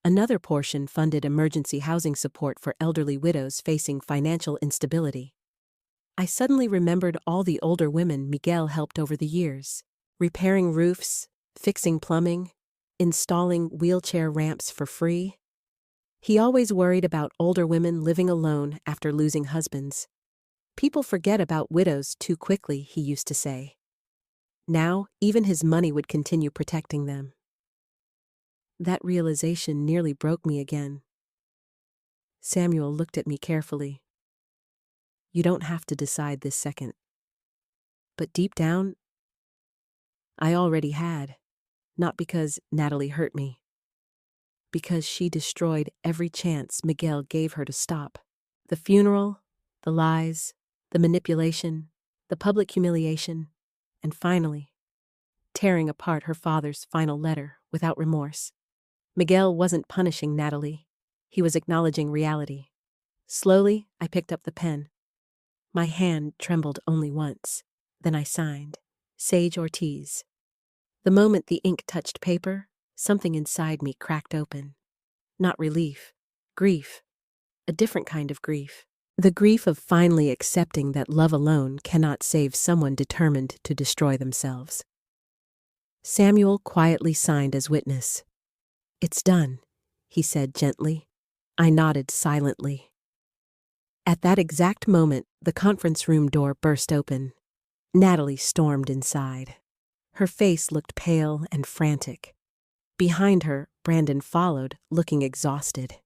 Another portion funded emergency housing support for elderly widows facing financial instability. I suddenly remembered all the older women Miguel helped over the years, repairing roofs, fixing plumbing, installing wheelchair ramps for free. He always worried about older women living alone after losing husbands. People forget about widows too quickly, he used to say. Now, even his money would continue protecting them. That realization nearly broke me again. Samuel looked at me carefully. You don't have to decide this second. But deep down, I already had. Not because Natalie hurt me. Because she destroyed every chance Miguel gave her to stop. The funeral, the lies, the manipulation, the public humiliation, and finally, tearing apart her father's final letter without remorse. Miguel wasn't punishing Natalie. He was acknowledging reality. Slowly, I picked up the pen. My hand trembled only once. Then I signed, Sage Ortiz. The moment the ink touched paper, something inside me cracked open. Not relief, grief. A different kind of grief. The grief of finally accepting that love alone cannot save someone determined to destroy themselves. Samuel quietly signed as witness. It's done, he said gently. I nodded silently. At that exact moment, the conference room door burst open. Natalie stormed inside. Her face looked pale and frantic. Behind her, Brandon followed, looking exhausted.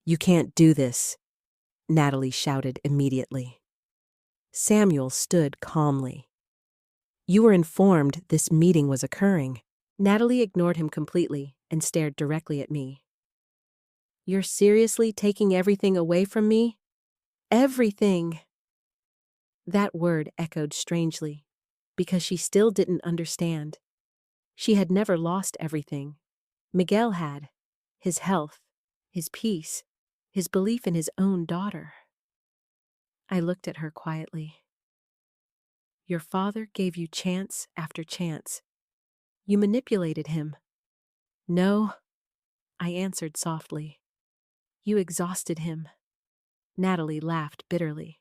You can't do this, Natalie shouted immediately. Samuel stood calmly. You were informed this meeting was occurring. Natalie ignored him completely and stared directly at me. You're seriously taking everything away from me? Everything! That word echoed strangely, because she still didn't understand. She had never lost everything. Miguel had. His health, his peace, his belief in his own daughter. I looked at her quietly. Your father gave you chance after chance. You manipulated him. No, I answered softly. You exhausted him. Natalie laughed bitterly.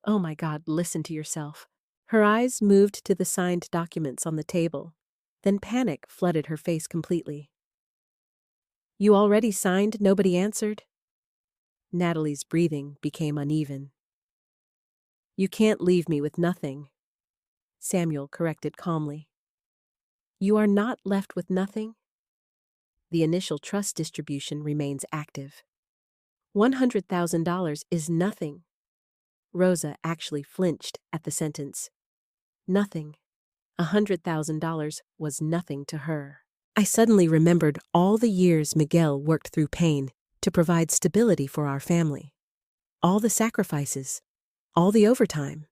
Oh my God, listen to yourself. Her eyes moved to the signed documents on the table. Then panic flooded her face completely. You already signed, nobody answered? Natalie's breathing became uneven. You can't leave me with nothing, Samuel corrected calmly. You are not left with nothing? The initial trust distribution remains active. $100,000 is nothing. Rosa actually flinched at the sentence. Nothing. $100,000 was nothing to her. I suddenly remembered all the years Miguel worked through pain to provide stability for our family. All the sacrifices, all the overtime.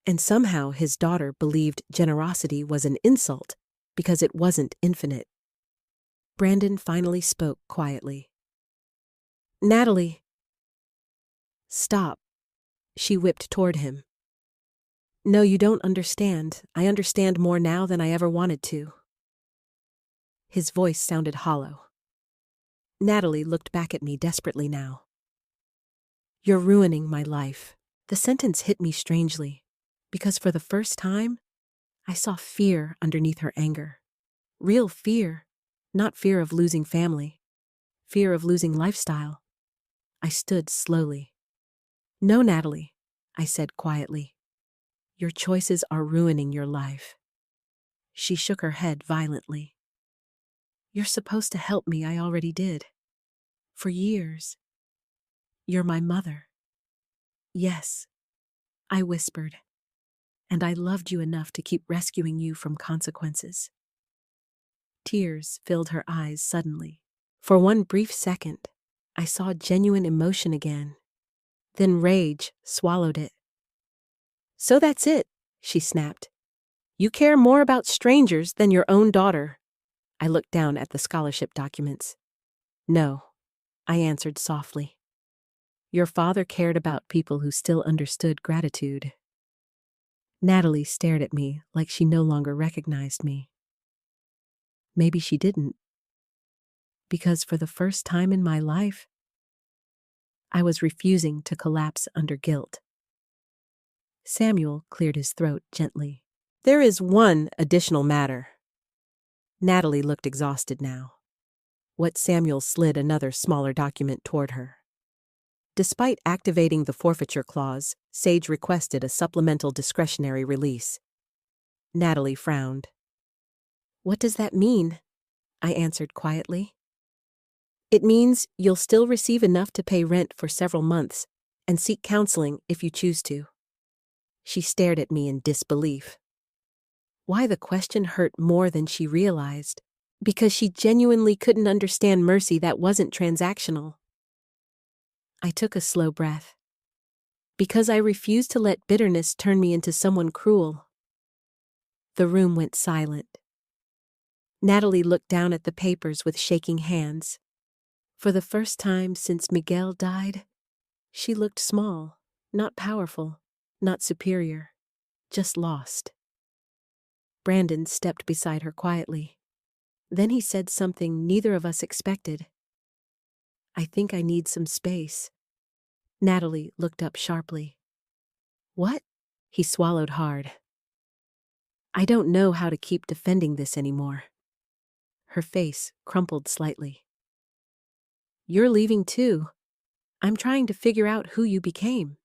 And somehow his daughter believed generosity was an insult because it wasn't infinite. Brandon finally spoke quietly. Natalie. Stop. She whipped toward him. No, you don't understand. I understand more now than I ever wanted to. His voice sounded hollow. Natalie looked back at me desperately now. You're ruining my life. The sentence hit me strangely, because for the first time, I saw fear underneath her anger. Real fear, not fear of losing family, fear of losing lifestyle. I stood slowly. No, Natalie, I said quietly. Your choices are ruining your life. She shook her head violently. You're supposed to help me, I already did. For years. You're my mother. Yes, I whispered. And I loved you enough to keep rescuing you from consequences. Tears filled her eyes suddenly. For one brief second, I saw genuine emotion again. Then rage swallowed it. So that's it, she snapped. You care more about strangers than your own daughter. I looked down at the scholarship documents. No, I answered softly. Your father cared about people who still understood gratitude. Natalie stared at me like she no longer recognized me. Maybe she didn't. Because for the first time in my life, I was refusing to collapse under guilt. Samuel cleared his throat gently. There is one additional matter. Natalie looked exhausted now. What Samuel slid another smaller document toward her. Despite activating the forfeiture clause, Sage requested a supplemental discretionary release. Natalie frowned. What does that mean? I answered quietly. It means you'll still receive enough to pay rent for several months and seek counseling if you choose to. She stared at me in disbelief. Why the question hurt more than she realized, because she genuinely couldn't understand mercy that wasn't transactional. I took a slow breath. Because I refused to let bitterness turn me into someone cruel. The room went silent. Natalie looked down at the papers with shaking hands. For the first time since Miguel died, she looked small, not powerful, not superior, just lost. Brandon stepped beside her quietly. Then he said something neither of us expected. I think I need some space. Natalie looked up sharply. What? He swallowed hard. I don't know how to keep defending this anymore. Her face crumpled slightly. You're leaving too. I'm trying to figure out who you became.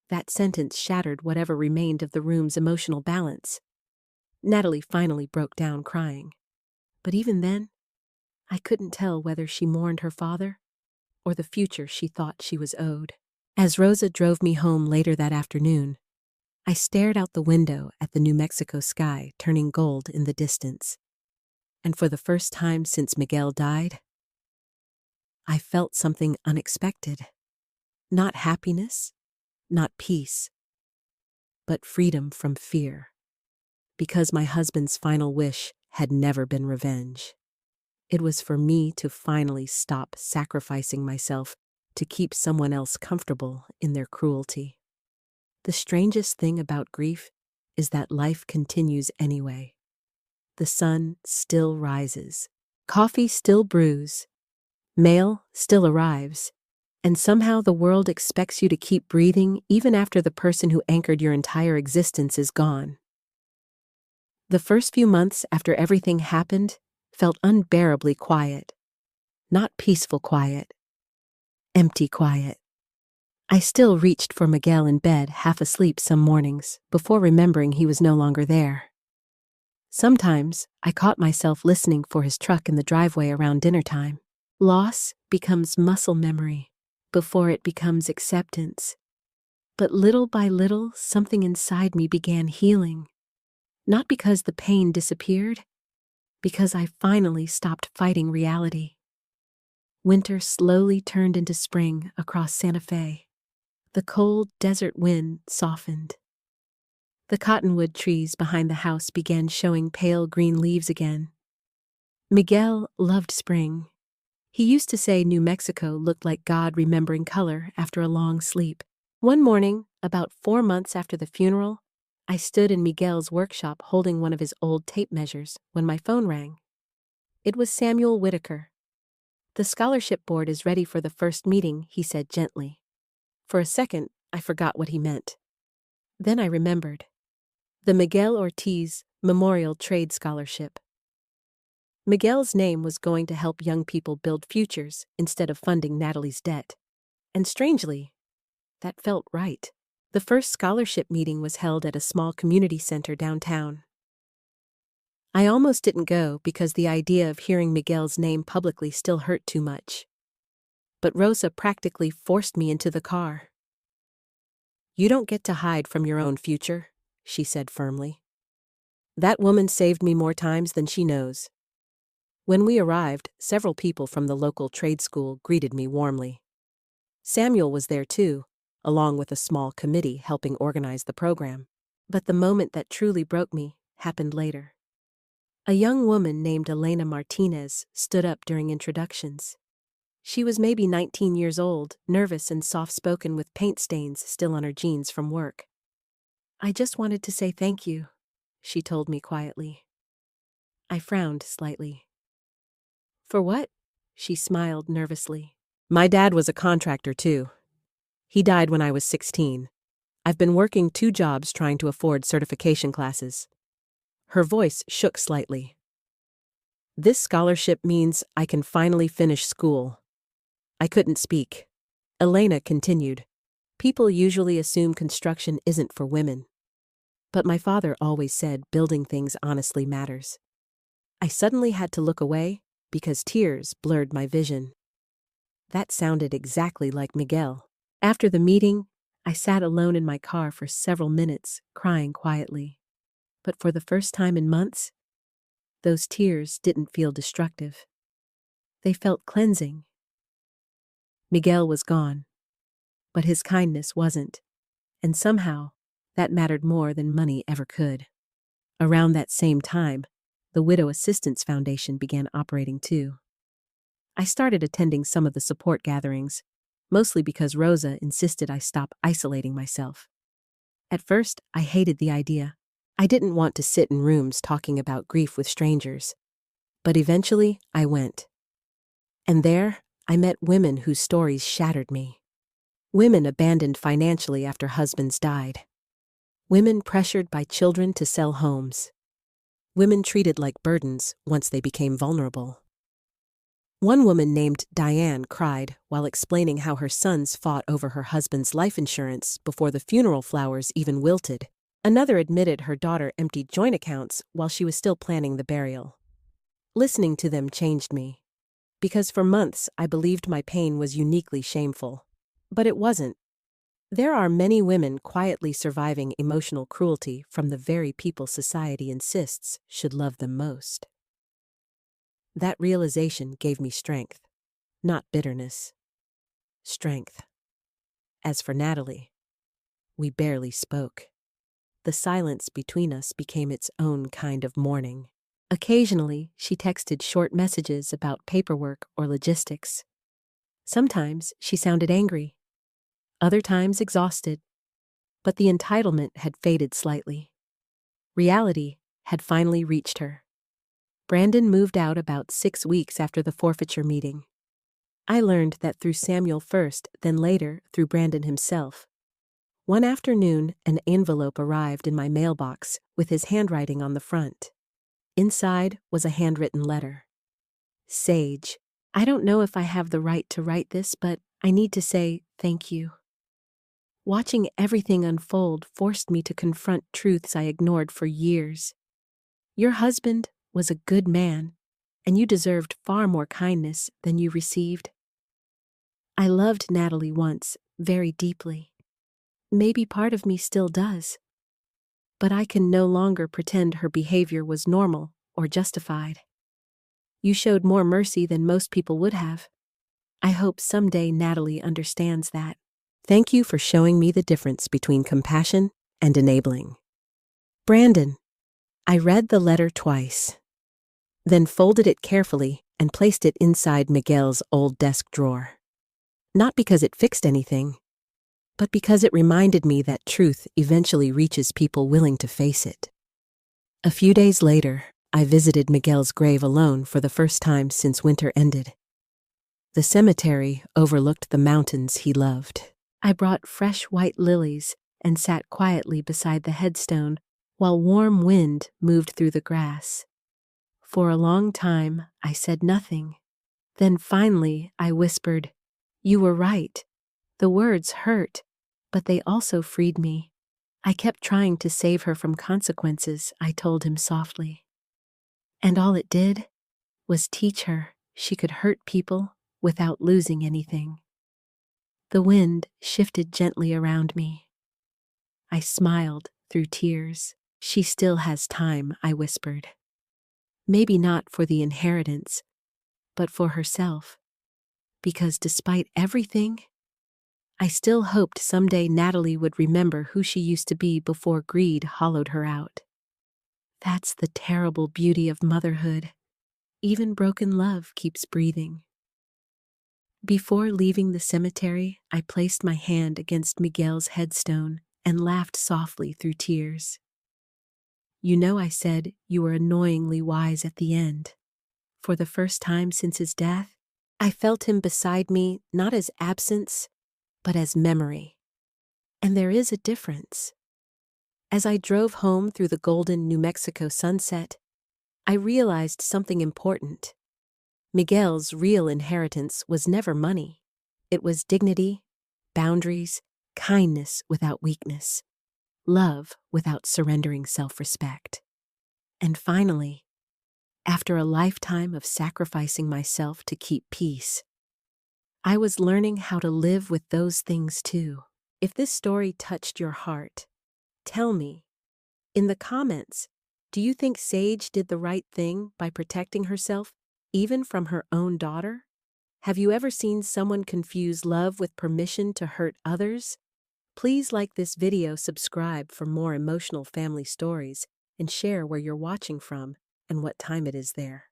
That sentence shattered whatever remained of the room's emotional balance. Natalie finally broke down crying. But even then, I couldn't tell whether she mourned her father or the future she thought she was owed. As Rosa drove me home later that afternoon, I stared out the window at the New Mexico sky turning gold in the distance. And for the first time since Miguel died, I felt something unexpected. Not happiness, not peace, but freedom from fear. Because my husband's final wish had never been revenge. It was for me to finally stop sacrificing myself to keep someone else comfortable in their cruelty. The strangest thing about grief is that life continues anyway. The sun still rises, coffee still brews, mail still arrives, and somehow the world expects you to keep breathing even after the person who anchored your entire existence is gone. The first few months after everything happened felt unbearably quiet. Not peaceful quiet, empty quiet. I still reached for Miguel in bed, half asleep some mornings, before remembering he was no longer there. Sometimes I caught myself listening for his truck in the driveway around dinner time. Loss becomes muscle memory before it becomes acceptance. But little by little, something inside me began healing. Not because the pain disappeared, because I finally stopped fighting reality. Winter slowly turned into spring across Santa Fe. The cold desert wind softened. The cottonwood trees behind the house began showing pale green leaves again. Miguel loved spring. He used to say New Mexico looked like God remembering color after a long sleep. One morning, about 4 months after the funeral, I stood in Miguel's workshop holding one of his old tape measures when my phone rang. It was Samuel Whitaker. "The scholarship board is ready for the first meeting," he said gently. For a second, I forgot what he meant. Then I remembered. The Miguel Ortiz Memorial Trade Scholarship. Miguel's name was going to help young people build futures instead of funding Natalie's debt. And strangely, that felt right. The first scholarship meeting was held at a small community center downtown. I almost didn't go because the idea of hearing Miguel's name publicly still hurt too much. But Rosa practically forced me into the car. "You don't get to hide from your own future," she said firmly. "That woman saved me more times than she knows." When we arrived, several people from the local trade school greeted me warmly. Samuel was there too, along with a small committee helping organize the program. But the moment that truly broke me happened later. A young woman named Elena Martinez stood up during introductions. She was maybe 19 years old, nervous and soft-spoken with paint stains still on her jeans from work. "I just wanted to say thank you," she told me quietly. I frowned slightly. "For what?" She smiled nervously. "My dad was a contractor too. He died when I was 16. I've been working 2 jobs trying to afford certification classes." Her voice shook slightly. "This scholarship means I can finally finish school." I couldn't speak. Elena continued. "People usually assume construction isn't for women. But my father always said building things honestly matters." I suddenly had to look away because tears blurred my vision. That sounded exactly like Miguel. After the meeting, I sat alone in my car for several minutes, crying quietly. But for the first time in months, those tears didn't feel destructive. They felt cleansing. Miguel was gone, but his kindness wasn't, and somehow that mattered more than money ever could. Around that same time, the Widow Assistance Foundation began operating too. I started attending some of the support gatherings, mostly because Rosa insisted I stop isolating myself. At first, I hated the idea. I didn't want to sit in rooms talking about grief with strangers. But eventually, I went. And there, I met women whose stories shattered me. Women abandoned financially after husbands died. Women pressured by children to sell homes. Women treated like burdens once they became vulnerable. One woman named Diane cried while explaining how her sons fought over her husband's life insurance before the funeral flowers even wilted. Another admitted her daughter emptied joint accounts while she was still planning the burial. Listening to them changed me, because for months I believed my pain was uniquely shameful. But it wasn't. There are many women quietly surviving emotional cruelty from the very people society insists should love them most. That realization gave me strength, not bitterness. Strength. As for Natalie, we barely spoke. The silence between us became its own kind of mourning. Occasionally, she texted short messages about paperwork or logistics. Sometimes she sounded angry, other times exhausted, but the entitlement had faded slightly. Reality had finally reached her. Brandon moved out about 6 weeks after the forfeiture meeting. I learned that through Samuel first, then later through Brandon himself. One afternoon, an envelope arrived in my mailbox with his handwriting on the front. Inside was a handwritten letter. Sage, I don't know if I have the right to write this, but I need to say thank you. Watching everything unfold forced me to confront truths I ignored for years. Your husband was a good man, and you deserved far more kindness than you received. I loved Natalie once, very deeply. Maybe part of me still does. But I can no longer pretend her behavior was normal or justified. You showed more mercy than most people would have. I hope someday Natalie understands that. Thank you for showing me the difference between compassion and enabling. Brandon. I read the letter twice, then folded it carefully and placed it inside Miguel's old desk drawer. Not because it fixed anything, but because it reminded me that truth eventually reaches people willing to face it. A few days later, I visited Miguel's grave alone for the first time since winter ended. The cemetery overlooked the mountains he loved. I brought fresh white lilies and sat quietly beside the headstone while warm wind moved through the grass. For a long time, I said nothing. Then finally, I whispered, "You were right. The words hurt, but they also freed me. I kept trying to save her from consequences," I told him softly. And all it did was teach her she could hurt people without losing anything. The wind shifted gently around me. I smiled through tears. "She still has time," I whispered. Maybe not for the inheritance, but for herself. Because despite everything, I still hoped someday Natalie would remember who she used to be before greed hollowed her out. That's the terrible beauty of motherhood. Even broken love keeps breathing. Before leaving the cemetery, I placed my hand against Miguel's headstone and laughed softly through tears. You know, I said, you were annoyingly wise at the end. For the first time since his death, I felt him beside me not as absence, but as memory. And there is a difference. As I drove home through the golden New Mexico sunset, I realized something important. Miguel's real inheritance was never money. It was dignity, boundaries, kindness without weakness, love without surrendering self-respect. And finally, after a lifetime of sacrificing myself to keep peace, I was learning how to live with those things too. If this story touched your heart, tell me. In the comments, do you think Sage did the right thing by protecting herself, even from her own daughter? Have you ever seen someone confuse love with permission to hurt others? Please like this video, subscribe for more emotional family stories, and share where you're watching from and what time it is there.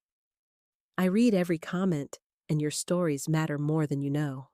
I read every comment, and your stories matter more than you know.